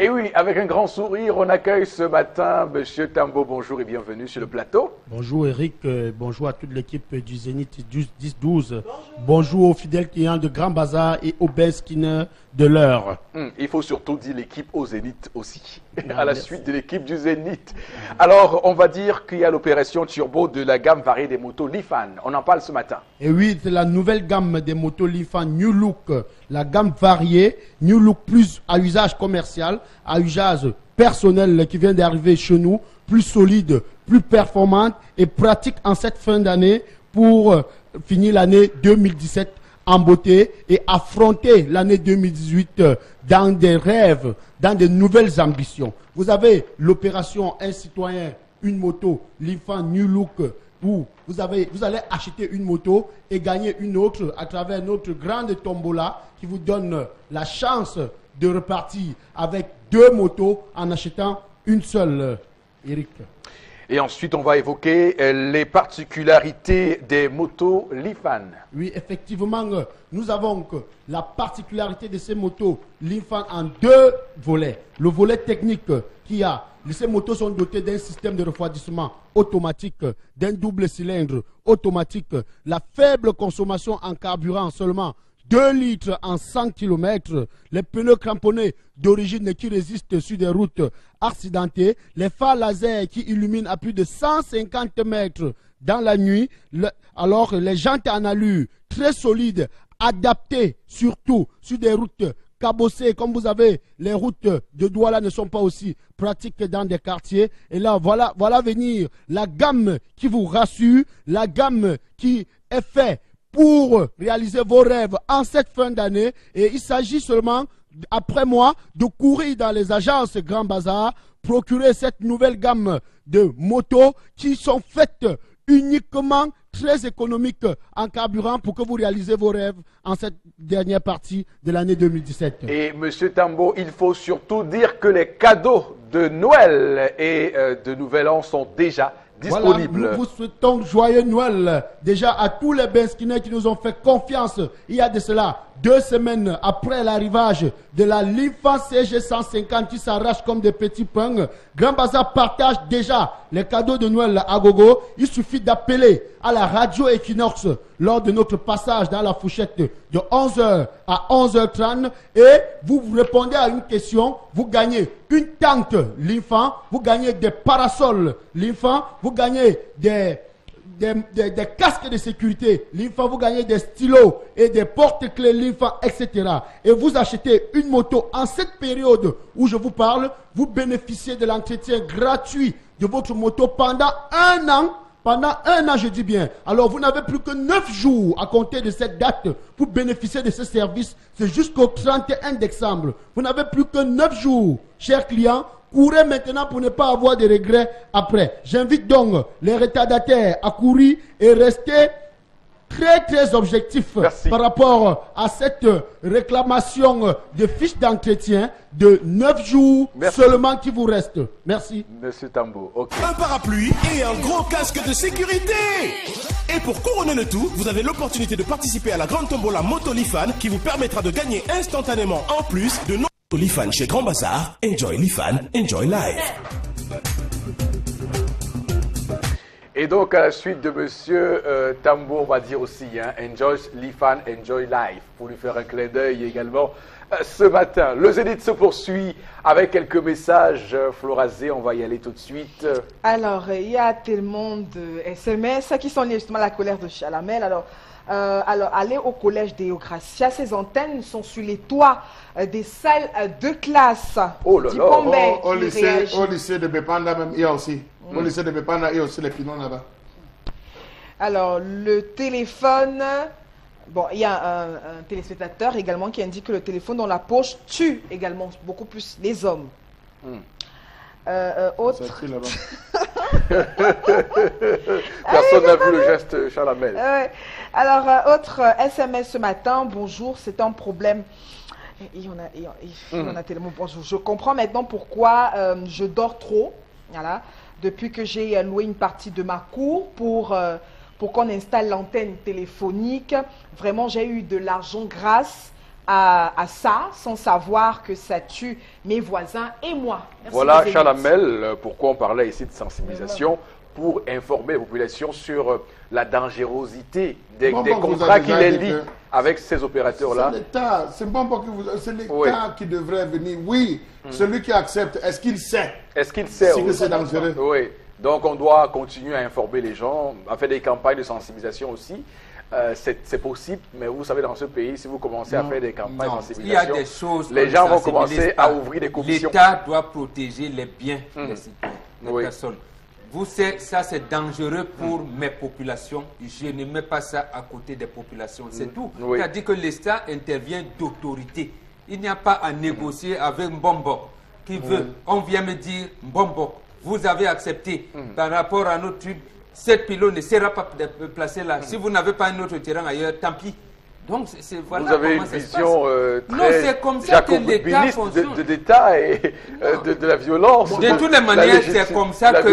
Et oui, avec un grand sourire, on accueille ce matin Monsieur Tambo. Bonjour et bienvenue sur le plateau. Bonjour Eric, bonjour à toute l'équipe du Zénith 10-12. Bonjour aux fidèles clients de Grand Bazar et aux Beskiner de l'heure. Il faut surtout dire l'équipe au Zénith aussi, à la suite de l'équipe du Zénith. Alors, on va dire qu'il y a l'opération turbo de la gamme variée des motos Lifan. On en parle ce matin. Et oui, c'est la nouvelle gamme des motos Lifan New Look. La gamme variée, New Look plus à usage commercial, à usage personnel qui vient d'arriver chez nous, plus solide, plus performante et pratique en cette fin d'année pour finir l'année 2017 en beauté et affronter l'année 2018 dans des rêves, dans de nouvelles ambitions. Vous avez l'opération Un citoyen, une moto, l'IFAN New Look, où vous allez acheter une moto et gagner une autre à travers notre grande tombola qui vous donne la chance de repartir avec 2 motos en achetant une seule, Eric. Et ensuite, on va évoquer les particularités des motos Lifan. Oui, effectivement, nous avons la particularité de ces motos Lifan en 2 volets. Le volet technique qui a, ces motos sont dotées d'un système de refroidissement automatique, d'un double cylindre automatique, la faible consommation en carburant seulement 2 litres en 100 km, les pneus cramponnés d'origine qui résistent sur des routes accidentées, les phares laser qui illuminent à plus de 150 mètres dans la nuit, alors les jantes en alu très solides, adaptées surtout sur des routes cabossées, comme vous avez, les routes de Douala ne sont pas aussi pratiques que dans des quartiers. Et là, voilà venir la gamme qui vous rassure, la gamme qui est faite pour réaliser vos rêves en cette fin d'année. Et il s'agit seulement, après moi, de courir dans les agences Grand Bazar, procurer cette nouvelle gamme de motos qui sont faites uniquement très économiques en carburant pour que vous réalisez vos rêves en cette dernière partie de l'année 2017. Et Monsieur Tambo, il faut surtout dire que les cadeaux de Noël et de Nouvel An sont déjà disponible. Voilà, nous vous souhaitons joyeux Noël déjà à tous les Benskinais qui nous ont fait confiance il y a de cela 2 semaines après l'arrivage de la Lifan CG 150 qui s'arrache comme des petits pains. Grand Bazar partage déjà les cadeaux de Noël à gogo. Il suffit d'appeler à la radio Equinox lors de notre passage dans la fourchette de 11h à 11h30 et vous répondez à une question. Vous gagnez une tente Lifan, vous gagnez des parasols Lifan, vous gagnez des casques de sécurité Lifan, vous gagnez des stylos et des porte-clés Lifan, etc. Et vous achetez une moto en cette période où je vous parle, vous bénéficiez de l'entretien gratuit de votre moto pendant 1 an. Pendant 1 an, je dis bien. Alors, vous n'avez plus que 9 jours à compter de cette date pour bénéficier de ce service. C'est jusqu'au 31 décembre. Vous n'avez plus que 9 jours, chers clients. Courez maintenant pour ne pas avoir de regrets après. J'invite donc les retardataires à courir et rester très objectifs par rapport à cette réclamation de fiches d'entretien de 9 jours seulement qui vous reste. Merci. Monsieur Tambo, ok. Un parapluie et un gros casque de sécurité. Et pour couronner le tout, vous avez l'opportunité de participer à la grande tombola Moto Lifan qui vous permettra de gagner instantanément en plus de nos Lifan chez Grand Bazar. Enjoy Lifan, enjoy life. Et donc, à la suite de Monsieur Tambo, on va dire aussi, enjoy Lifan, enjoy life, pour lui faire un clin d'œil également ce matin. Le Zénith se poursuit avec quelques messages. Florazé, on va y aller tout de suite. Alors, il y a tellement de SMS qui sont liés justement à la colère de Chalamel. Alors, allez au collège Deo Gracia. Ces antennes sont sur les toits des salles de classe. Oh là là, au lycée de Bepanda même, il y a aussi. Au lycée de Bepanda, il y a aussi les pinons là-bas. Alors, le téléphone... Bon, il y a un téléspectateur également qui indique que le téléphone dans la poche tue également beaucoup plus les hommes. Autre... Personne n'a vu le geste Chalamel. Alors, autre SMS ce matin. Bonjour, c'est un problème. Il y en a tellement. Bonjour. Je comprends maintenant pourquoi je dors trop. Voilà. Depuis que j'ai loué une partie de ma cour pour qu'on installe l'antenne téléphonique. Vraiment, j'ai eu de l'argent grâce à ça, sans savoir que ça tue mes voisins et moi. Merci. Voilà, Chalamel, pourquoi on parlait ici de sensibilisation, pour informer la population sur la dangerosité des contrats qui les lient avec ces opérateurs-là. C'est l'État qui devrait venir. Oui, celui qui accepte, est-ce qu'il sait? Est-ce qu'il sait que c'est dangereux? Oui. Donc, on doit continuer à informer les gens, à faire des campagnes de sensibilisation aussi. C'est possible, mais vous savez, dans ce pays, si vous commencez à faire des campagnes de sensibilisation, il y a des choses les gens vont commencer à ouvrir des commissions. L'État doit protéger les biens des citoyens, des personnes. Vous savez, ça c'est dangereux pour mes populations. Je ne mets pas ça à côté des populations. C'est tout. Oui. C'est-à-dire que l'État intervient d'autorité. Il n'y a pas à négocier avec Mbombo qui veut. On vient me dire, Mbombo, vous avez accepté par rapport à notre tube, cette pylône ne sera pas placée là. Si vous n'avez pas un autre terrain ailleurs, tant pis. Donc, voilà vous avez une vision très jacobiniste de l'État et de la violence. De toutes les manières, c'est comme ça que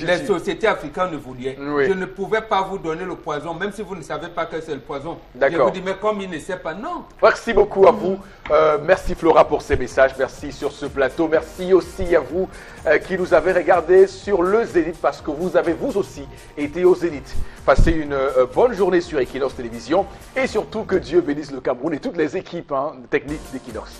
les sociétés africaines ne voulaient. Oui. Je ne pouvais pas vous donner le poison, même si vous ne savez pas que c'est le poison. Je vous dis, mais comme il ne sait pas, non. Merci beaucoup à vous. Merci Flora pour ces messages. Merci sur ce plateau. Merci aussi à vous qui nous avez regardé sur le Zénith parce que vous avez vous aussi été au Zénith. Passez une bonne journée sur Equinox Télévision et surtout que Dieu bénisse le Cameroun et toutes les équipes techniques d'Equinox.